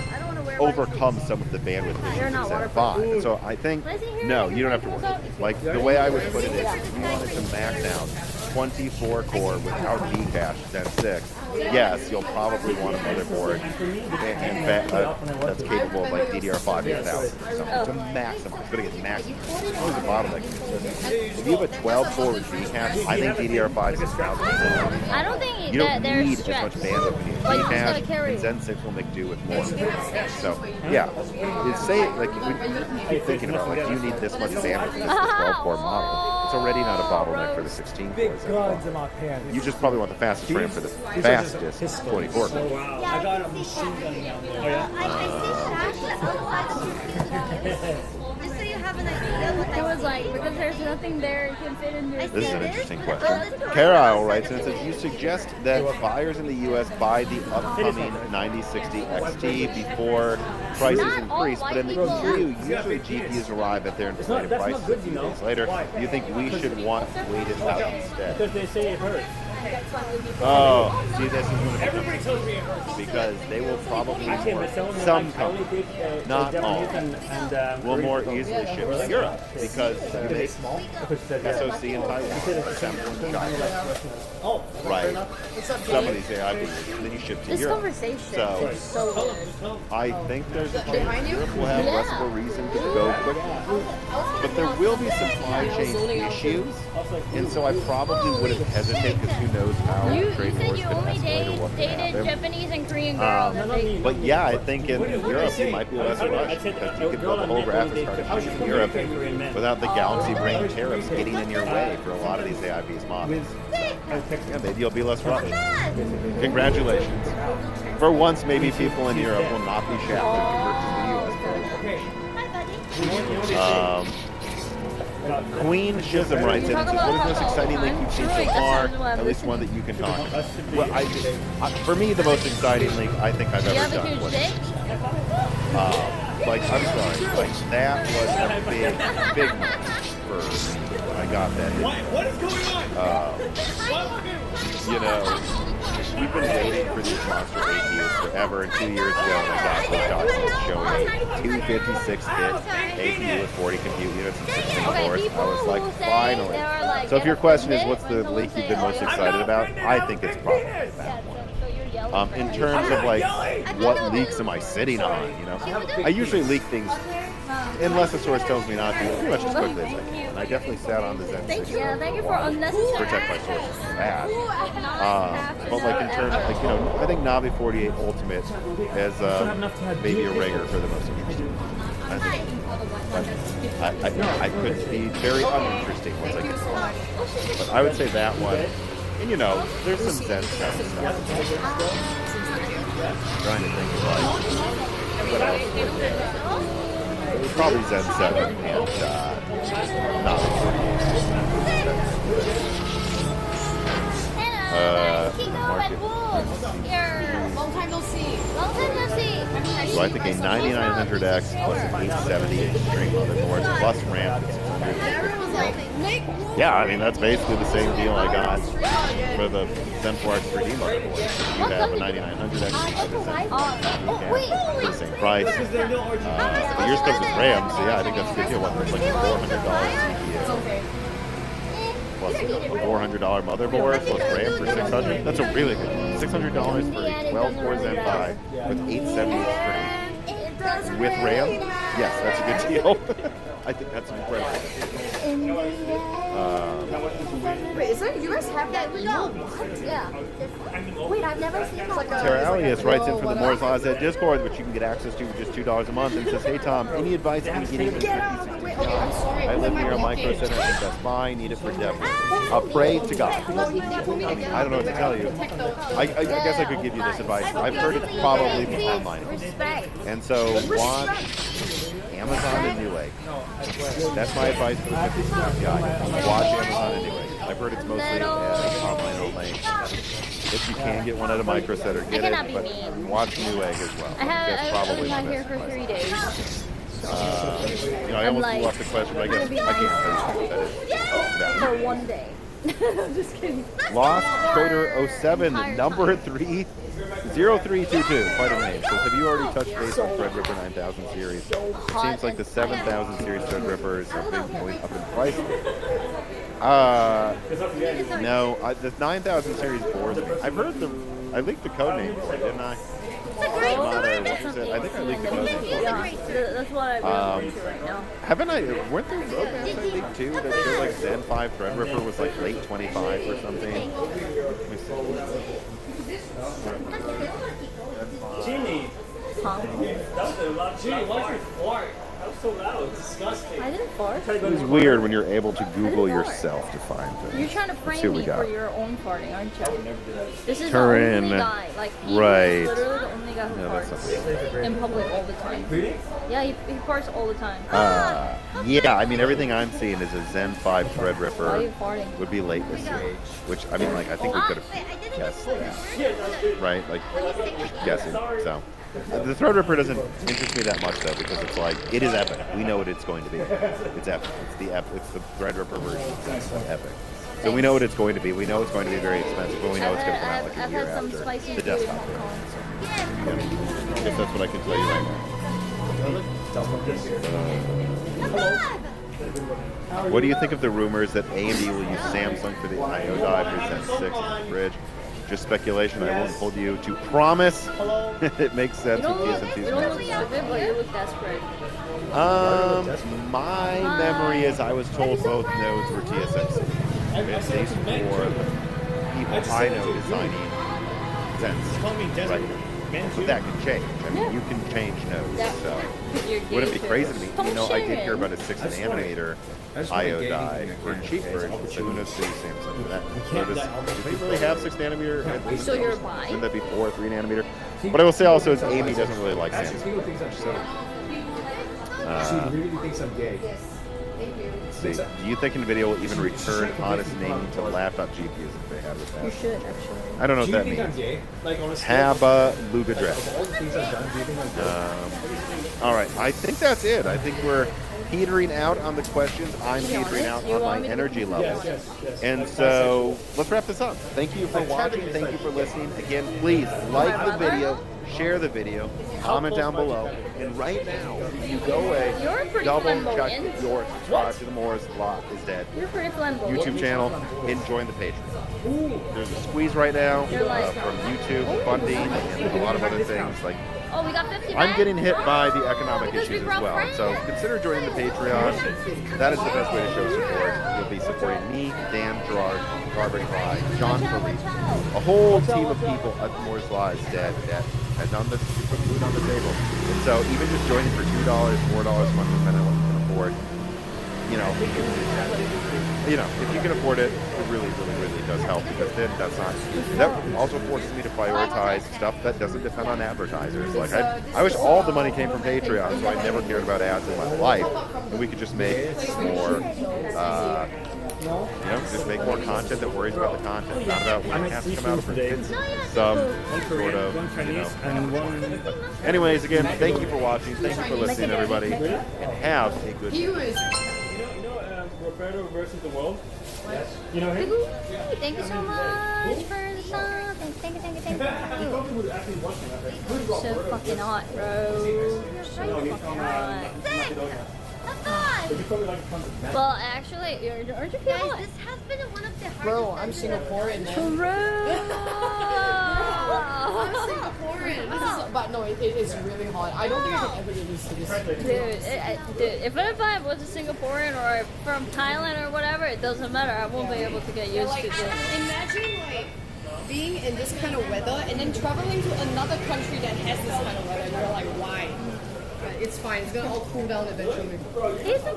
overcome some of the bandwidth issues in Zen 5. And so I think, no, you don't have to worry. Like, the way I would put it is, if you wanted to max out 24 core without Vcache Zen 6, yes, you'll probably want a motherboard that's capable of like DDR5 8000 or something to maximize. It's going to get maximized. It's always a bottleneck. If you have a 12 core with Vcache, I think DDR5 is 6000. I don't think you don't that need there's as much stress. bandwidth. You need Like, who's gonna Vcache, carry and Zen 6 will make do with more. So, yeah, it's say like we keep thinking about like, do you need this much bandwidth for this 12 core model? It's already not a bottleneck for the 16 cores. You just probably want the fastest RAM for the fastest 24 cores. I got a machine gun down there. Oh, yeah? Just so you have an idea what It was like, because there's nothing there you can fit in your... This is an interesting question. Carol writes, and it says, you suggest that buyers in the U.S. buy the upcoming 9060 XT before prices increase, but in the EU, usually GPUs arrive at their inflated prices a few days later. Do you think we should wait it out instead? Because they say it hurts. Oh, see, this is going to Everybody tells me it hurts. because they will probably Some companies, not all, will more easily ship to Europe because you make SoC in Taiwan, assemble in China. Right. Some of these AIPs, and then you ship to This Europe. conversation is so weird. I think there's a chance Europe will have less of a reason to go quickly. But there will be supply chain issues, and so I probably wouldn't hesitate because who knows how You trade said wars you could only escalate or what could dated happen. Japanese and Korean girls. But yeah, I think in Europe you might be less rushed because you could build a whole graphics card in Europe without the Galaxy Brain tariffs getting in your way for a lot of these AIP's models. Yeah, maybe you'll be less rushed. Congratulations. For once, maybe people in Europe will not be shafted versus the US. Queen Shism writes in and says, what is the most exciting link you've seen so far? At least one that you can talk about. Well, for me, the most exciting link I think I've ever done was... like, I'm sorry, like, that was a big moment for me when I got that. What is going on? You know, we've been waiting for these monster APUs forever, and 2 years ago when I got those documents showing 256-bit APU with 40 compute units and 16 cores, I was like, finally. So if your question is what's the leak you've been most excited about, I think it's probably that one. In terms of like, what leaks am I sitting on, you know? I usually leak things unless the source tells me not to, pretty much as quickly as I can. And I definitely sat on the Zen 6 Yeah, thank you for to unnecessary. protect my sources from that. But like in terms of, like, you know, I think Navi 48 Ultimate is maybe a ringer for the most interesting. I think I could be very uninteresting once I get to that. But I would say that one. And you know, there's some Zen 7 stuff. Trying to think of like what else. Probably Zen 7 and Navi 48. Long time no see. Long time no see. So I think a 9900X plus an 870 string motherboard plus RAM at 600. Yeah, I mean that's basically the same deal I got for the Zen 4X 3D motherboard. You have a 9900X and a Zen 4X for the same price. But yours comes with RAM, so yeah, I think that's a good deal. Whether it's like a $400 CPU plus a $400 motherboard plus RAM for $600. That's a really good deal. $600 for a 12-core Zen 5 with 870 string with RAM. Yes, that's a good deal. I think that's incredible. Wait, is there, you guys have that? No. What? Yeah. Wait, I've never seen that. Tara Elias writes in from the Moore's Law Z Discord, which you can get access to for just $2 a month, and says, hey Tom, any advice on getting a 5060 I live near a Micro Center in Best Buy, need it for demo. Pray to God. I mean, I don't know what to tell you. I guess I could give you this advice. I've heard it's probably online. And so watch Amazon and Newegg. That's my advice for the 5060 Watch Amazon and Newegg. I've heard it's mostly online only. If you can get one at a Micro Center, get it, but watch Newegg as well. That's probably I'm my here best for advice. 3 days. You know, I almost blew off the question, but I guess I can't finish what that is. For 1 day. I'm just kidding. Lost Trader 07, number 30322. Quite a name. Says, have you already touched base on Threadripper 9000 series? Seems like the 7000 series Threadrippers have been going up in price. No, the 9000 series bores me. I've heard I leaked the code name for it, didn't I? It's a great I think I leaked the code name for it. Yeah, that's what I'm really into right now. Haven't I? Weren't there roadmaps I leaked too that showed like Zen 5 Threadripper was like late 25 or something? Let me see. Jimmy. Huh? Jimmy, why'd you fart? That was so loud. It's disgusting. I didn't fart. It's weird when you're able to Google yourself to find things. You're trying to Let's see frame what we me got. for your own farting, aren't you? This is Turin. the only guy. Like, he Right. is literally the only guy who No, that's farts in public all the time. Really? Yeah, he farts all the time. Yeah, I mean everything I'm seeing is a Zen 5 Why are you Threadripper farting? would be late this year. Which I mean, like I think we could have guessed that, right? Like just guessing. So the Threadripper doesn't interest me that much though because it's like it is epic. We know what it's going to be. It's epic. It's the Threadripper version. It's epic. So we know what it's going to be. We know it's going to be very expensive, but we know it's going to come out like a year after the desktop version. Yeah. I guess that's what I can tell you right now. What do you think of the rumors that AMD will use Samsung for the I/O die for Zen 6 on the bridge? Just speculation. I won't hold you to promise. It makes sense with TSMC's You don't look stupid, but you look desperate. My memory is I was told both nodes were TSMC. At least for people I know designing Zens right now. But that can change. I mean, you can change nodes. So wouldn't it be crazy to me? You know, I did hear about a 6 nanometer I/O die for a cheap version. So who knows? Samsung for that. So do they really have 6 nanometer? So you're buying? Wouldn't that be 4 or 3 nanometer? But I will say also, is Amy doesn't really like Samsung. So, she really thinks I'm gay. see. Do you think NVIDIA will even return honest naming to laptop GPUs if they had with that? You should, actually. I don't know what that means. Haba Luga Dress. All right, I think that's it. I think we're petering out on the questions. I'm petering out on my energy levels. And so let's wrap this up. Thank you for watching. Thank you for listening. Again, please like the video, share the video, comment down below. And right now, if you go away, double check your subscribe to the Moore's Law is Dead You're pretty flamboyant. YouTube channel and join the Patreon. There's a squeeze right now from YouTube funding and a lot of other things. Like, oh, we got 50 I'm getting hit by the economic issues as well. So consider joining the Patreon. That is the best way to show support. You'll be supporting me, Dan Gerard, Barbara Clyde, John Philippe, a whole team of people at Moore's Law is Dead that has done this to put food on the table. And so even just joining for $2, $4 a month, depending on what you can afford, you know, if you can afford it, it really does help because then that also forces me to prioritize stuff that doesn't depend on advertisers. Like I wish all the money came from Patreon, so I never cared about ads in my life, and we could just make more, just make more content that worries about the content, not about when it has to come out for kids. Some sort of, Anyways, again, thank you for watching, thank you for listening, everybody, and have a good day. Roberto versus the world. Yes. You know him? Thank you so much for the song. Thank you. You're so fucking hot, bro. You're so fucking hot. Well, actually, aren't you feeling hot? This has been one of the hardest. Bro, I'm Singaporean, man. I'm Singaporean. But no, it is really hot. I don't think I can ever get used to this. Dude, if I was a Singaporean or from Thailand or whatever, it doesn't matter. I won't be able to get used to this. Imagine being in this kind of weather and then traveling to another country that has this kind of weather, and you're like, why? But it's fine. It's gonna all cool down eventually. It's a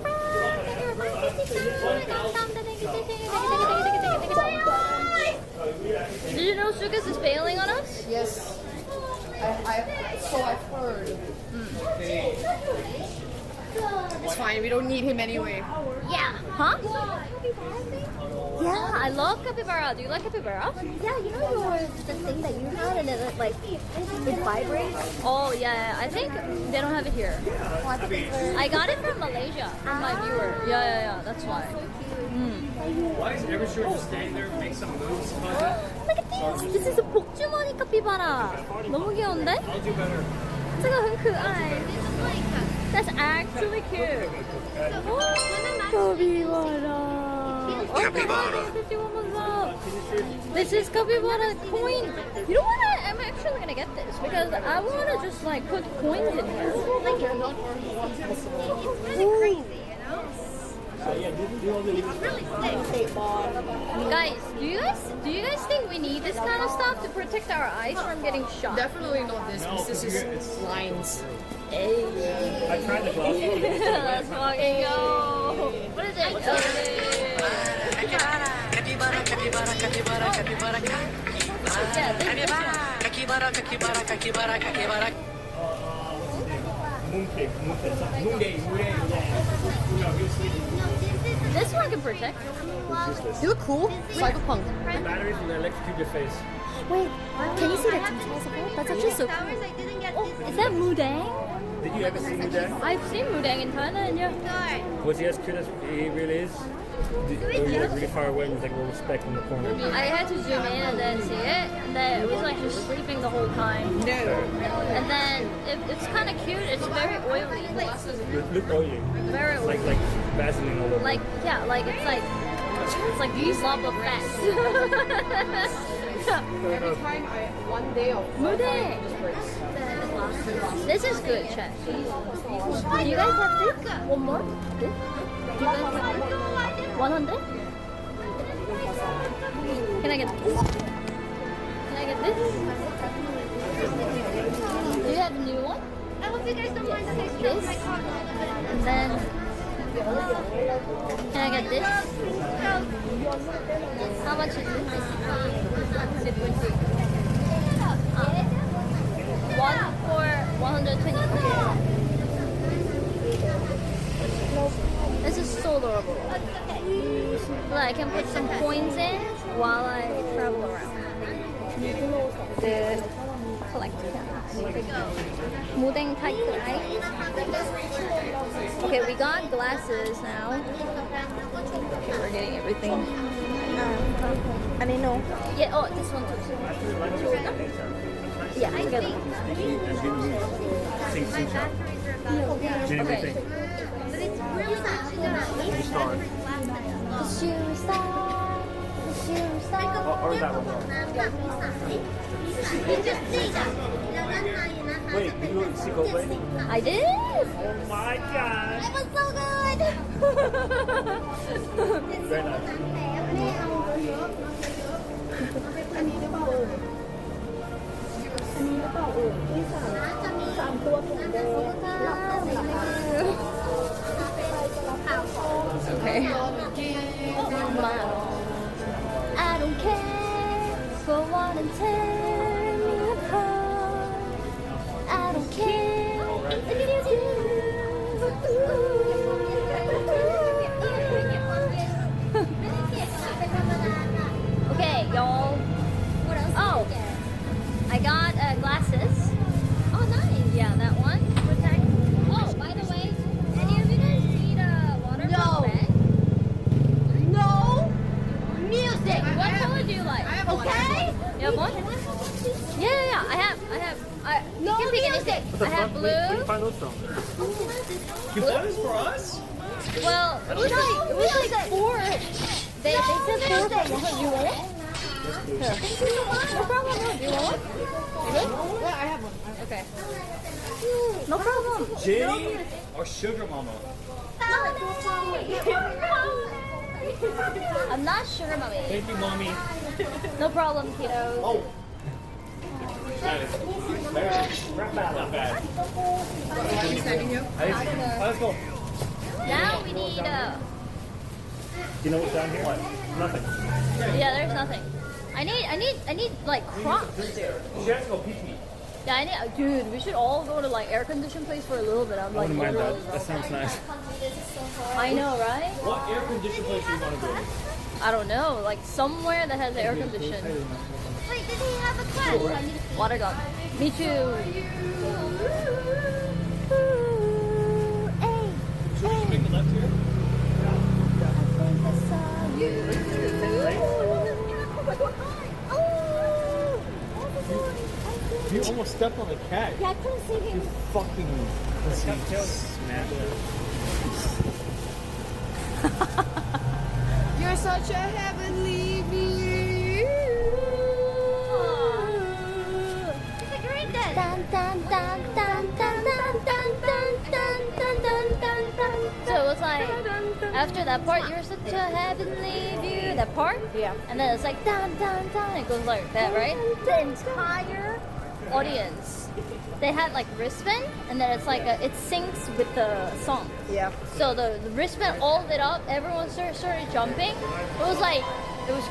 Did you know Sukas is bailing on us? Yes. So I've heard. It's fine, we don't need him anyway. Yeah. Huh? Yeah, I love capybara. Do you like capybara? Yeah, you know the thing that you had and it like it vibrates? Oh yeah, I think they don't have it here. I got it from Malaysia, from my viewer. Yeah, that's why. Why is Evershore just standing there and make some moves? Look at this! This is a 복주머니 capybara. 너무 귀여운데? I'll do better. 这个很可爱. That's actually cute. Capybara. This is capybara coin. You know what? I'm actually gonna get this because I wanna just like put coins in here. Like you're not it's really crazy, you know? Guys, do you guys think we need this kind of stuff to protect our eyes from getting shot? Definitely not this, because this is lines. Hey. I tried the glass. Let's fucking go. What is it? This one can protect. You look cool. Cyberpunk. The batteries will electrocute your face. Wait, can you see the details of it? That's actually so cool. Oh, is that Mudang? Did you ever see Mudang? I've seen Mudang in Thailand, yeah. Was he as cute as he really is? Or were you like really far away and was like a little speck in the corner? I had to zoom in and then see it, and then it was like just sleeping the whole time. No. And then it's kind of cute. It's very oily. Look oily. Very oily. Like Vaseline all over. Like yeah, like it's like these lump of fat. Every time one day of Mudang. This is good, chat. Do you guys have this? One more? This? Do you guys have this? 100? Can I get this? Can I get this? Do you have a new one? I hope you guys don't mind that I This? stroke my car a little bit. And then can I get this? How much is this? One for 120. This is so adorable. Well, I can put some coins in while I travel around. The collector. Mudang Thai Kurai. Okay, we got glasses now. Okay, we're getting everything. I didn't know. Yeah, oh, this one too. Yeah, together. Okay. The shoe star. Or that one. Wait, did you see Coldplay? I did. Oh my god. It was so good. Very nice. Okay. I don't care for what and tear me apart. I don't care if it is you. Okay, y'all. Oh, I got glasses. Oh, nice. Yeah, that one. Protect. Oh, by the way, any of you guys need a waterproof bag? No music. What color do you like? Okay. You have one? Yeah. I have. No you can pick music. anything. I have Where did you blue. find those from? You bought this for us? Well, it was like four. They said four from one. You want it? Here. No problem. No, do you want one? You good? Yeah, I have one. Okay. No problem. Jenny or Sugar Mama? I'm not sugar mommy. Thank you, mommy. No problem, kiddo. Oh. Not bad. Let's go. Now we need You know what's down here? What? Nothing. yeah, there's nothing. I need like crops. She has to go peek me. Yeah, I need, dude, we should all go to like air conditioned place for a little bit. I'm I like, wouldn't mind literally- that. That sounds nice. I know, right? What air conditioned place do you want to go? I don't know, like somewhere that has air conditioned. Wait, did he have a quest? Water gun. Me too. Make the left here. You almost stepped on the cat. Yeah, I couldn't see him. You fucking smash it. You're such a heavenly being. It's a great day. So it was like, after that part, you're such a heavenly view, that part? Yeah. And then it's like, dun, dun, dun, it goes like that, right? The entire audience, they had like wristband, and then it's like, it syncs with the song. Yeah. So the wristband all lit up, everyone started jumping. It was like, it was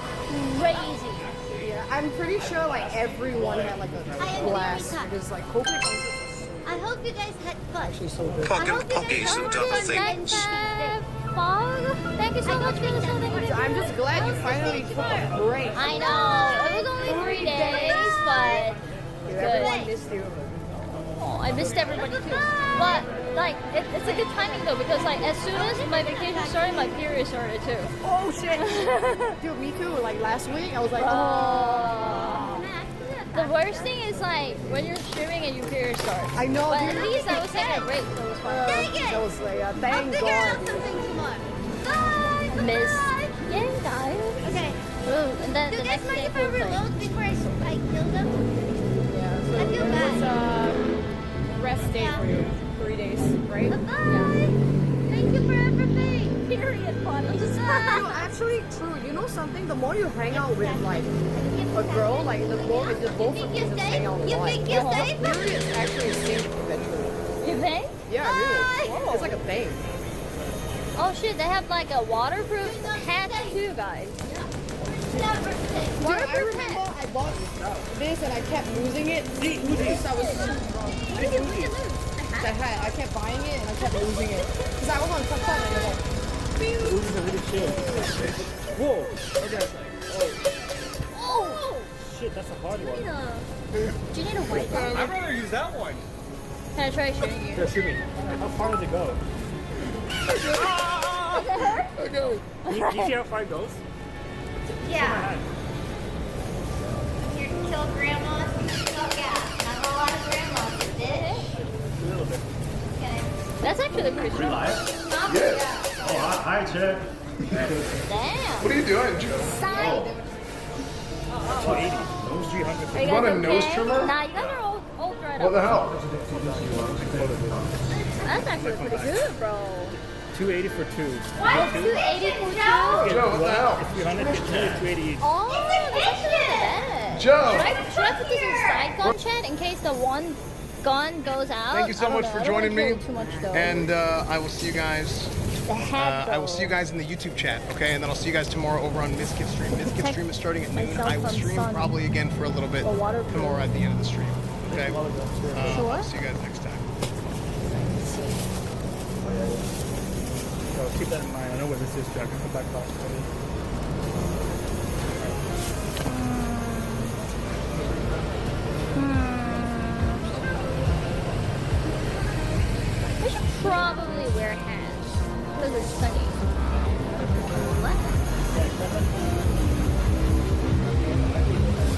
crazy. Yeah, I'm pretty sure like everyone had like a blast because like Coldplay concerts are so I hope you guys had fun. Pocket pockies and other things. Thank you so much for the show. I'm just glad you finally took a break. I know, it was only 3 days, but Everyone missed you. oh, I missed everybody too. But like, it's a good timing though, because like as soon as my vacation started, my period started too. Oh shit! Dude, me too. Like last week, I was like, oh. The worst thing is like when you're streaming and your period starts. I know. But dude. at least I was taking a break, so it was fun. That was like, thank I'll figure God. out something tomorrow. Bye. Miss. Bye. Yeah, guys. Okay. Ooh, and then Do the you guys next mind day if I we'll play. reload before I kill them? Yeah. So I feel it was bad. rest day for you. 3 days, right? Bye. Thank you for everything. Period, buddy. No, actually, true. You know something? The more you hang out with like a girl, like the more the both of you just hang out You a lot. think you're safe? Periods actually sync eventually. You think? Yeah, really. It's like a thing. Oh shit, they have like a waterproof hat too, guys. Never safe. Dude, I remember I bought this and I kept losing it. Because I was the hat. I kept buying it and I kept losing it. Because I was on TikTok and it was like, Ooh, these are really chill. Whoa! Okay. Oh! Shit, that's a hard one. Do you need a white one? I'd rather use that one. Can I try shooting you? Here, shoot me. How far does it go? Does it hurt? Okay. You see how far it goes? Yeah. You kill grandmas? Oh yeah. Not a lot of grandmas, is it? A little bit. Okay. That's actually pretty strong. Yeah. Oh, hi, Chad. Damn. What are you doing, Joe? Side. 280. Those 300. Are you You want guys a nose okay? trimmer? Nah, you guys are all dried What the up. hell? That's actually pretty good, bro. 280 for two. What? 280 for two? Joe, what the hell? It's 300, it's 280 each. Oh, that's actually not bad. Joe! Should I put this in side gun chat in case the one gun goes out? Thank you so I don't much know. for I don't wanna joining me. kill too much, though. And I will see you guys. The head, I will see you guys in the YouTube chat, okay? And then I'll see you guys tomorrow over on Miss Kid Stream. Miss Kid Protect Stream is starting at noon. myself I will from stream sun. probably again for a little bit Or water tomorrow at the end of the stream, okay? Sure. I'll see you guys next time. So keep that in mind. I know where this is, Jack. Come back across. I should probably wear hats because it's sunny.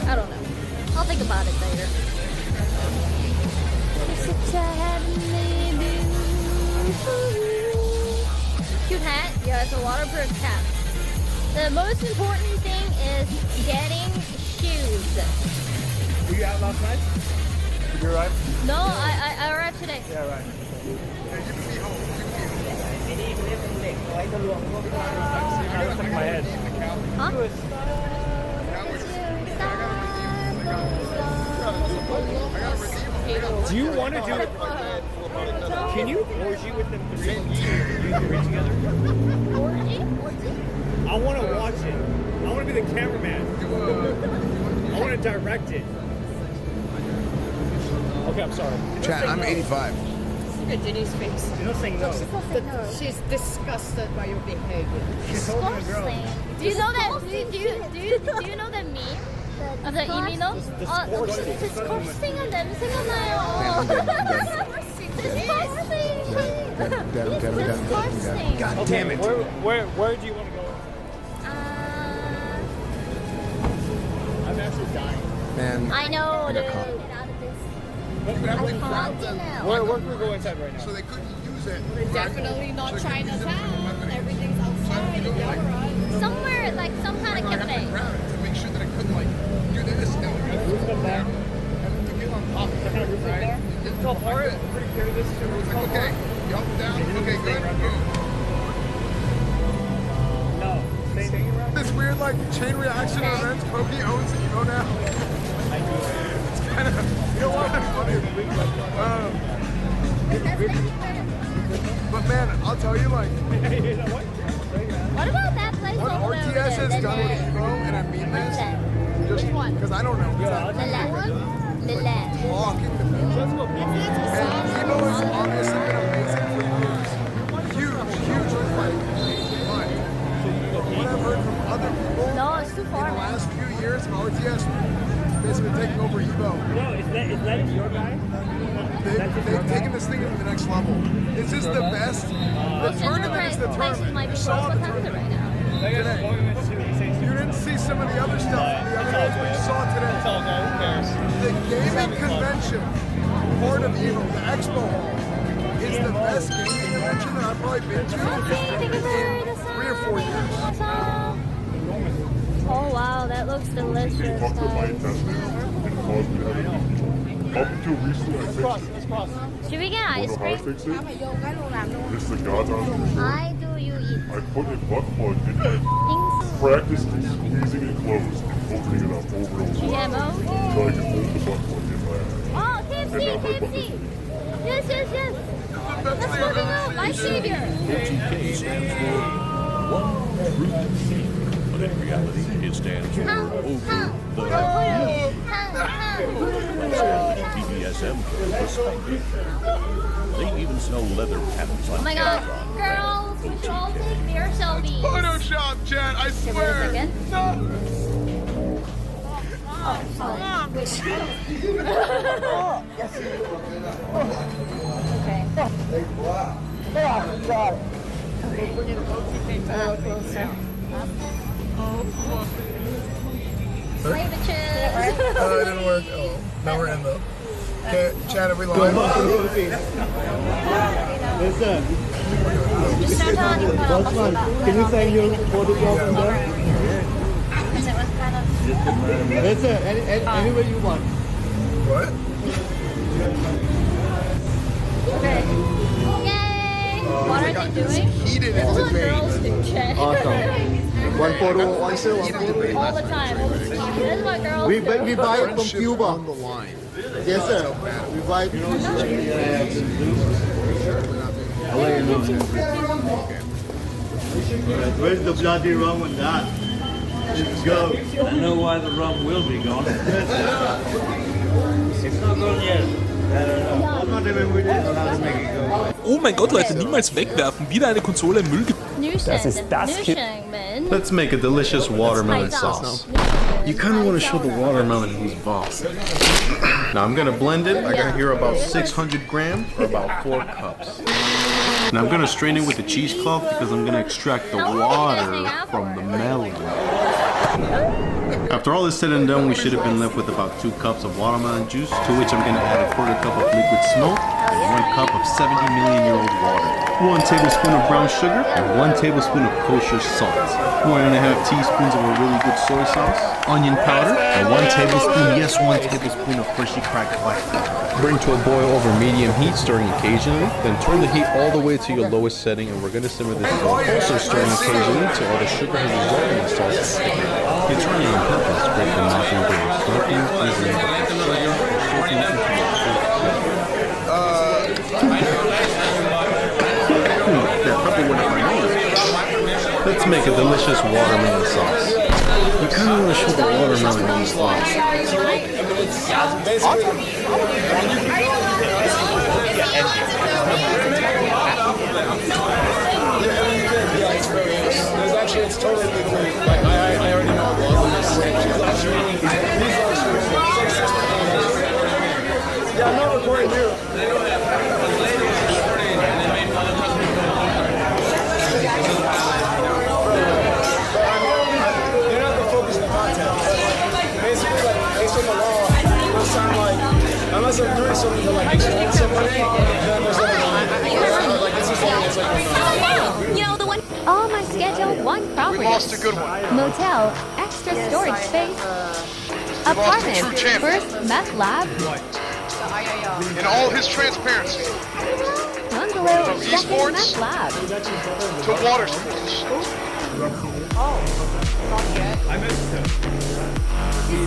I don't know. I'll think about it later. Cute hat? Yeah, it's a waterproof cap. The most important thing is getting shoes. Were you out last night? Did you arrive? No, I arrived today. Yeah, right. I look like my head. Huh? Do you want to do it? Can you orgy with them three? You three together? Orgy? I want to watch it. I want to be the cameraman. I want to direct it. Okay, I'm sorry. Chat, I'm 85. Look at Jenny's face. She's not saying no. She's disgusted by your behavior. Disgusting. Do you know that? Do you know that meme? Of the 이민호? disgusting 한 냄새가 나요. Disgusting. God damn it. Where do you want to go? I'm actually dying. Man. I know, dude. Get out of this. Where can we go inside right now? So they couldn't use it. Definitely not Chinatown. Everything's outside. Somewhere, like some kind of cafe. To make sure that I couldn't like do this and then to get on top of it, right? It's all hard. I'm pretty curious. It's like, okay, yup, down, okay, good. No. This weird like chain reaction events, Pokey owns Evo now. I do. It's kind of, you know what? But man, I'll tell you, like, What about that place what over RTS there? has done with Evo, and I mean this, just because I don't know. Talking to people. And Evo has obviously been amazing for years. Huge like, but what I've heard from other people No, it's too far, in the man. last few years of RTS basically taking over Evo. No, is that your guy? They've taken this thing to the next level. This is the best. The tournament is the tournament. Might be You close. saw What the time is it tournament right now? today. You didn't see some of the other stuff from the other days, but you saw it today. It's all good. Who cares? The gaming convention, part of Evo, the expo hall, is the best gaming convention that I've probably been to in 3 or 4 years. Oh wow, that looks delicious, guys. Up until recently, I fixed it. Should we get ice How I cream? fix it? This is the God's honest Why do you eat I put a butt plug in my practice squeezing it closed and opening it up over and over. GMO? So I can hold the butt plug in my Oh, KFC, KFC! Yes. Let's move it out, my savior! But in reality, it stands for BDSM perspective. They even sell leather pants on Oh my god, Amazon. girls, we should all take mirror selfies. Photoshop, chat, I swear. Oh, sorry. Okay. Closer. Play bitches. It didn't work. Oh, now we're in though. Okay, chat, are we live? Listen. Just start talking about Can you send your photograph in there? because it was kind of... Listen, anywhere you want. What? Okay. Yay! What are they doing? Heated That's what girls do, Chad. Awesome. One photo, one still, one photo. All the time. That's what girls We do. buy it from Cuba. On the line. Yes, sir. We buy it. I'll let you know. Where's the bloody rum with that? Let's go. I know why the rum will be gone. It's not gone yet. I'm not even with it. I'll make it go. Oh mein Gott, Leute, niemals wegwerfen. Wieder eine Konsole im Müll. Das ist das Let's make a delicious watermelon sauce. You kind of want to show the watermelon who's boss. Now I'm gonna blend it. I got here about 600 grams or about 4 cups. Now I'm gonna strain it with a cheesecloth because I'm gonna extract the water from the melon. After all is said and done, we should have been left with about 2 cups of watermelon juice, to which I'm gonna add a quarter cup of liquid smoke and 1 cup of 70-million-year-old water, 1 tablespoon of brown sugar, and 1 tablespoon of kosher salt, 1.5 teaspoons of a really good soy sauce, onion powder, and 1 tablespoon, yes, 1 tablespoon of freshly cracked black pepper. Bring to a boil over medium heat, stirring occasionally. Then turn the heat all the way to your lowest setting, and we're going to simmer this dough, also stirring occasionally until all the sugar has dissolved and the sauce is thickened. You're turning on purpose, break the nothing grain, slurping easily with the sugar, soaking into the that probably went up my nose. Let's make a delicious watermelon sauce. You kind of want to show the watermelon on the sauce. it's basically when you can go there's actually, it's totally legal. Like, I already know it was. Yeah, I'm not recording you. They're not the focus of the content. Basically, like, based on the law, it's not like, unless I'm doing something to like extort somebody, then there's like this is like, it's like, You know the one. All my Schedule 1 properties. We lost a good one. Motel, extra storage space. Apartment, first meth lab. In all his transparency. Bungalow, From second esports meth lab. to water sports.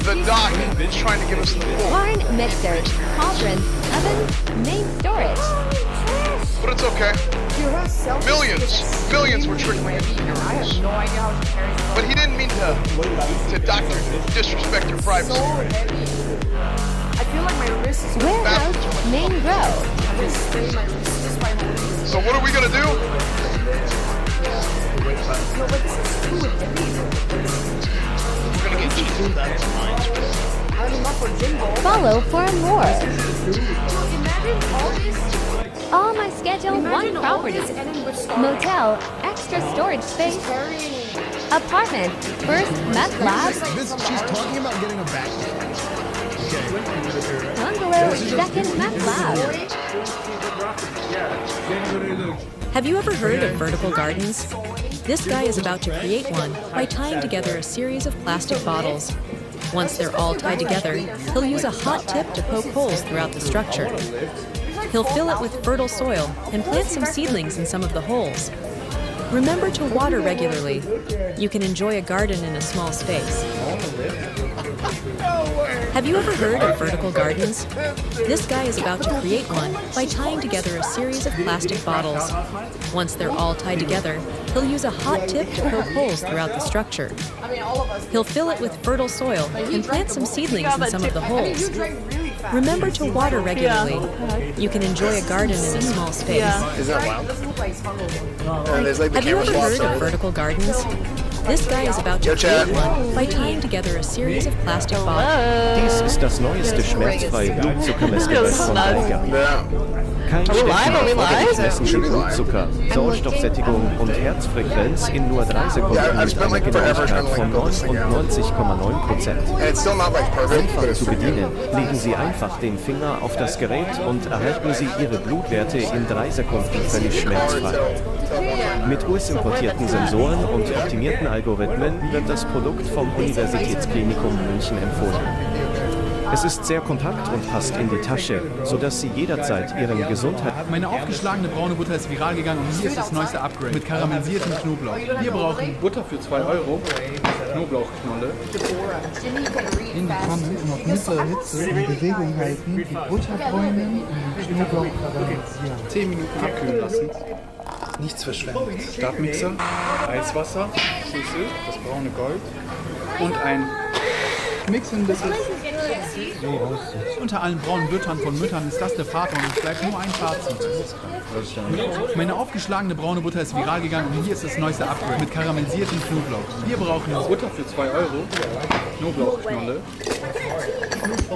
The doc is trying to give us the full. Barn, mixer, cauldron, oven, main storage. But it's okay. Billions were tricked into euros. But he didn't mean to doctor disrespect your privacy. I feel like my wrist is Warehouse, main grow. So what are we gonna do? No, but this is too We're gonna get you. I don't know for Jingle. Follow for more. Imagine all this. All my Schedule 1 properties. Motel, extra storage space. Apartment, first meth lab. She's talking about getting a back. Bungalow, second meth lab. Have you ever heard of vertical gardens? This guy is about to create one by tying together a series of plastic bottles. Once they're all tied together, he'll use a hot tip to poke holes throughout the structure. He'll fill it with fertile soil and plant some seedlings in some of the holes. Remember to water regularly. You can enjoy a garden in a small space. Have you ever heard of vertical gardens? This guy is about to create one by tying together a series of plastic bottles. Once they're all tied together, he'll use a hot tip to poke holes throughout the structure. He'll fill it with fertile soil and plant some seedlings in some of the holes. Remember to water regularly. You can enjoy a garden in a small space. Is that wild? Have you ever heard of vertical gardens? This guy is about to create one by tying together a series of plastic bottles. Dies ist das neueste schmerzfreie Blutzuckermessgerät von Tiger. Kein schlechten messen wie Blutzucker, Sauerstoffsättigung und Herzfrequenz in nur 3 Sekunden mit einer Genauigkeit von 99,9%. Einfach zu bedienen, legen Sie einfach den Finger auf das Gerät und erhalten Sie Ihre Blutwerte in 3 Sekunden völlig schmerzfrei. Mit US-importierten Sensoren und optimierten Algorithmen wird das Produkt vom Universitätsklinikum München empfohlen. Es ist sehr kompakt und passt in die Tasche, sodass Sie jederzeit Ihren Gesundheit... Meine aufgeschlagene braune Butter ist viral gegangen und hier ist das neueste Upgrade mit karamellisiertem Knoblauch. Wir brauchen Butter für 2 €, Knoblauchknolle. In die Pfanne und auf mittlere Hitze in Bewegung halten, die Butter bräunen und den Knoblauch karamellisieren. 10 Minuten abkühlen lassen. Nichts verschwenden. Stabmixer, Eiswasser, Schüssel, das braune Gold und ein Mixen, das ist... Unter allen braunen Buttern von Müttern ist das der Vater und es bleibt nur ein Fazit. Meine aufgeschlagene braune Butter ist viral gegangen und hier ist das neueste Upgrade mit karamellisiertem Knoblauch. Wir brauchen Butter für 2 €, Knoblauchknolle.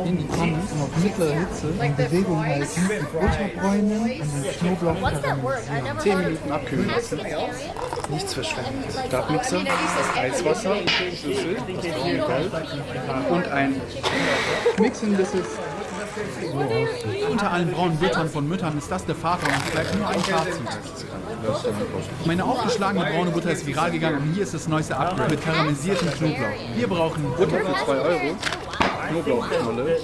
In die Pfanne und auf mittlere Hitze in Bewegung halten, die Butter bräunen und den Knoblauch karamellisieren. 10 Minuten abkühlen lassen. Nichts verschwenden. Stabmixer, Eiswasser, Schüssel, das braune Gold und ein Mixen, das ist... Unter allen braunen Buttern von Müttern ist das der Vater und es bleibt nur ein Fazit. Meine aufgeschlagene braune Butter ist viral gegangen und hier ist das neueste Upgrade mit karamellisiertem Knoblauch. Wir brauchen Butter für 2 €, Knoblauchknolle.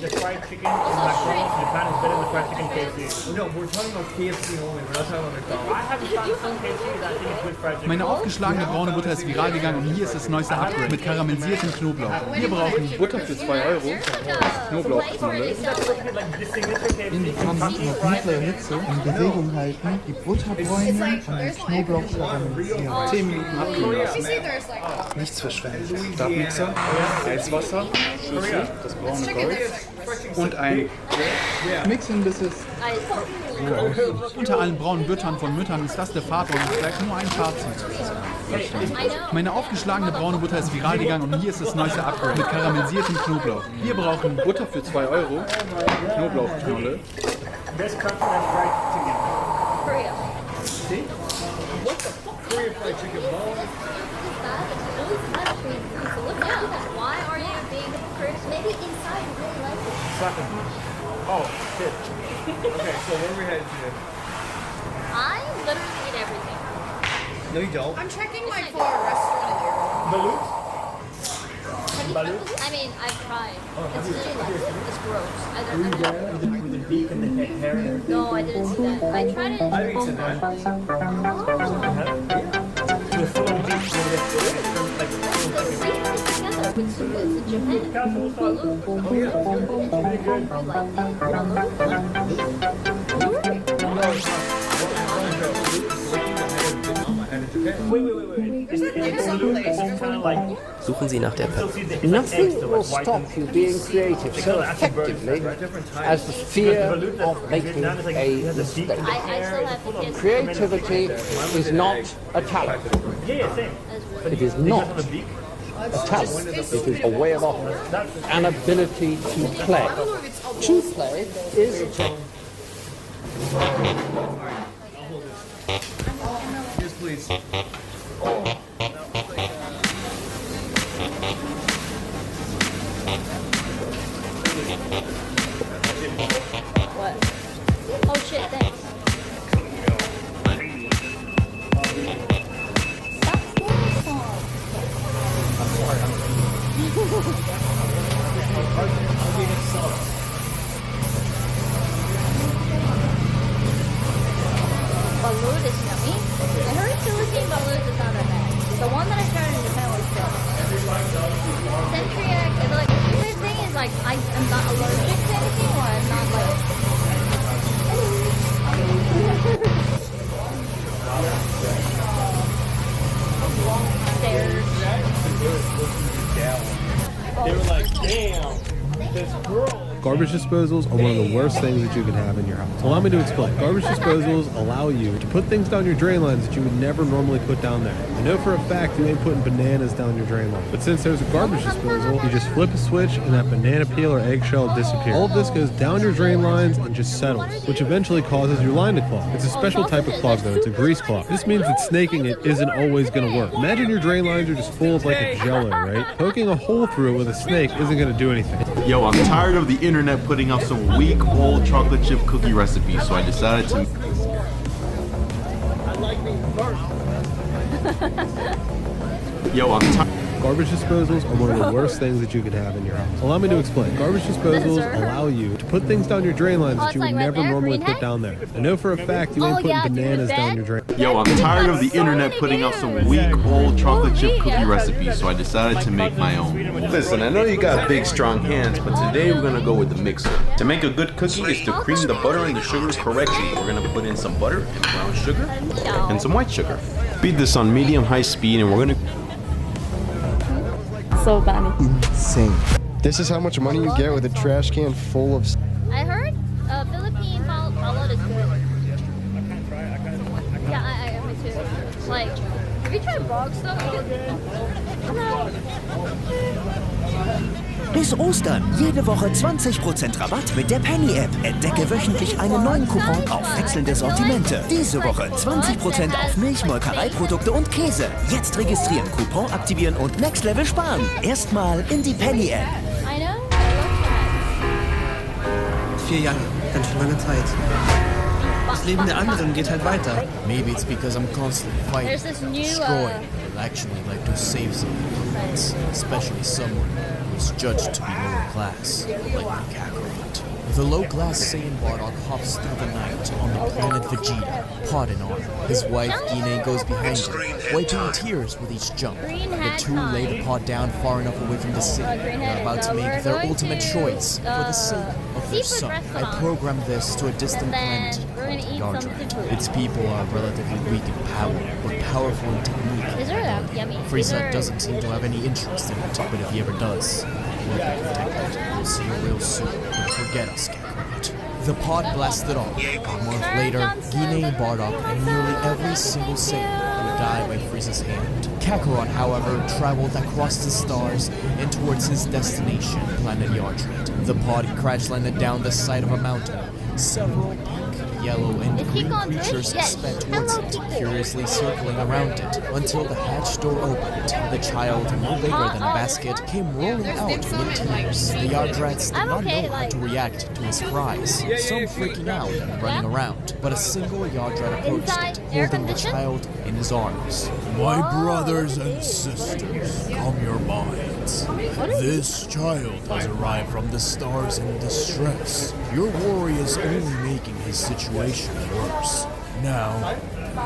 Meine aufgeschlagene braune Butter ist viral gegangen und hier ist das neueste Upgrade mit karamellisiertem Knoblauch. Wir brauchen Butter für 2 €, Knoblauchknolle. In die Pfanne und auf mittlere Hitze in Bewegung halten, die Butter bräunen und den Knoblauch karamellisieren. 10 Minuten abkühlen lassen. Nichts verschwenden. Stabmixer, Eiswasser, Schüssel, das braune Gold und ein Mixen, bis es so aussieht. Unter allen braunen Buttern von Müttern ist das der Vater und vielleicht nur ein Fazit. Meine aufgeschlagene braune Butter ist viral gegangen und hier ist das neueste Upgrade mit karamellisiertem Knoblauch. Wir brauchen Butter für 2 €, Knoblauchknolle. Korean fried chicken bone. Why are you being hypocritical? Maybe inside you really like it. Oh, shit. Okay, so where are we headed to? I literally eat everything. No, you don't. I'm checking like for a restaurant in Europe. Balut? I mean, I've tried. It's really like it's gross. With the beak and the hair? No, I didn't see that. I tried it. I've eaten that. With full of beak. It's in Japan. Oh, Suchen Sie nach der Person. Nothing will stop you being creative so effectively as the fear of making a mistake. Creativity is not a talent. It is not a talent. It is a way of life, an ability to play. To play is a talent. Yes, please. What? Oh shit, thanks. Balut is yummy. I heard Philippine balut is not that bad. The one that I tried in Japan was good. Centriac, like, the thing is like, I'm not allergic to anything, or I'm not like... They were like, damn, this girl. Garbage disposals are one of the worst things that you could have in your house. Allow me to explain. Garbage disposals allow you to put things down your drain lines that you would never normally put down there. I know for a fact you ain't putting bananas down your drain line. But since there's a garbage disposal, you just flip a switch and that banana peel or eggshell disappears. All of this goes down your drain lines and just settles, which eventually causes your line to clog. It's a special type of clog though, it's a grease clog. This means that snaking it isn't always gonna work. Imagine your drain lines are just full of like a jello, right? Poking a hole through it with a snake isn't gonna do anything. Yo, I'm tired of the internet putting out some weak old chocolate chip cookie recipes, so I decided to. I like being first. Yo, I'm tired. Garbage disposals are one of the worst things that you could have in your house. Allow me to explain. Garbage disposals allow you to put things down your drain lines that you would never normally put down there. I know for a fact you ain't putting bananas down your drain. Yo, I'm tired of the internet putting out some weak old chocolate chip cookie recipes, so I decided to make my own. Listen, I know you got big, strong hands, but today we're gonna go with the mixer. To make a good cookie is to cream the butter and the sugar correctly. We're gonna put in some butter and brown sugar and some white sugar. Beat this on medium-high speed, and we're gonna. So bad. Insane. This is how much money you get with a trash can full of. I heard Philippine balut is good. Yeah, I me too. Like, have you tried frog stuff? No. Bis Ostern jede Woche 20% Rabatt mit der Penny-App. Entdecke wöchentlich einen neuen Coupon auf wechselnde Sortimente. Diese Woche 20% auf Milch, Molkereiprodukte und Käse. Jetzt registrieren, Coupon aktivieren und Next Level sparen. Erstmal in die Penny-App. 4 Jahre, ganz schön lange Zeit. Das Leben der anderen geht halt weiter. Maybe it's because I'm constantly fighting, destroying, but actually like to save some friends, especially someone who is judged to be lower class, like my Kakarot. With a low-class Saiyan Bardock hops through the night on the planet Vegeta, pod in arm. His wife Gine goes behind him, wiping tears with each jump. The two lay the pod down far enough away from the city. They're about to make their ultimate choice for the sake of their son. I programmed this to a distant planet. Yardrat. Its people are relatively weak in power, but powerful in technique. These are yummy. Frieza doesn't seem to have any interest in it, but if he ever does, we'll be protected. We'll see you real soon. Don't forget us, Kakarot. The pod blasted off. A month later, Guinea, Bardock, and nearly every single Saiyan would die by Frieza's hand. Kakarot, however, traveled across the stars and towards his destination, planet Yardrat. The pod crash-landed down the side of a mountain. Several pink, yellow, and green creatures sped towards it, curiously circling around it, until the hatch door opened. The child, no bigger than a basket, came rolling out mid-tears. The Yardrats did not know how to react to his cries, some freaking out and running around, but a single Yardrat approached it, holding the child in his arms. My brothers and sisters, calm your minds. This child has arrived from the stars in distress. Your worry is only making his situation worse. Now,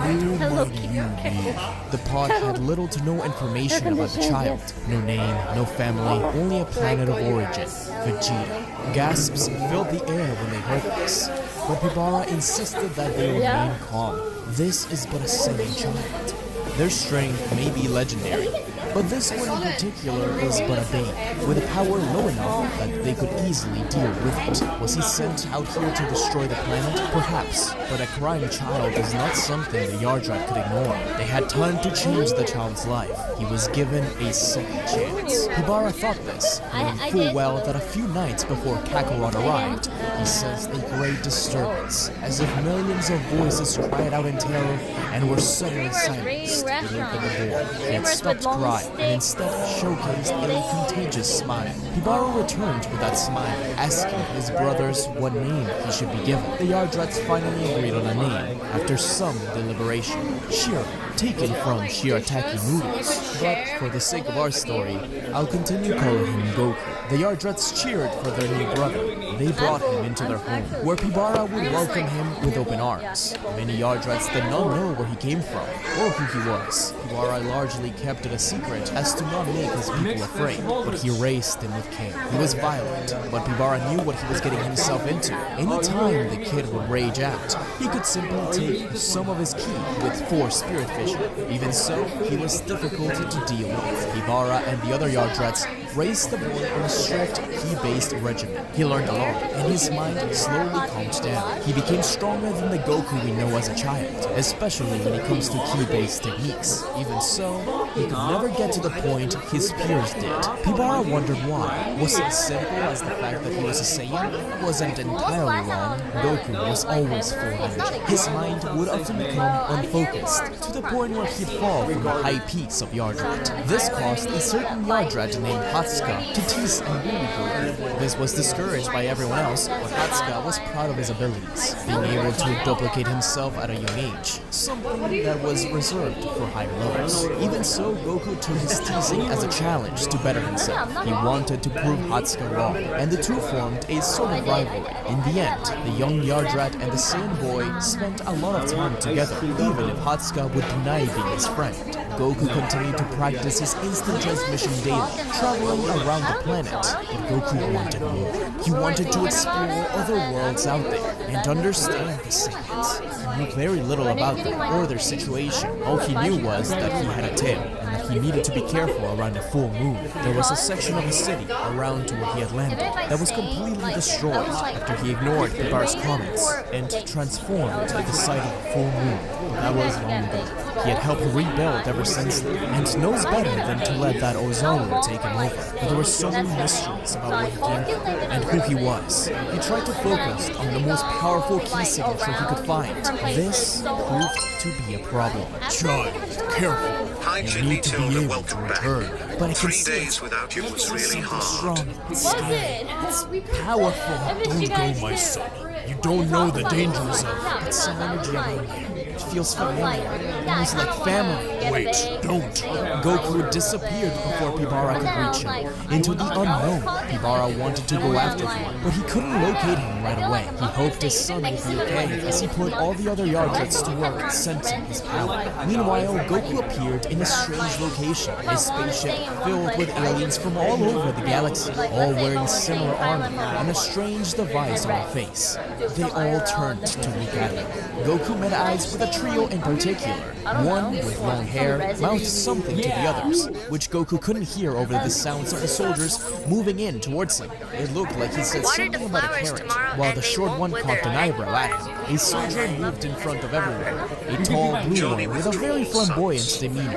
who might you be? The pod had little to no information about the child. No name, no family, only a planet of origin, Vegeta. Gasps filled the air when they heard this, but Pibara insisted that they remain calm. This is but a Saiyan child. Their strength may be legendary, but this one in particular is but a babe, with a power low enough that they could easily deal with it. Was he sent out here to destroy the planet? Perhaps, but a crying child is not something the Yardrat could ignore. They had time to change the child's life. He was given a second chance. Pibara thought this, knowing full well that a few nights before Kakarot arrived, he sensed a great disturbance, as if millions of voices cried out in terror and were suddenly silenced. He opened the door. He had stopped crying and instead showcased a contagious smile. Pibara returned with that smile, asking his brothers what name he should be given. The Yardrats finally agreed on a name, after some deliberation. Shiro, taken from Shirataki noodles. But for the sake of our story, I'll continue calling him Goku. The Yardrats cheered for their new brother. They brought him into their home, where Pibara would welcome him with open arms. Many Yardrats did not know where he came from, or who he was. Pibara largely kept it a secret as to not make his people afraid, but he raised him with care. He was violent, but Pibara knew what he was getting himself into. Any time the kid would rage out, he could simply take some of his ki with 4 spirit vision. Even so, he was difficult to deal with. Pibara and the other Yardrats raised the boy in a strict ki-based regimen. He learned a lot, and his mind slowly calmed down. He became stronger than the Goku we know as a child, especially when it comes to ki-based techniques. Even so, he could never get to the point his peers did. Pibara wondered why. Was it as simple as the fact that he was a Saiyan? It wasn't entirely wrong. Goku was always full of energy. His mind would often become unfocused, to the point where he'd fall from the high peaks of Yardrat. This caused a certain Yardrat named Hatsuka to tease and bully Goku. This was discouraged by everyone else, but Hatsuka was proud of his abilities, being able to duplicate himself at a young age, something that was reserved for higher levels. Even so, Goku took his teasing as a challenge to better himself. He wanted to prove Hatsuka wrong, and the two formed a sort of rivalry. In the end, the young Yardrat and the Saiyan boy spent a lot of time together, even if Hatsuka would deny being his friend. Goku continued to practice his instant transmission daily, traveling around the planet, but Goku wanted more. He wanted to explore other worlds out there and understand the Saiyans. He knew very little about them or their situation. All he knew was that he had a tail, and that he needed to be careful around a full moon. There was a section of the city around where he had landed that was completely destroyed after he ignored Pibara's comments and transformed at the sight of a full moon. But that was long ago. He had helped rebuild ever since then, and knows better than to let that Ozaru take him over. But there were so many mysteries about where he came from and who he was. He tried to focus on the most powerful key signature he could find. This proved to be a problem. Child, careful. Hi, You need to be able to return. But I can 3 see days without you was really hard. strong. It's scary. It's powerful. Don't go, my son. You don't know the dangers of But some energy around here. It feels familiar, almost like family. Wait, don't. Goku disappeared before Pibara could reach him. Into the unknown, Pibara wanted to go after him, but he couldn't locate him right away. He hoped his son would be okay as he put all the other Yardrets to work sensing his power. Meanwhile, Goku appeared in a strange location, a spaceship filled with aliens from all over the galaxy, all wearing similar armor and a strange device on their face. They all turned to look at him. Goku met eyes with a trio in particular. One with long hair mouthed something to the others, which Goku couldn't hear over the sounds of the soldiers moving in towards him. It looked like he said something about a carrot, while the short one cocked an eyebrow at him. A soldier moved in front of everyone, a tall blue one with a very flamboyant demeanor.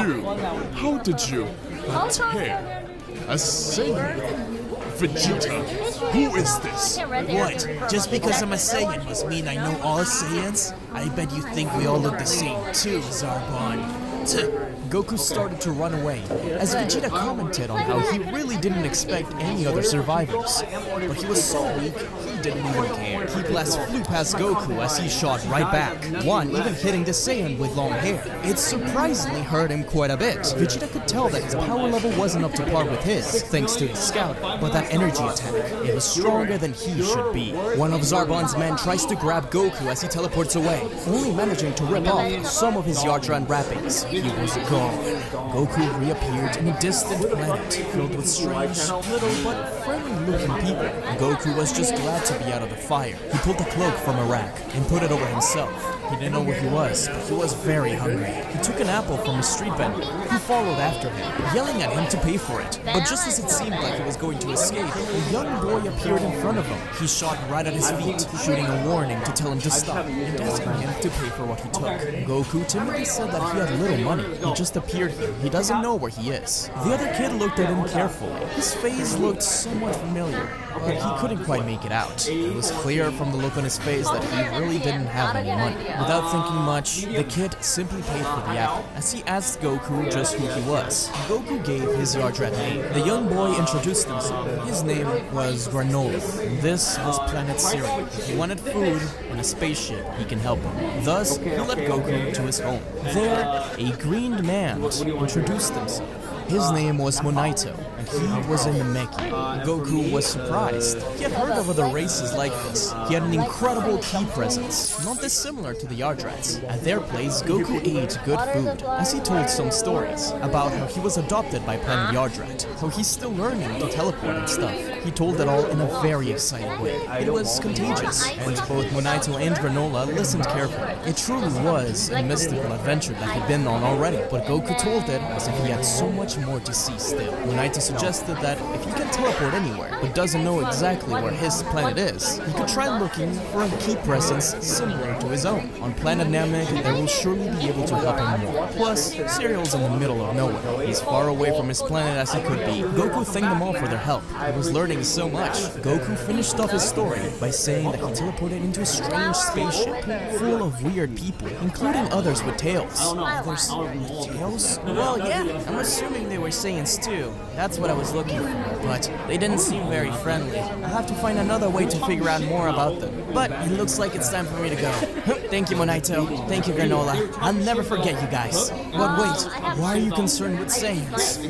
You, how did you attain a Saiyan? Vegeta, who is this? What? Just because I'm a Saiyan must mean I know all Saiyans? I bet you think we all look the same too, Zarbon. Goku started to run away, as Vegeta commented on how he really didn't expect any other survivors. But he was so weak, he didn't even care. He blast flew past Goku as he shot right back, one even hitting the Saiyan with long hair. It surprisingly hurt him quite a bit. Vegeta could tell that his power level wasn't up to par with his, thanks to his scout, but that energy attack, it was stronger than he should be. One of Zarbon's men tries to grab Goku as he teleports away, only managing to rip off some of his Yardran wrappings. He was gone. Goku reappeared in a distant planet filled with strange, little but friendly-looking people. Goku was just glad to be out of the fire. He pulled the cloak from a rack and put it over himself. He didn't know where he was, but he was very hungry. He took an apple from a street vendor, who followed after him, yelling at him to pay for it. But just as it seemed like he was going to escape, a young boy appeared in front of him. He shot right at his feet, shooting a warning to tell him to stop and asking him to pay for what he took. Goku timidly said that he had little money. He just appeared here. He doesn't know where he is. The other kid looked at him carefully. His face looked somewhat familiar, but he couldn't quite make it out. It was clear from the look on his face that he really didn't have any money. Without thinking much, the kid simply paid for the apple, as he asked Goku just who he was. Goku gave his Yardrat name. The young boy introduced himself. His name was Granola. This was Planet Syria. If he wanted food and a spaceship, he can help him. Thus, he led Goku to his home. There, a green man introduced himself. His name was Monaito, and he was in the Meki. Goku was surprised. He had heard of other races like this. He had an incredible ki presence, not dissimilar to the Yardrats. At their place, Goku ate good food, as he told some stories about how he was adopted by Planet Yardrat, how he's still learning to teleport and stuff. He told it all in a very excited way. It was contagious, and both Monaito and Granola listened carefully. It truly was a mystical adventure that he'd been on already, but Goku told it as if he had so much more to see still. Monaito suggested that if he can teleport anywhere, but doesn't know exactly where his planet is, he could try looking for a ki presence similar to his own. On planet Namek, they will surely be able to help him more. Plus, Cereal's in the middle of nowhere. He's far away from his planet as he could be. Goku thanked them all for their help. He was learning so much. Goku finished off his story by saying that he teleported into a strange spaceship full of weird people, including others with tails. Others with tails? Well, yeah, I'm assuming they were Saiyans too. That's what I was looking for, but they didn't seem very friendly. I'll have to find another way to figure out more about them. But it looks like it's time for me to go. Thank you, Monaito. Thank you, Granola. I'll never forget you guys. But wait, why are you concerned with Saiyans?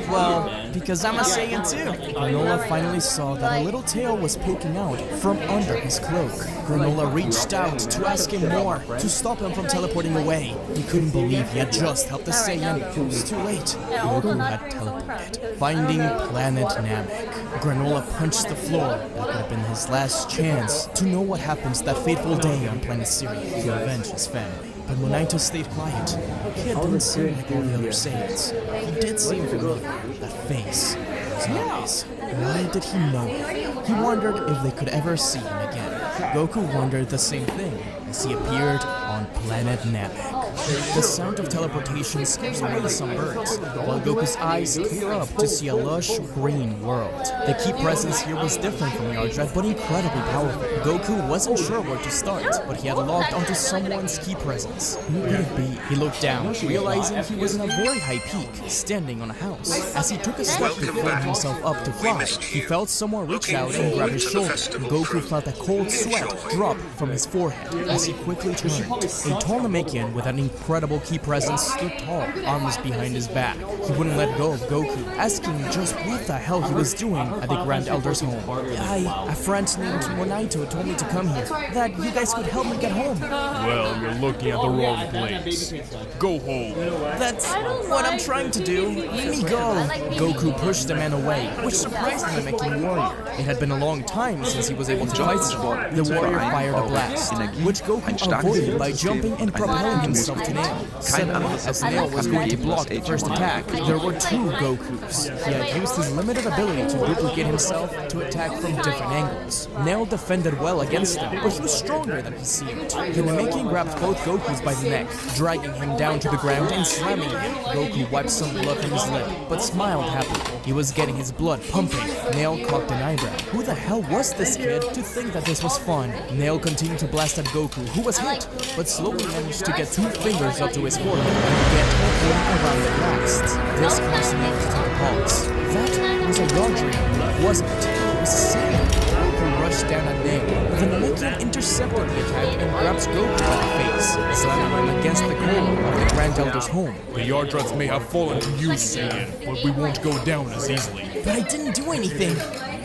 Well, because I'm a Saiyan too. Granola finally saw that a little tail was poking out from under his cloak. Granola reached out to ask him more, to stop him from teleporting away. He couldn't believe he had just helped the Saiyan. It was too late. Goku had teleported, finding Planet Namek. Granola punched the floor. That could have been his last chance to know what happens that fateful day on Planet Syria to avenge his family. But Monaito stayed quiet. The kid didn't seem like all the other Saiyans. He did seem familiar. That face, those eyes. Why did he know it? He wondered if they could ever see him again. Goku wondered the same thing as he appeared on Planet Namek. The sound of teleportation scares away some birds, while Goku's eyes clear up to see a lush, green world. The key presence here was different from Yardrat, but incredibly powerful. Goku wasn't sure where to start, but he had logged onto someone's key presence. Who could it be? He looked down, realizing he was in a very high peak, standing on a house. As he took a step to pull himself up to fly, he felt someone reach out and grab his shoulder. Goku felt a cold sweat drop from his forehead as he quickly turned. A tall Namekian with an incredible key presence stood tall, arms behind his back. He wouldn't let go of Goku, asking just what the hell he was doing at the Grand Elder's home. A friend named Monaito told me to come here, that you guys could help me get home. Well, you're looking at the wrong place. Go home. That's what I'm trying to do. Let me go. Goku pushed the man away, which surprised the Namekian warrior. It had been a long time since he was able to fight someone. The warrior fired a blast, which Goku avoided by jumping and propelling himself to Nail. Suddenly, as Nail was going to block the first attack, there were two Gokus. He had used his limited ability to duplicate himself to attack from different angles. Nail defended well against him, but he was stronger than he seemed. The Namekian grabbed both Gokus by the neck, dragging him down to the ground and slamming him. Goku wiped some blood from his lip, but smiled happily. He was getting his blood pumping. Nail cocked an eyebrow. Who the hell was this kid to think that this was fun? Nail continued to blast at Goku, who was hit, but slowly managed to get 2 fingers up to his forehead and began teleporting around the blasts. This caused Nail to take a pause. That was a Yardrat, wasn't it? It was Saiyan. Goku rushed down at Nail. The Namekian intercepted the attack and grabs Goku by the face, slamming him against the corner of the Grand Elder's home. The Yardrats may have fallen to you, Saiyan, but we won't go down as easily. But I didn't do anything.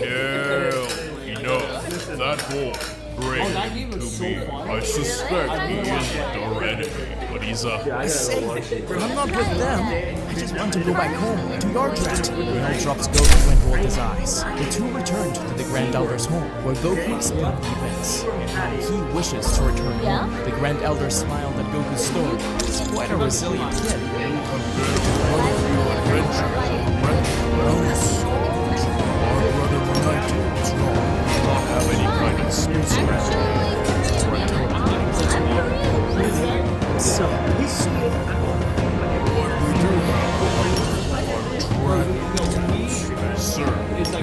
No, enough. That boy. Bring him to me. I suspect he isn't our enemy, but he's a Saiyan. I'm not with them. I just want to go back home to Yardrat. Nail drops Goku and rolled his eyes. The two returned to the Grand Elder's home, where Goku explained the events. He wishes to return home. The Grand Elder smiled at Goku's story. He's quite a resilient kid. Have any kind of space around. So, what we do sir,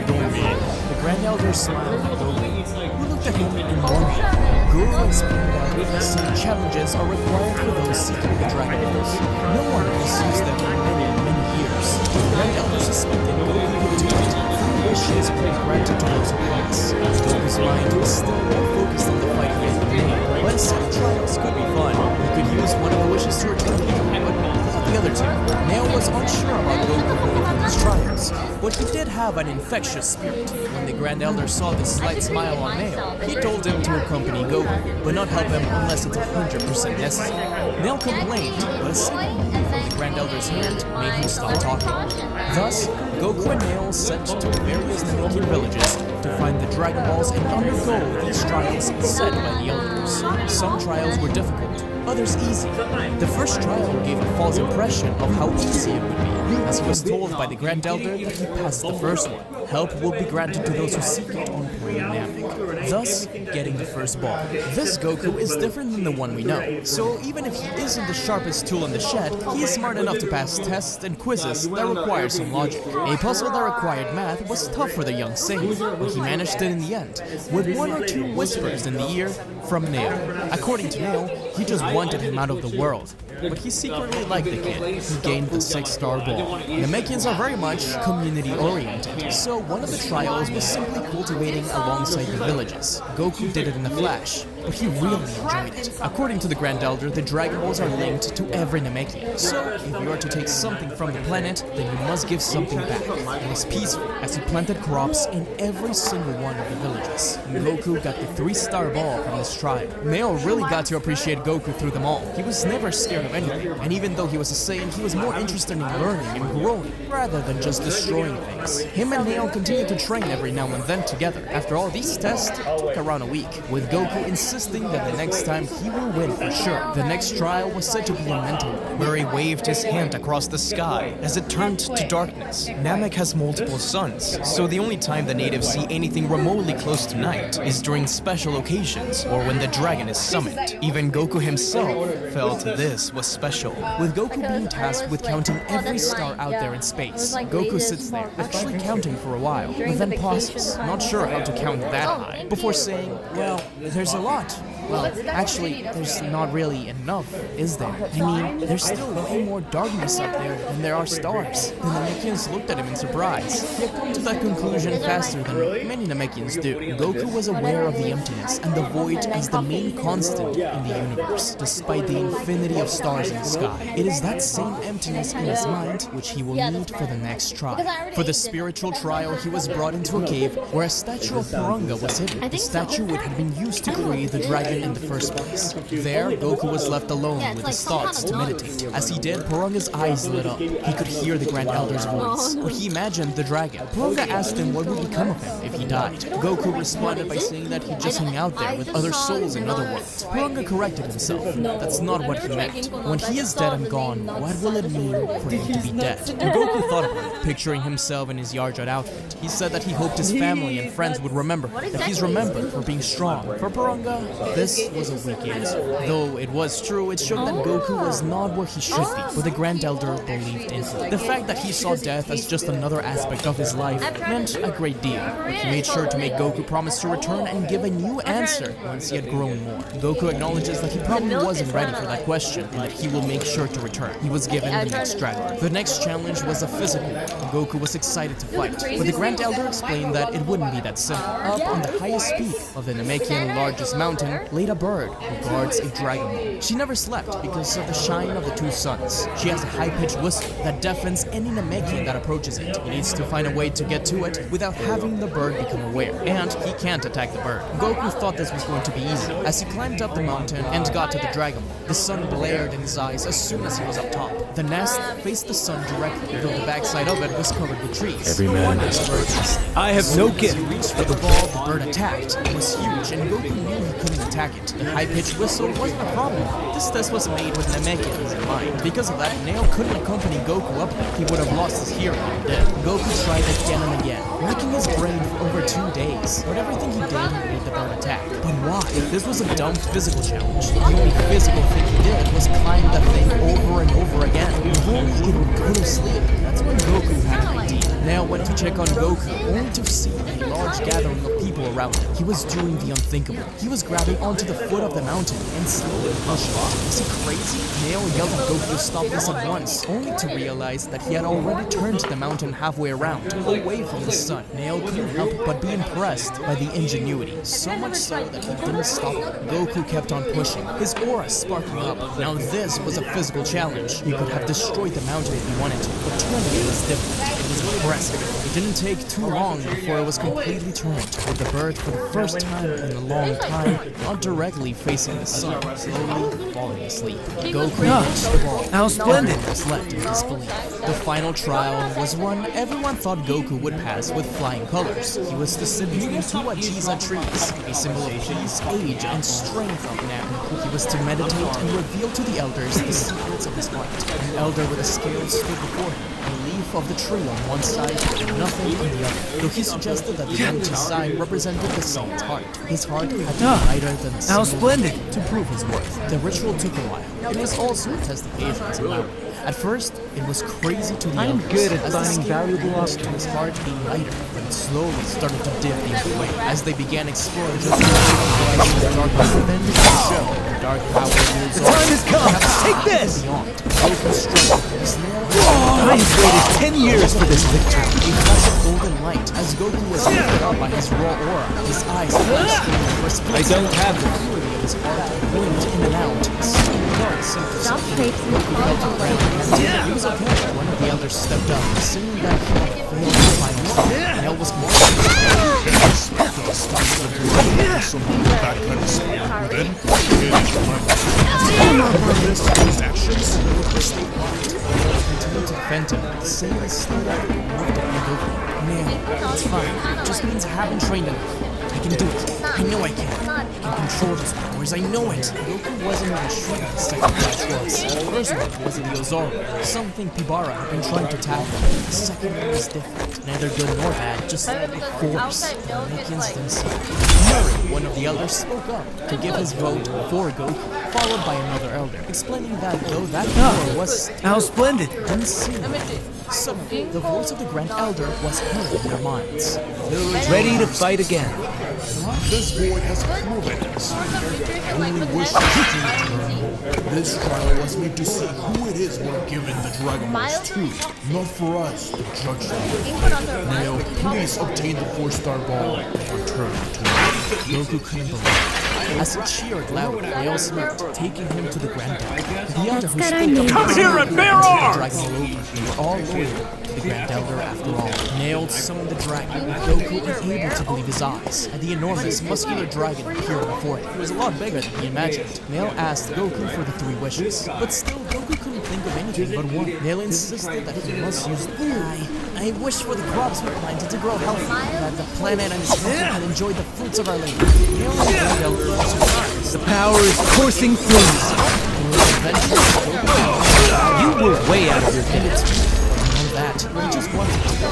don't mean. The Grand Elder smiled at Goku, who looked at him in wonder. Goku explained that some challenges are required for those seeking the Dragon Balls. No one has used them in many years. The Grand Elder suspected Goku would do it. Wishes were granted to those who pass. Goku's mind was still more focused on the fight with Nail. But some trials could be fun. He could use one of the wishes to return him, but not the other two. Nail was unsure about Goku going through his trials, but he did have an infectious spirit. When the Grand Elder saw the slight smile on Nail, he told him to accompany Goku, but not help him unless it's 100% necessary. Nail complained, but a signal from the Grand Elder's hand made him stop talking. Thus, Goku and Nail set to various Namekian villages to find the Dragon Balls and undergo these trials set by the Elders. Some trials were difficult, others easy. The first trial gave a false impression of how easy it would be, as he was told by the Grand Elder that he passed the first one. Help will be granted to those who seek it on Planet Namek, thus getting the first ball. This Goku is different than the one we know, so even if he isn't the sharpest tool in the shed, he is smart enough to pass tests and quizzes that require some logic. A puzzle that required math was tough for the young Saiyan, but he managed it in the end, with 1 or 2 whispers in the ear from Nail. According to Nail, he just wanted him out of the world, but he secretly liked the kid. He gained the 6-star ball. Namekians are very much community-oriented, so one of the trials was simply cultivating alongside the villages. Goku did it in a flash, but he really enjoyed it. According to the Grand Elder, the Dragon Balls are linked to every Namekian, so if you are to take something from the planet, then you must give something back. It was peaceful, as he planted crops in every single one of the villages. Goku got the 3-star ball from this trial. Nail really got to appreciate Goku through them all. He was never scared of anything, and even though he was a Saiyan, he was more interested in learning and growing, rather than just destroying things. Him and Nail continued to train every now and then together. After all, these tests took around a week, with Goku insisting insisting that the next time he will win for sure. The next trial was said to be a mental one. Murray waved his hand across the sky as it turned to darkness. Namek has multiple suns, so the only time the natives see anything remotely close to night is during special occasions or when the dragon is summoned. Even Goku himself felt this was special. With Goku being tasked with counting every star out there in space, Goku sits there, actually counting for a while, but then pauses, not sure how to count that high, before saying, well, there's a lot. Well, actually, there's not really enough, is there? I mean, there's still way more darkness up there than there are stars. The Namekians looked at him in surprise. He had come to that conclusion faster than many Namekians do. Goku was aware of the emptiness and the void as the main constant in the universe, despite the infinity of stars in the sky. It is that same emptiness in his mind which he will need for the next trial. For the spiritual trial, he was brought into a cave where a statue of Puranga was hidden, the statue which had been used to create the dragon in the first place. There, Goku was left alone with his thoughts to meditate. As he did, Puranga's eyes lit up. He could hear the Grand Elder's voice, but he imagined the dragon. Puranga asked him what would become of him if he died. Goku responded by saying that he'd just hang out there with other souls in other worlds. Puranga corrected himself. That's not what he meant. When he is dead and gone, what will it mean for him to be dead? Goku thought about it, picturing himself in his Yarjat outfit. He said that he hoped his family and friends would remember that he's remembered for being strong. For Puranga, this was a weak answer. Though it was true, it showed that Goku was not where he should be, where the Grand Elder believed in him. The fact that he saw death as just another aspect of his life meant a great deal. He made sure to make Goku promise to return and give a new answer once he had grown more. Goku acknowledges that he probably wasn't ready for that question and that he will make sure to return. He was given the next dragon. The next challenge was a physical one. Goku was excited to fight, but the Grand Elder explained that it wouldn't be that simple. Up on the highest peak of the Namekian largest mountain laid a bird who guards a dragon ball. She never slept because of the shine of the two suns. She has a high-pitched whistle that deafens any Namekian that approaches it. He needs to find a way to get to it without having the bird become aware, and he can't attack the bird. Goku thought this was going to be easy. As he climbed up the mountain and got to the dragon ball, the sun blared in his eyes as soon as he was up top. The nest faced the sun directly, though the backside of it was covered with trees. Every man has a purpose. I have no gift. As he reached for the ball, the bird attacked. It was huge, and Goku knew he couldn't attack it. The high-pitched whistle wasn't a problem. This test was made with Namekians in mind. Because of that, Nail couldn't accompany Goku up there. He would have lost his hearing instead. Goku tried again and again, racking his brain for over 2 days. But everything he did made the bird attack. But why? This was a dumb physical challenge. The only physical thing he did was climb that thing over and over again. If only it would go to sleep. That's when Goku had an idea. Nail went to check on Goku, only to see a large gathering of people around him. He was doing the unthinkable. He was grabbing onto the foot of the mountain and slowly pushing it. Was he crazy? Nail yelled at Goku to stop this at once, only to realize that he had already turned the mountain halfway around, away from the sun. Nail couldn't help but be impressed by the ingenuity, so much so that he didn't stop him. Goku kept on pushing, his aura sparking up. Now this was a physical challenge. He could have destroyed the mountain if he wanted to, but turning it was different. It was impressive. It didn't take too long before it was completely turned, with the bird for the first time in a long time not directly facing the sun, slowly falling asleep. Goku reached the ball. How splendid! Everyone was left in disbelief. The final trial was one everyone thought Goku would pass with flying colors. He was to sit between two Ajiza trees, a symbol of peace, age, and strength of Nam. He was to meditate and reveal to the elders the secrets of his heart. An elder with a scale stood before him, a leaf of the tree on one side and nothing on the other, though he suggested that the empty side represented the saint's heart. His heart had to be brighter than the How symbol splendid! to prove his worth. The ritual took a while. It was also a test of patience and memory. At first, it was crazy to the I'm elders, good at as the finding scale valuable reached to his heart being lighter, but it slowly started to dip the other way. As they began exploring just the darkness within the show, the dark power moves on. time has come! Take this! Beyond. Goku struggled. His nail I have waited 10 years for this victory. a flash of golden light as Goku was lifted up by his raw aura. His eyes flashed for a split I don't have the fury of his heart blinked in and out. Dark seemed to Stop suffocate. tracing Goku felt a cramp. He was okay. One of the elders stepped up, saying that he had failed the final trial. Nail was more That kind of skill. Then, his actions. continued to defend him. The same stood up and moved up and over. Nail, it's fine. It just means I haven't trained enough. I can do it. I know I can. can control his powers, I know it. Goku wasn't even sure what the second class was. The first one was the Ozaru. Some think Pibara had been trying to tackle him. The second one was different. Neither good nor bad, just force. The Namekians themselves. Murray, one of the elders, spoke up to give his vote for Goku, followed by another elder, explaining that though that power was how splendid! Unseen. Suddenly, the voice of the Grand Elder was heard in their minds. Ready to fight again. This boy has proven us. Only wishes to return. This trial was made to see who it is we're giving the Dragon Balls to, not for us to judge them. Now, please obtain the 4-star ball and return to me. Goku couldn't believe it. As he cheered loudly, they all smirked, taking him to the Grand Elder. The elder who spoke up, come here and bear arms! Dragon over. They were all loyal to the Grand Elder after all. Nailed summoned the dragon, with Goku unable to believe his eyes, and the enormous, muscular dragon appeared before him. It was a lot bigger than he imagined. Nail asked Goku for the 3 wishes, but still Goku couldn't think of anything but one. Nail insisted that he must use the I wish for the crops we planted to grow healthy, that the planet and its people can enjoy the fruits of our labor. Nail and the Grand Elder were surprised. The power is coursing through us. You were way out of your depth. That, he just wanted to go.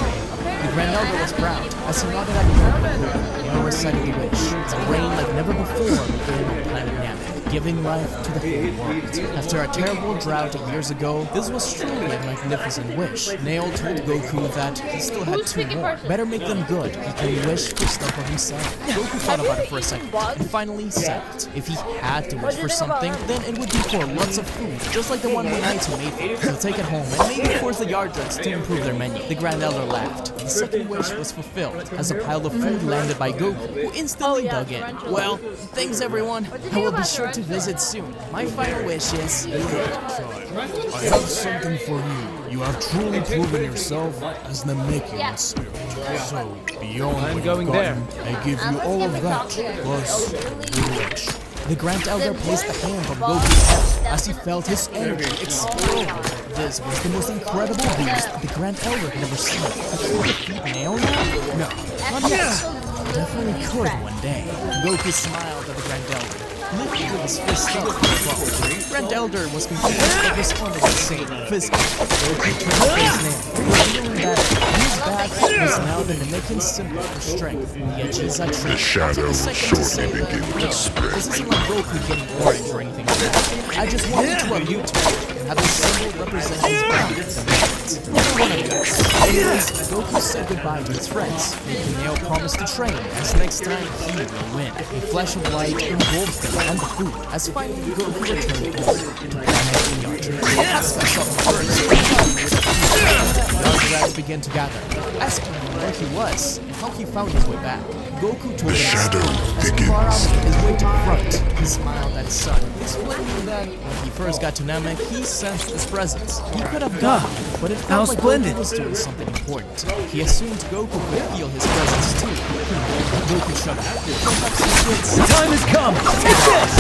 The Grand Elder was proud as he nodded at Goku. Nail recited the wish. It's a rain like never before within the planet Namek, giving life to the whole world. After a terrible drought of years ago, this was truly a magnificent wish. Nail told Goku that he still had 2 more. Better make them good. He can wish for stuff for himself. Goku thought about it for a second, and finally said it. If he had to wish for something, then it would be for lots of food, just like the one Monaito made for him. He'll take it home and maybe force the yard drugs to improve their menu. The Grand Elder laughed. The second wish was fulfilled, as a pile of food landed by Goku, who instantly dug in. Well, thanks everyone. I will be sure to visit soon. My final wish is... I have something for you. You have truly proven yourself as the Namekian spirit. So, beyond what you've gotten, I give you all of that, plus the wish. The Grand Elder placed a hand on Goku's head as he felt his energy explode. This was the most incredible boost the Grand Elder had ever seen. Could he defeat Nail now? No, not yet. Definitely could one day. Goku smiled at the Grand Elder, lifted his fist up for the Grand Elder was confused but responded with the same fist. Goku turned to face Nail, revealing that his back was now the Namekian symbol for strength. The Achiza tree. The shadow shortly begin to spread. This isn't like Goku getting orange or anything like that. I just wanted to allude to it and have a symbol represent his back. Never one of those. Anyways, Goku said goodbye to his friends, making Nail promise to train, as next time he will win. A flash of light engulfed them and the food, as finally Goku returned home to the planet Yard. The rats began to gather, asking him where he was and how he found his way back. Goku told them as Kubara made his way to the front. He smiled at his son, explaining that when he first got to Namek, he sensed his presence. He could have gone, but it felt like Goku was doing something important. He assumed Goku could feel his presence too. Goku shut up. Perhaps he did. The time has come! Take this!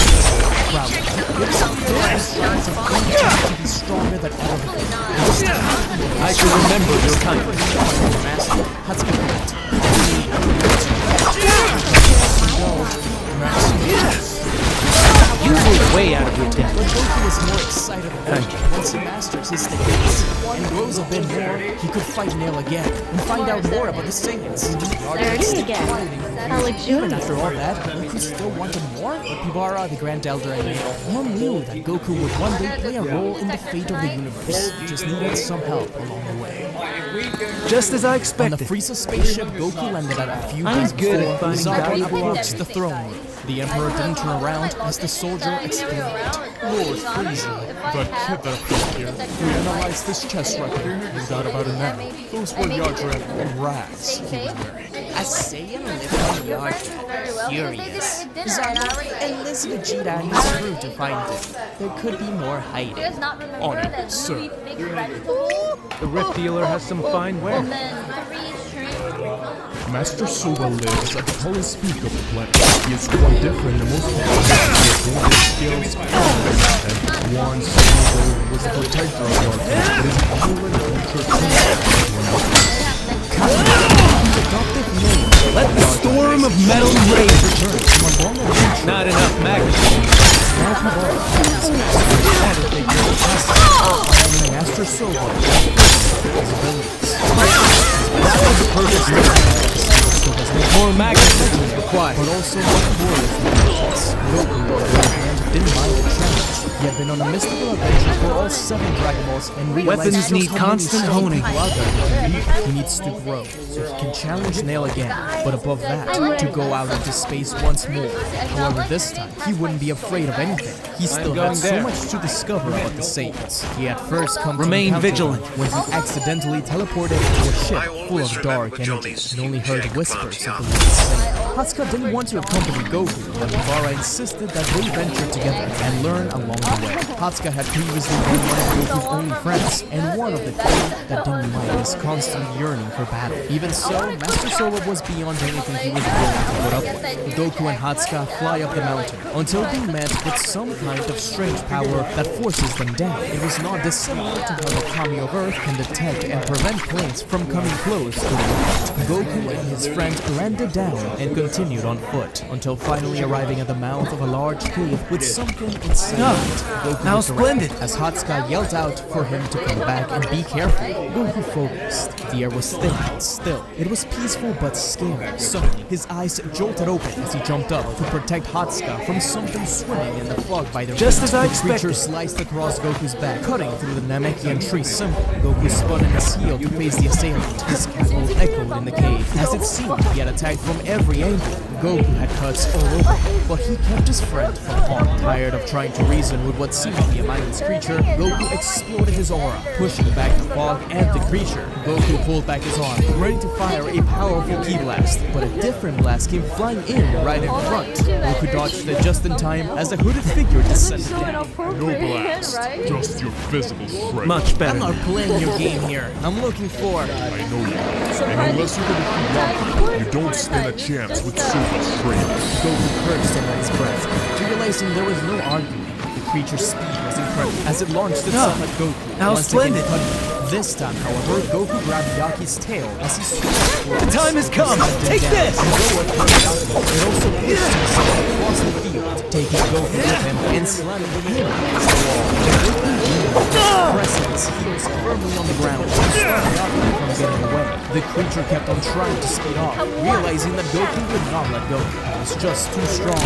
To be stronger than ever before. I shall remember your kind. Master, you were way out of your depth. But Goku was more excited than ever once he masters his techniques and grows a bit more. He could fight Nail again and find out more about the Saiyans. There it is again. Even after all that, Goku still wanted more. But Pibara, the Grand Elder, and Nail all knew that Goku would one day play a role in the fate of the universe. He just needed some help along the way. Just as I expected. On the Frieza spaceship, Goku landed at a few days before Zarbon approached the throne room. The Emperor didn't turn around as the soldier explained. Lord Frieza, that kid that appeared here, we analyzed this chest record. No doubt about it now. Those were Yardrat and rags he was wearing. A Saiyan lived on Yardrat. Curious. Zarbon enlists Vegeta and his crew to find him. There could be more hiding. On it, sir. The Rift Dealer has some fine wear. Master Soba lives at the tallest peak of the planet. He is quite different than most people. He has skills, and one single was the protector of Yardrat, but his violent Let the storm of metal rage. Not Master Silva. That was a perfect more magnetism is required, but also more warriors. Goku, on the other hand, didn't mind the challenge. He had been on a mystical adventure for all 7 Dragon Balls and realized Weapons need constant honing. He needs to grow, so he can challenge Nail again, but above that, to go out into space once more. However, this time, he wouldn't be afraid of anything. He still had so much to discover about the Saiyans. He had first come Remain to vigilant when he accidentally teleported into a ship full of dark energy and only heard whispers of the late Saiyan. Hatsuka didn't want to accompany Goku, but Nobara insisted that they venture together and learn along the way. Hatsuka had previously been one of Goku's only friends, and one of the few that didn't mind his constant yearning for battle. Even so, Master Soba was beyond anything he was willing to put up with. Goku and Hatsuka fly up the mountain, until they met with some kind of strange power that forces them down. It was not dissimilar to how the Kami of Earth can detect and prevent planes from coming close to the ground. Goku and his friend landed down and continued on foot, until finally arriving at the mouth of a large cave with something inside it. Goku How was splendid! as Hatsuka yelled out for him to come back and be careful. Goku focused. The air was thick and still. It was peaceful but scary. Suddenly, his eyes jolted open as he jumped up to protect Hatsuka from something swimming in the fog by the Just root. as I The creature expected. sliced across Goku's back, cutting through the Namekian tree symbol. Goku spun in his heel to face the assailant. His cackle echoed in the cave, as it seemed he had attacked from every angle. Goku had cuts all over, but he kept his friend from harm. Tired of trying to reason with what seemed to be a mindless creature, Goku exploded his aura, pushing back the fog and the creature. Goku pulled back his arm, ready to fire a powerful ki blast, but a different blast came flying in right in front. Goku dodged it just in time as a hooded figure descended down. No blast, just your physical strength. Much better. I'm not playing your game here. I'm looking for... I know you. And unless you can defeat Rocky, you don't stand a chance with super strength. Goku cursed under his breath, realizing there was no arguing. The creature's speed was incredible as it launched itself at Goku. How once again splendid. cutting. This time, however, Goku grabbed Yaki's tail as he swung. The time has come! Take this! It also pushed himself across the field, taking Goku with him and slamming him against the wall. Pressing his heels firmly on the ground to stop Yaki from getting away. The creature kept on trying to speed off, realizing that Goku would not let go. He was just too strong. He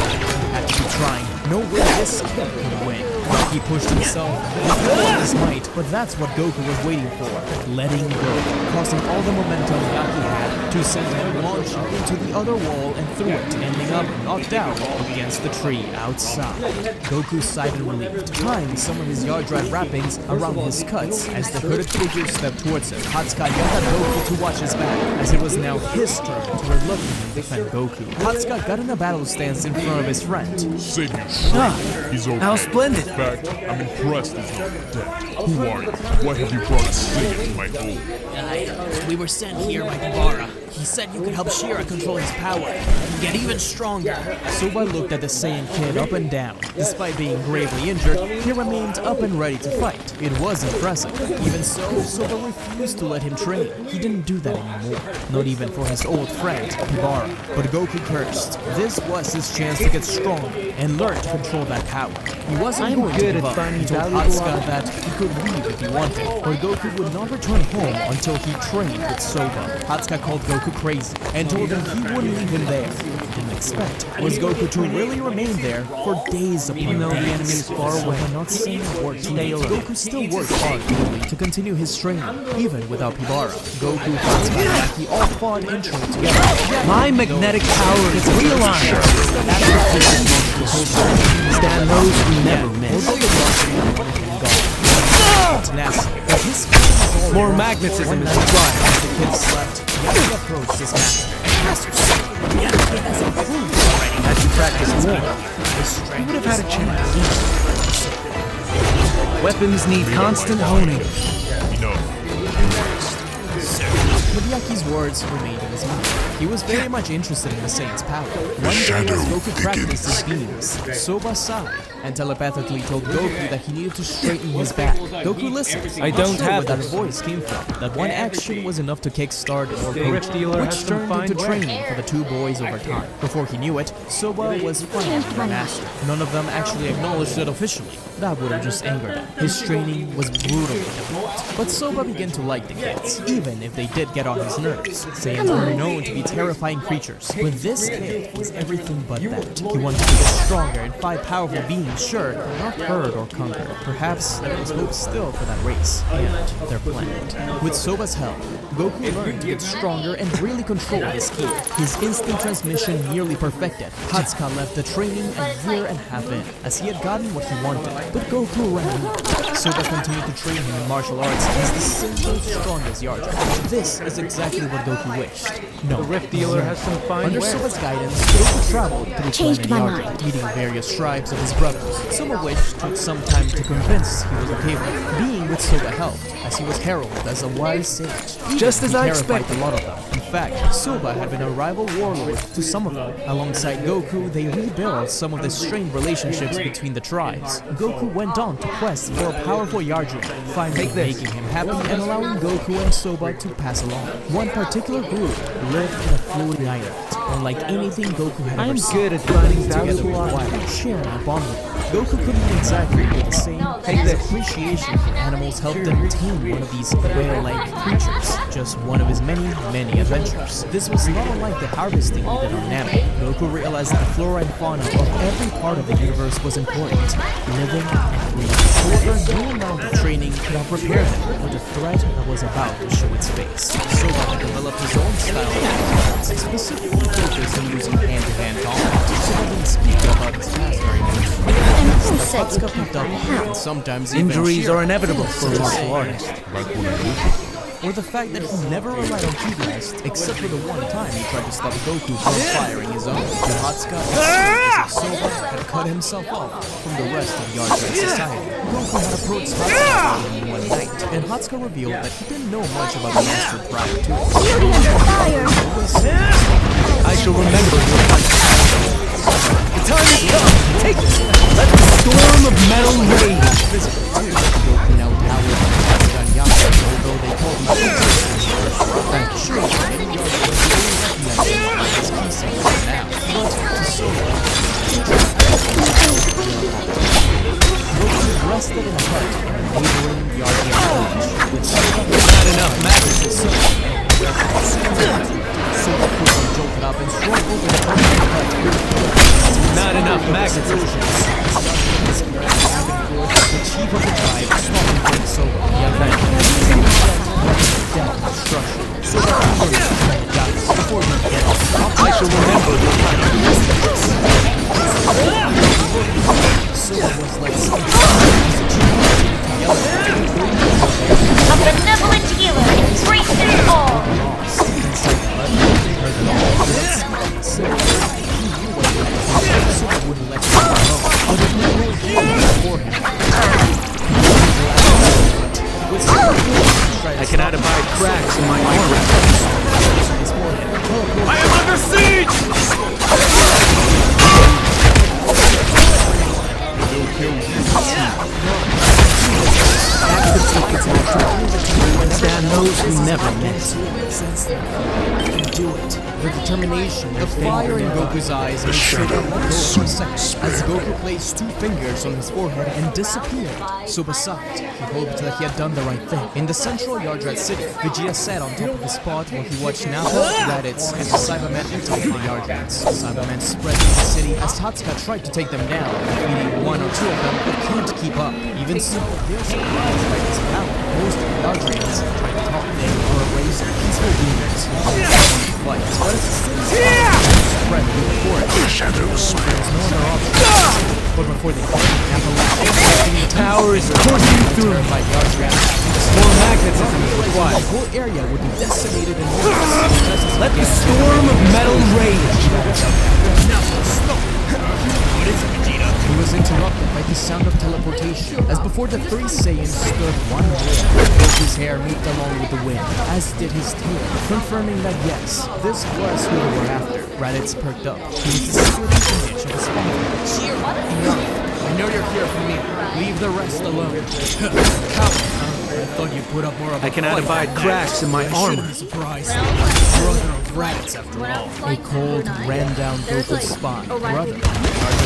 had to be trying. No way this kid could win. He pushed himself with all his might, but that's what Goku was waiting for, letting go, causing all the momentum Yaki had to send him launching into the other wall and through it, ending up knocked down against the tree outside. Goku sighed in relief, tying some of his yard drive wrappings around his cuts as the hooded figure stepped towards him. Hatsuka yelled at Goku to watch his back, as it was now his turn to reluctantly defend Goku. Hatsuka got in a battle stance in front of his friend. Save you, strength. He's okay. How splendid! In fact, I'm impressed he's not dead. Who are you? Why have you brought a Saiyan to my home? We were sent here by Nobara. He said you could help Shira control his power and get even stronger. Soba looked at the Saiyan kid up and down. Despite being gravely injured, he remained up and ready to fight. It was impressive. Even so, Soba refused to let him train. He didn't do that anymore. Not even for his old friend, Nobara. But Goku cursed. This was his chance to get strong and learn to control that power. He wasn't going to give up. He told Hatsuka that he could leave if he wanted, but Goku would not return home until he trained with Soba. Hatsuka called Goku crazy and told him he wouldn't leave him there. What he didn't expect was Goku to really remain there for days upon Even though the days. enemy is far away, Not saying a word to Goku still worked hard daily to continue his training, even without Pibara. Goku, Hatsuka, and Yaki all fought and trained together. My magnetic power is realigned. Stan knows we never miss. More magnetism is required. The kid slept. Yaki approached his master. Master, Yaki has improved already. Had you practiced more, His strength you would have had a chance. Weapons need constant honing. No. But Tanuki's words remained in his mind. He was very much interested in the Saiyans' power. One day as Goku practiced his beams, Soba sighed and telepathically told Goku that he needed to straighten his back. Goku listened. I don't have where that voice came from. That one action was enough to kickstart his coach, dealer which has some turned fine into wares. training for the two boys over time. Before he knew it, Soba was finally their master. None of them actually acknowledged it officially. That would have just angered them. His training was brutally difficult. But Soba began to like the kids, even if they did get on his nerves. Saiyans were known to be terrifying creatures, but this kid was everything but that. He wanted to get stronger and fight powerful beings, sure, but not hurt or conquer. Perhaps there was hope still for that race and their planet. With Soba's help, Goku learned to get stronger and really control his ki. His instant transmission nearly perfected. Hatsuka left the training a year and a half in, as he had gotten what he wanted. But Goku ran out. Soba continued to train him in martial arts as the single strongest Yardra. This is exactly what Goku wished. No, The Rift dealer has some fine under wares. Soba's guidance, Goku traveled through Changed my planet Yardra, meeting various tribes of his brothers, some of which took some time to convince he was okay with. Being with Soba helped, as he was heralded as a wise sage. Just as He I terrified expected. a lot of them. In fact, Soba had been a rival warlord to some of them. Alongside Goku, they rebuilt some of the strained relationships between the tribes. Goku went on to quest for a powerful Yardra, finally making him happy and allowing Goku and Soba to pass along. One particular group lived in a floating island, unlike anything Goku had ever I'm seen. good at finding Together valuable with items. Wild, sharing a bond with them. Goku couldn't exactly do the same. His appreciation for animals helped him tame one of these whale-like creatures. Just one of his many, many adventures. This was not unlike the harvesting he did on Namek. Goku realized that the flora and fauna of every part of the universe was important, living and breathing. However, no amount of training could have prepared him for the threat that was about to show its face. Soba had developed his own style of combat, specifically focused on using hand-to-hand combat. Soba didn't speak about his past very much. Hatsuka picked up on it, and sometimes even Injuries cheered are inevitable him, for a martial artist. or the fact that he never relied on ki blast, except for the one time he tried to stop Goku from firing his own. Hatsuka as if Soba had cut himself off from the rest of Yardra society. Goku had approached Hatsuka one night, and Hatsuka revealed that he didn't know much about the master prior to it. I shall remember your punch. The time is come. Take it. Let the storm of metal rage. Physically, too, Goku now towered on Hatsuka and Yamcha, although they called him I'm sure that any Yardra would only recognize him by his ki signature now. But to Soba, Goku rested in a hut in a neighboring Yardra village, with Soba Not enough magic. Soba quickly jolted up and strode over the hut. Not enough magnetism. The chief of the tribe stopped in front of Soba. Death and destruction. Soba got before he could get off. I shall remember your punch. Soba was like something. A benevolent healer embraces all. Soba wouldn't let him go, but if no one before him. I cannot abide cracks in my armor. I am under siege! Stand those who never met. Do it. The determination, the fire in Goku's eyes made Soba let go for a second as Goku placed two fingers on his forehead and disappeared. Soba sighed. He hoped that he had done the right thing. In the central Yardrat city, Vegeta sat on top of his spot while he watched Nappa, Raditz, and the Cybermen intake the Yardrats. Cybermen spread through the city as Hatsuka tried to take them down, defeating one or two of them but can't keep up. Even so, they're surprised by his power. Most of the Yardrats tried to talk. They were erasing peaceful beings. Fight. But as the city spread through the forest, there was no other option. But before they could, Nappa laughed. Power is coursing through. By Yardrats. More magnetism is required. The whole area would be decimated in minutes. Let the storm of metal rage. He was interrupted by the sound of teleportation, as before the three Saiyans stood one more. Goku's hair moved along with the wind, as did his tail, confirming that yes, this was who they were after. Raditz perked up. He was the secret image of his father. Enough. I know you're here for me. Leave the rest alone. I thought you'd put up more of a I can identify cracks in my armor. Surprised. Brother of Raditz, after all. A cold ran down Goku's spine. Brother.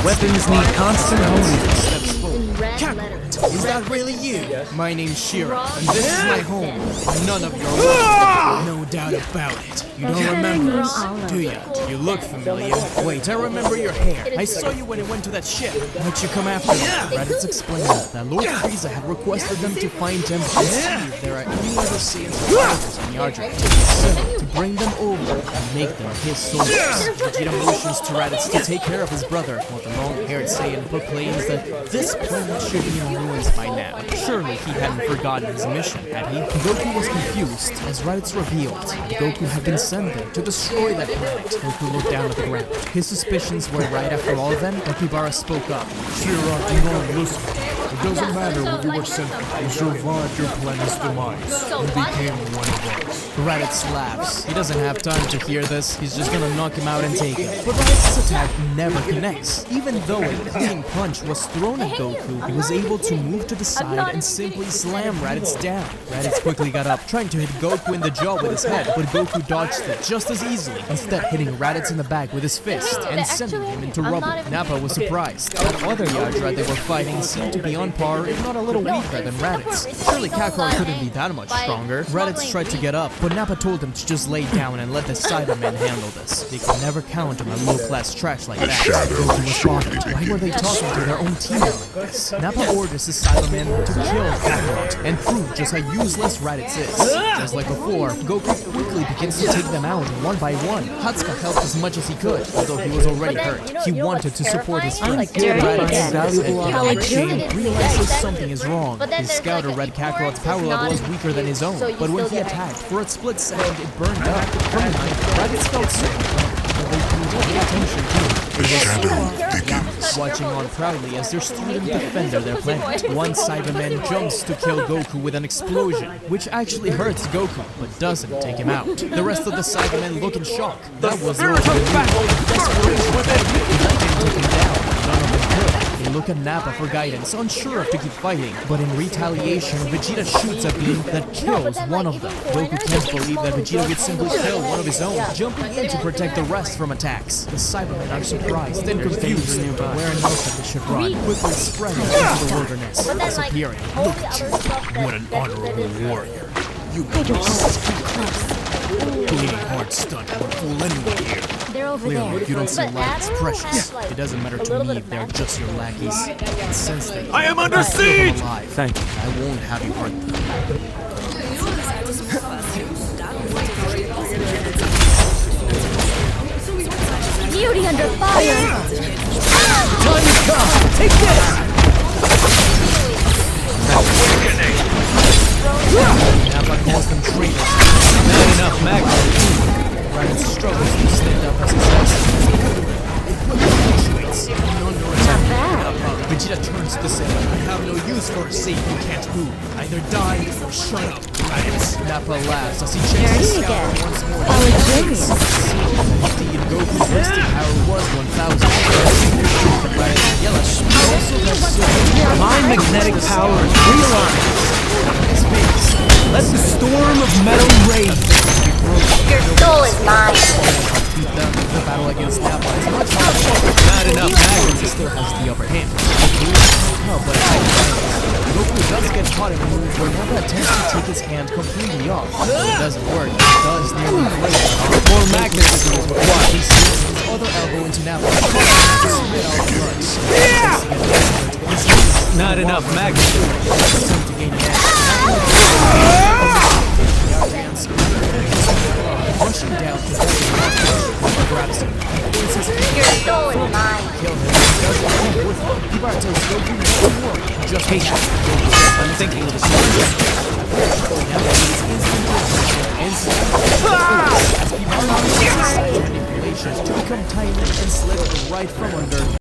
Weapons need constant honing. Steps forward. Kakarot, is that really you? My name's Shira, and this is my home. None of your own. No doubt about it. You don't remember us, do you? You look familiar. Wait, I remember your hair. I saw you when it went to that ship. Why'd you come after me? Raditz explained that Lord Frieza had requested them to find him and see if there are any other Saiyans in Yardra to bring them over and make them his soldiers. Vegeta motions to Raditz to take care of his brother, while the long-haired Saiyan proclaims that this planet should be in ruins by now. Surely he hadn't forgotten his mission, had he? Goku was confused as Raditz revealed that Goku had been sent there to destroy that planet. Goku looked down at the ground. His suspicions were right after all then. Okibara spoke up. Shira, do not listen. It doesn't matter what you were sent for. You survived your planet's demise. You became one of us. Raditz laughs. He doesn't have time to hear this. He's just gonna knock him out and take it. But Raditz's attack never connects. Even though a clean punch was thrown at Goku, he was able to move to the side and simply slam Raditz down. Raditz quickly got up, trying to hit Goku in the jaw with his head, but Goku dodged it just as easily, instead hitting Raditz in the back with his fist and sending him into rubble. Nappa was surprised. That other Yardra they were fighting seemed to be on par, if not a little weaker than Raditz. Surely Kakarot couldn't be that much stronger. Raditz tried to get up, but Nappa told him to just lay down and let the Cybermen handle this. They could never count on a low-class trash like that. Goku was bothered. Why were they talking to their own teammate like this? Nappa orders his Cybermen to kill Kakarot and prove just how useless Raditz is. Just like before, Goku quickly begins to take them out one by one. Hatsuka helped as much as he could, although he was already hurt. He wanted to support his friend. Shane realizes something is wrong. His scouter read Kakarot's power level as weaker than his own, but when he attacked, for a split second it burned up. From behind, Raditz felt certain. The shadow thickens. Watching on proudly as their student defender their planet. One Cyberman jumps to kill Goku with an explosion, which actually hurts Goku, but doesn't take him out. The rest of the Cybermen look in shock. That was their desperation with it. Took him down. None of them could. They look at Nappa for guidance, unsure if to keep fighting. But in retaliation, Vegeta shoots a beam that kills one of them. Goku can't believe that Vegeta would simply kill one of his own, jumping in to protect the rest from attacks. The Cybermen are surprised and confused where and else that they should run, quickly spreading into the wilderness, disappearing. Look at you. What an honorable warrior. You can bleeding heart stunt won't fool anyone here. They're over Clearly, there. you don't see But life as Adam precious. has, It doesn't matter to me if they're just your lackeys. And since they I am under siege! Thank you. I won't have you hurt them. Beauty under fire! Time has come! Take this! Nappa calls them traitors. Not enough magma. Raditz struggles to stand up as his ass. Vegeta turns to say, I have no use for a Satan who can't move. Either die or shut up, Raditz. Nappa laughs as he checks his scouter once more. Indeed, Goku's resting power was 1,000. Raditz yells. My magnetic power is realized. Let the storm of metal rage. Your soul is mine. The battle against Nappa is much harder. Not enough magma. He still has the upper hand. No, but Goku does get caught in a move where Nappa attempts to take his hand completely off. It doesn't work. It does nearly break. More magnetism is required. He slams his other elbow into Nappa. Spit out blood. Not enough magnetism. To gain an punching down to Goku grabs him. Your soul is mine. Kill him. Kibara tells Goku no more. Just patient. I'm thinking of the solution. Now that he's instantly as Kibara uses his manipulation to become tiny and slip right from under